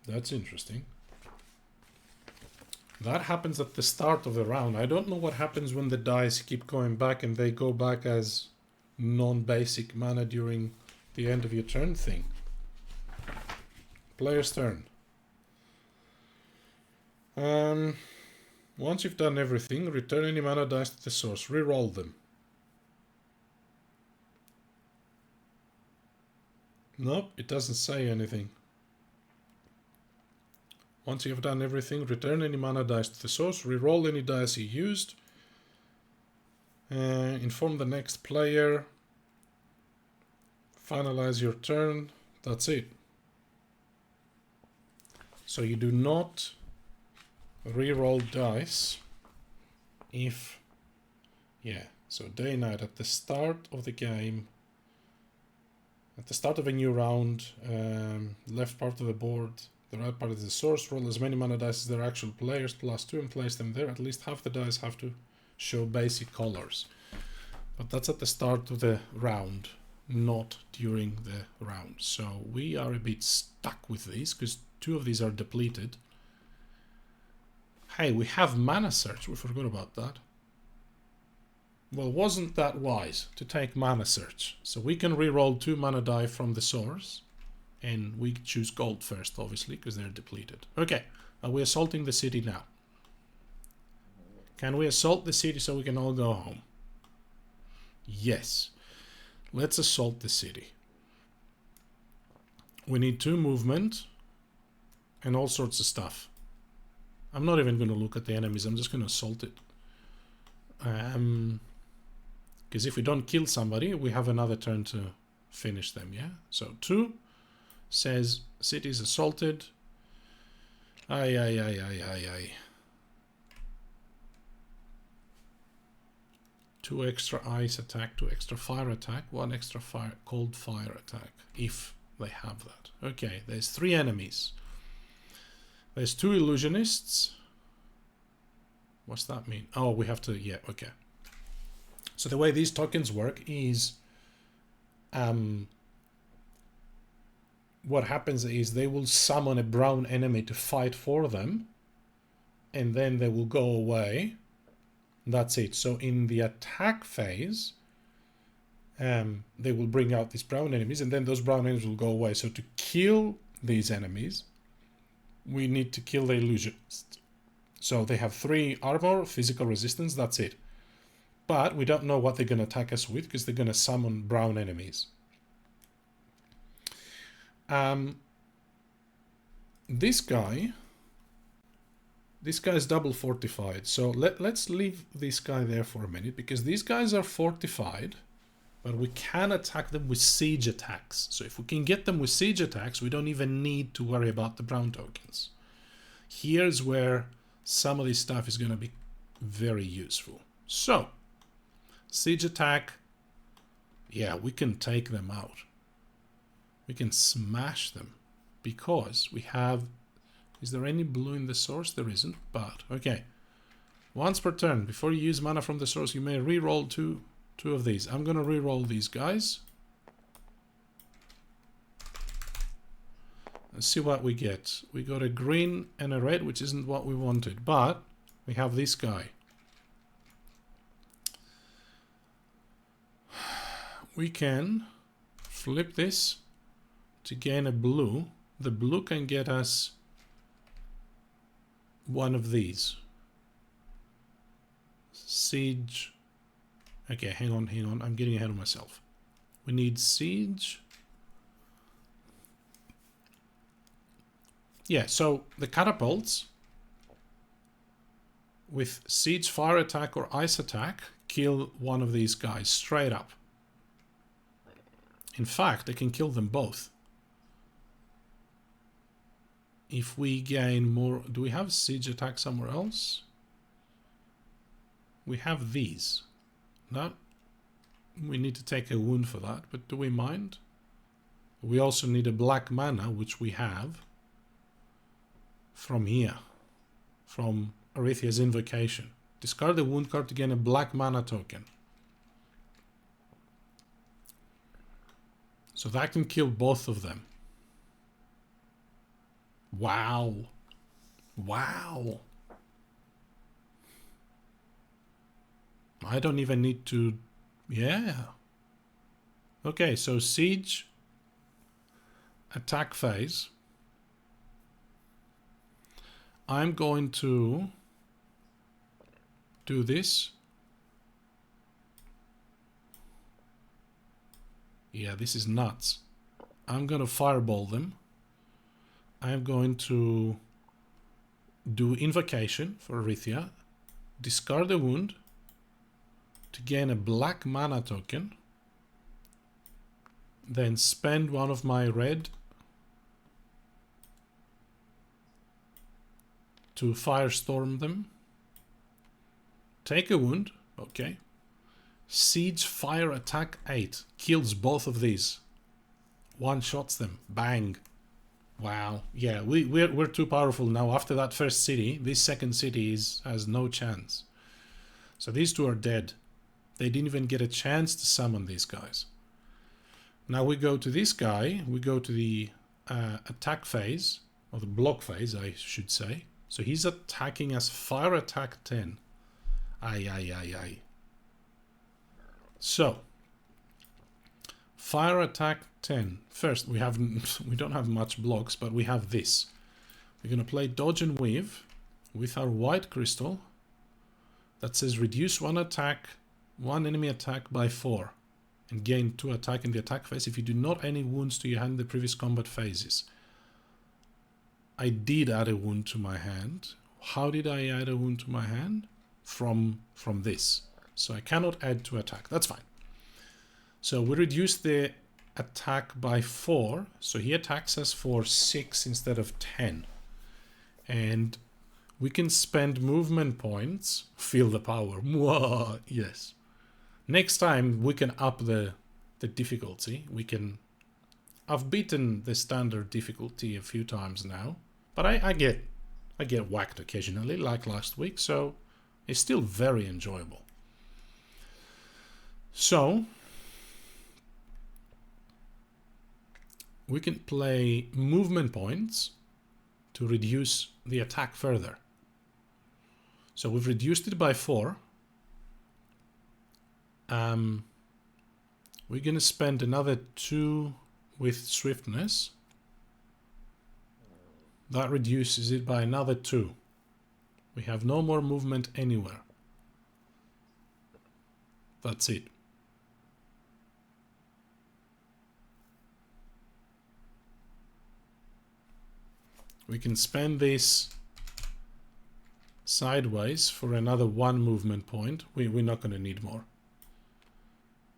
That's interesting. That happens at the start of the round. I don't know what happens when the dice keep going back and they go back as non-basic mana during the end of your turn thing. Player's turn. Once you've done everything, return any mana dice to the source. Reroll them. Nope, it doesn't say anything. Once you have done everything, return any mana dice to the source. Reroll any dice you used. Inform the next player. Finalize your turn. That's it. So you do not reroll dice if... Yeah, so day night at the start of the game. At the start of a new round, left part of the board, The right part is the source. Roll as many mana dice as there are actual players, +2, and place them there. At least half the dice have to show basic colors. But that's at the start of the round, not during the round. So we are a bit stuck with these, because 2 of these are depleted. Hey, we have Mana Search. We forgot about that. Well, wasn't that wise to take Mana Search? So we can reroll 2 mana die from the source. And we choose gold first, obviously, because they're depleted. Okay, are we assaulting the city now? Can we assault the city so we can all go home? Yes. Let's assault the city. We need 2 movement and all sorts of stuff. I'm not even going to look at the enemies. I'm just going to assault it. Because if we don't kill somebody, we have another turn to finish them, yeah? So 2 says city is assaulted. Aye. 2 extra ice attack, 2 extra fire attack, 1 extra cold fire attack, if they have that. Okay, there's 3 enemies. There's 2 illusionists. What's that mean? Oh, we have to, yeah, okay. So the way these tokens work is, what happens is they will summon a brown enemy to fight for them, and then they will go away. That's it. So in the attack phase, they will bring out these brown enemies, and then those brown enemies will go away. So to kill these enemies, we need to kill the illusionists. So they have 3 armor, physical resistance, that's it. But we don't know what they're going to attack us with, because they're going to summon brown enemies. This guy is double fortified, so let's leave this guy there for a minute, because these guys are fortified, but we can attack them with siege attacks. So if we can get them with siege attacks, we don't even need to worry about the brown tokens. Here's where some of this stuff is going to be very useful. So, siege attack, yeah, we can take them out. We can smash them, because we have... Is there any blue in the source? There isn't, but okay. Once per turn, before you use mana from the source, you may re-roll two of these. I'm going to re-roll these guys. Let's see what we get. We got a green and a red, which isn't what we wanted, but we have this guy. We can flip this to gain a blue. The blue can get us one of these. Siege. Okay, hang on. I'm getting ahead of myself. We need siege. Yeah, so the catapults with siege, fire attack, or ice attack kill one of these guys straight up. In fact, they can kill them both. If we gain more... Do we have siege attack somewhere else? We have these. No, we need to take a wound for that, but do we mind? We also need a black mana, which we have from here, from Arethia's Invocation. Discard the wound card to gain a black mana token. So that can kill both of them. Wow. Wow. I don't even need to... Yeah. Okay, so siege. Attack phase. I'm going to do this. Yeah, this is nuts. I'm going to fireball them. I'm going to do Invocation for Arethyia. Discard a wound to gain a black mana token. Then spend one of my red to firestorm them. Take a wound. Okay. Siege fire attack 8. Kills both of these. One shots them. Bang. Wow. Yeah, we're too powerful now. After that first city, this second city has no chance. So these two are dead. They didn't even get a chance to summon these guys. Now we go to this guy. We go to the attack phase, or the block phase, I should say. So he's attacking us fire attack 10. Aye, aye, aye, aye. So, fire attack 10. First, we don't have much blocks, but we have this. We're going to play dodge and weave with our white crystal that says reduce one enemy attack by 4 and gain 2 attack in the attack phase if you do not any wounds to your hand in the previous combat phases. I did add a wound to my hand. How did I add a wound to my hand? From this. So I cannot add to attack. That's fine. So we reduce the attack by 4. So he attacks us for 6 instead of 10. And we can spend movement points. Feel the power. Mwah, yes. Next time we can up the difficulty. I've beaten the standard difficulty a few times now. But I get whacked occasionally, like last week. So it's still very enjoyable. So we can play movement points to reduce the attack further. So we've reduced it by 4. We're going to spend another 2 with swiftness. That reduces it by another 2. We have no more movement anywhere. That's it. We can spend this sideways for another 1 movement point. We're not going to need more.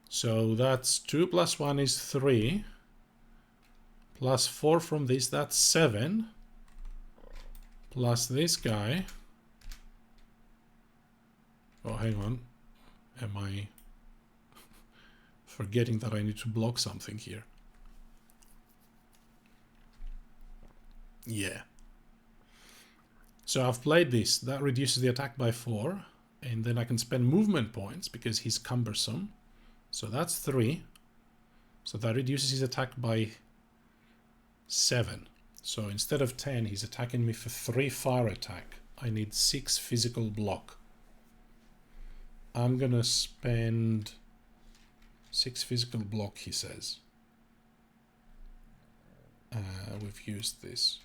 So that's 2 plus 1 is 3. Plus 4 from this, that's 7. Plus this guy. Oh, hang on. Am I forgetting that I need to block something here? Yeah. So I've played this. That reduces the attack by 4. And then I can spend movement points because he's cumbersome. So that's 3. So that reduces his attack by 7. So instead of 10, he's attacking me for 3 fire attack. I need 6 physical block. I'm gonna spend 6 physical block, he says. We've used this.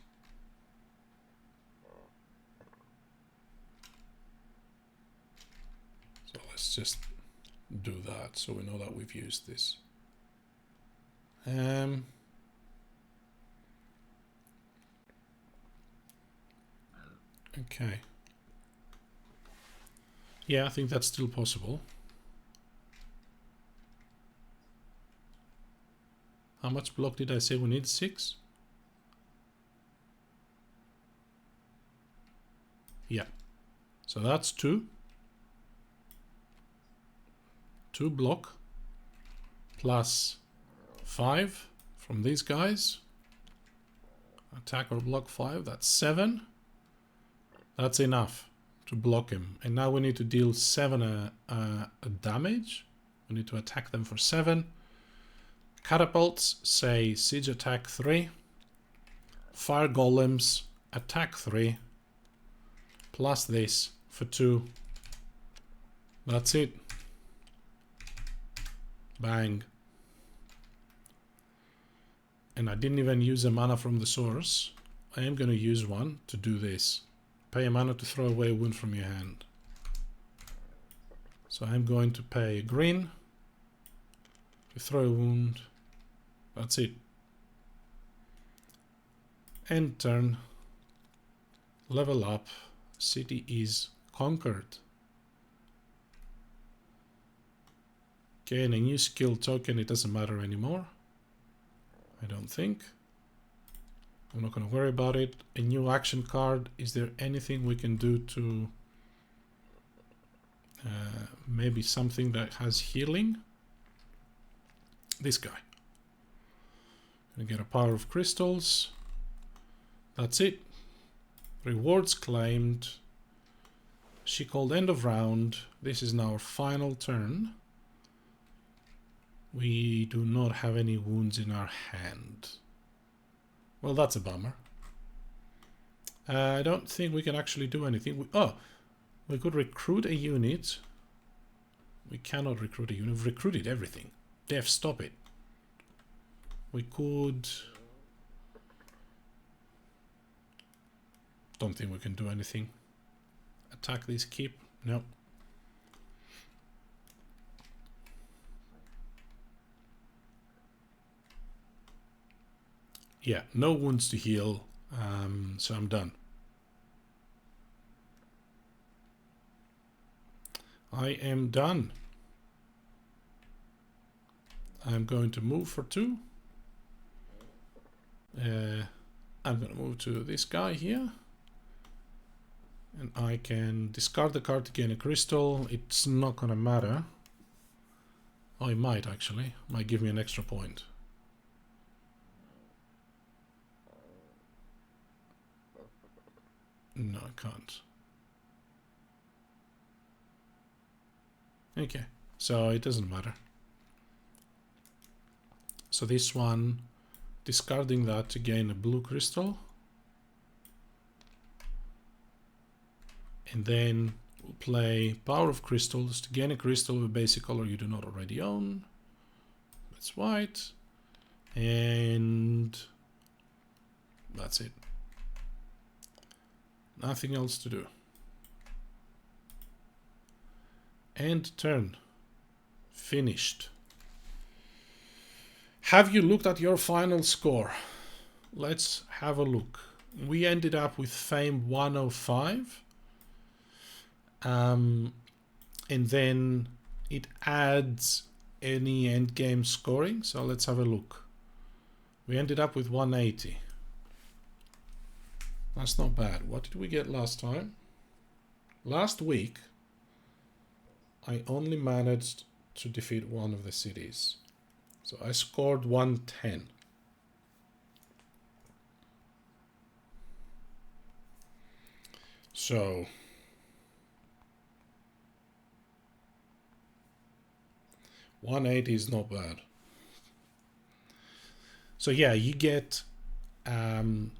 So let's just do that so we know that we've used this. Okay. Yeah, I think that's still possible. How much block did I say we need? 6? Yeah. So that's 2. 2 block plus 5 from these guys. Attack or block 5. That's 7. That's enough to block him. And now we need to deal 7 damage. We need to attack them for 7. Catapults say siege attack 3. Fire golems attack 3. Plus this for 2. That's it. Bang. And I didn't even use a mana from the source. I am going to use one to do this. Pay a mana to throw away a wound from your hand. So I'm going to pay green to throw a wound. That's it. End turn. Level up. City is conquered. Gain a new skill token. It doesn't matter anymore. I don't think. I'm not going to worry about it. A new action card. Is there anything we can do to maybe something that has healing? This guy. Gonna get a power of crystals. That's it. Rewards claimed. She called end of round. This is now our final turn. We do not have any wounds in our hand. Well, that's a bummer. I don't think we can actually do anything. We could recruit a unit. We cannot recruit a unit. We've recruited everything. Def, stop it. We could... Don't think we can do anything. Attack this keep? No. Yeah, no wounds to heal, so I'm done. I am done. I'm going to move for 2. I'm going to move to this guy here. And I can discard the card to gain a crystal. It's not going to matter. Oh, it might actually. Might give me an extra point. No, I can't. Okay, so it doesn't matter. So this one, discarding that to gain a blue crystal. And then we'll play Power of Crystals to gain a crystal of a basic color you do not already own. That's white. And that's it. Nothing else to do. End turn. Finished. Have you looked at your final score? Let's have a look. We ended up with Fame 105. And then it adds any endgame scoring. So let's have a look. We ended up with 180. That's not bad. What did we get last time? Last week, I only managed to defeat one of the cities. So I scored 110. So 180 is not bad. So yeah, you get 1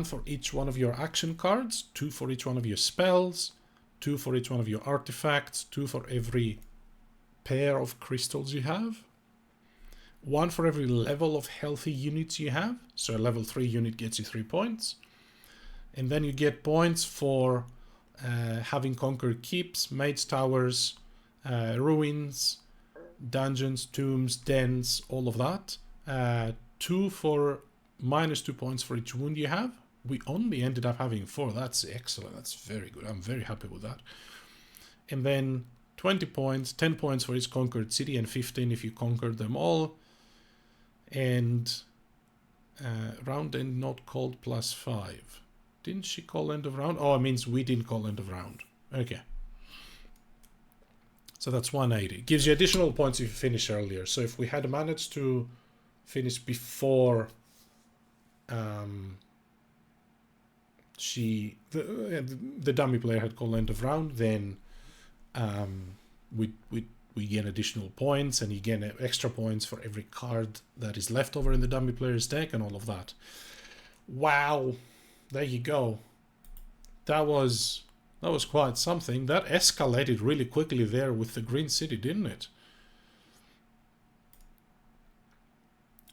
for each one of your action cards, 2 for each one of your spells, 2 for each one of your artifacts, 2 for every pair of crystals you have, 1 for every level of healthy units you have. So a level 3 unit gets you 3 points. And then you get points for having conquered keeps, mage towers, ruins, dungeons, tombs, dens, all of that. 2 for -2 points for each wound you have. We only ended up having 4. That's excellent. That's very good. I'm very happy with that. And then 20 points, 10 points for each conquered city, and 15 if you conquered them all. And round end not called +5. Didn't she call end of round? Oh, it means we didn't call end of round. Okay. So that's 180. Gives you additional points if you finish earlier. So if we had managed to finish before the dummy player had called end of round, then we get additional points, and you get extra points for every card that is left over in the dummy player's deck and all of that. Wow. There you go. That was quite something. That escalated really quickly there with the Green City, didn't it?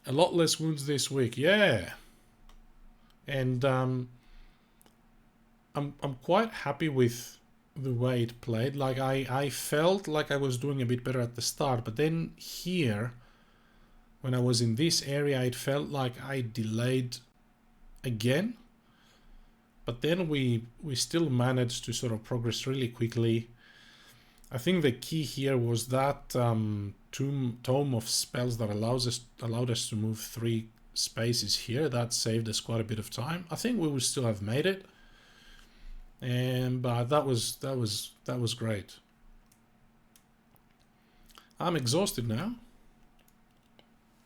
A lot less wounds this week, yeah. And I'm quite happy with the way it played. Like I felt like I was doing a bit better at the start, but then here, when I was in this area, it felt like I delayed again. But then we still managed to sort of progress really quickly. I think the key here was that Tome of Spells that allowed us to move 3 spaces here. That saved us quite a bit of time. I think we would still have made it, but that was great. I'm exhausted now.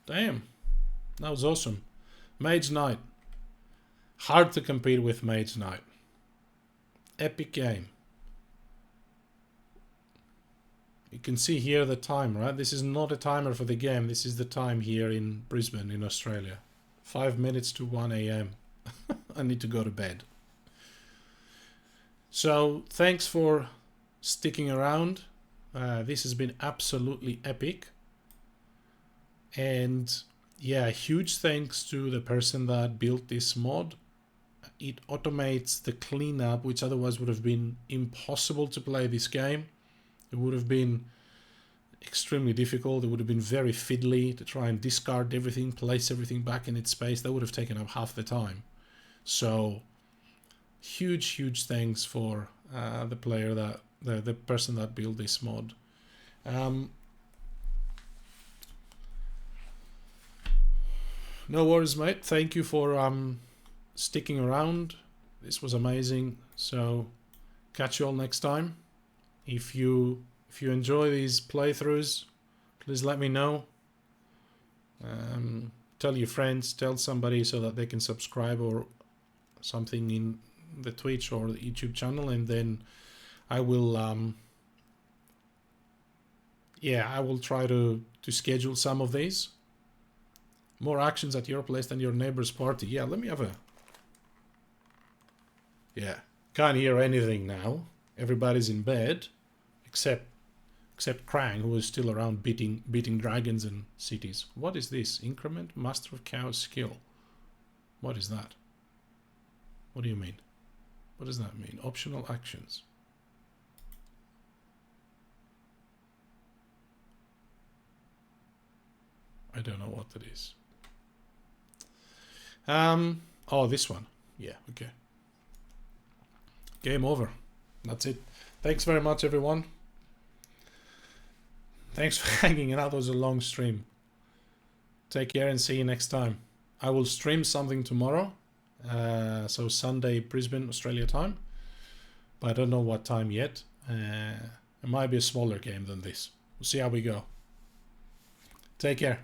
Damn, that was awesome. Mage Knight. Hard to compete with Mage Knight. Epic game. You can see here the time, right? This is not a timer for the game. This is the time here in Brisbane, in Australia. 5 minutes to 1 a.m. I need to go to bed. So thanks for sticking around. This has been absolutely epic. And yeah, huge thanks to the person that built this mod. It automates the cleanup, which otherwise would have been impossible to play this game. It would have been extremely difficult. It would have been very fiddly to try and discard everything, place everything back in its space. That would have taken up half the time. So huge thanks for the player that the person that built this mod. No worries, mate. Thank you for sticking around. This was amazing. So catch you all next time. If you enjoy these playthroughs, please let me know. Tell your friends, tell somebody so that they can subscribe or something in the Twitch or the YouTube channel, and then I will I will try to schedule some of these. More actions at your place than your neighbor's party. Yeah, let me have a... Yeah, can't hear anything now. Everybody's in bed, except Krang, who is still around beating dragons and cities. What is this? Increment Master of Chaos skill. What is that? What do you mean? What does that mean? Optional actions. I don't know what that is. Oh, this one. Yeah, okay. Game over. That's it. Thanks very much, everyone. Thanks for hanging out. That was a long stream. Take care and see you next time. I will stream something tomorrow. So Sunday, Brisbane, Australia time. But I don't know what time yet. It might be a smaller game than this. We'll see how we go. Take care.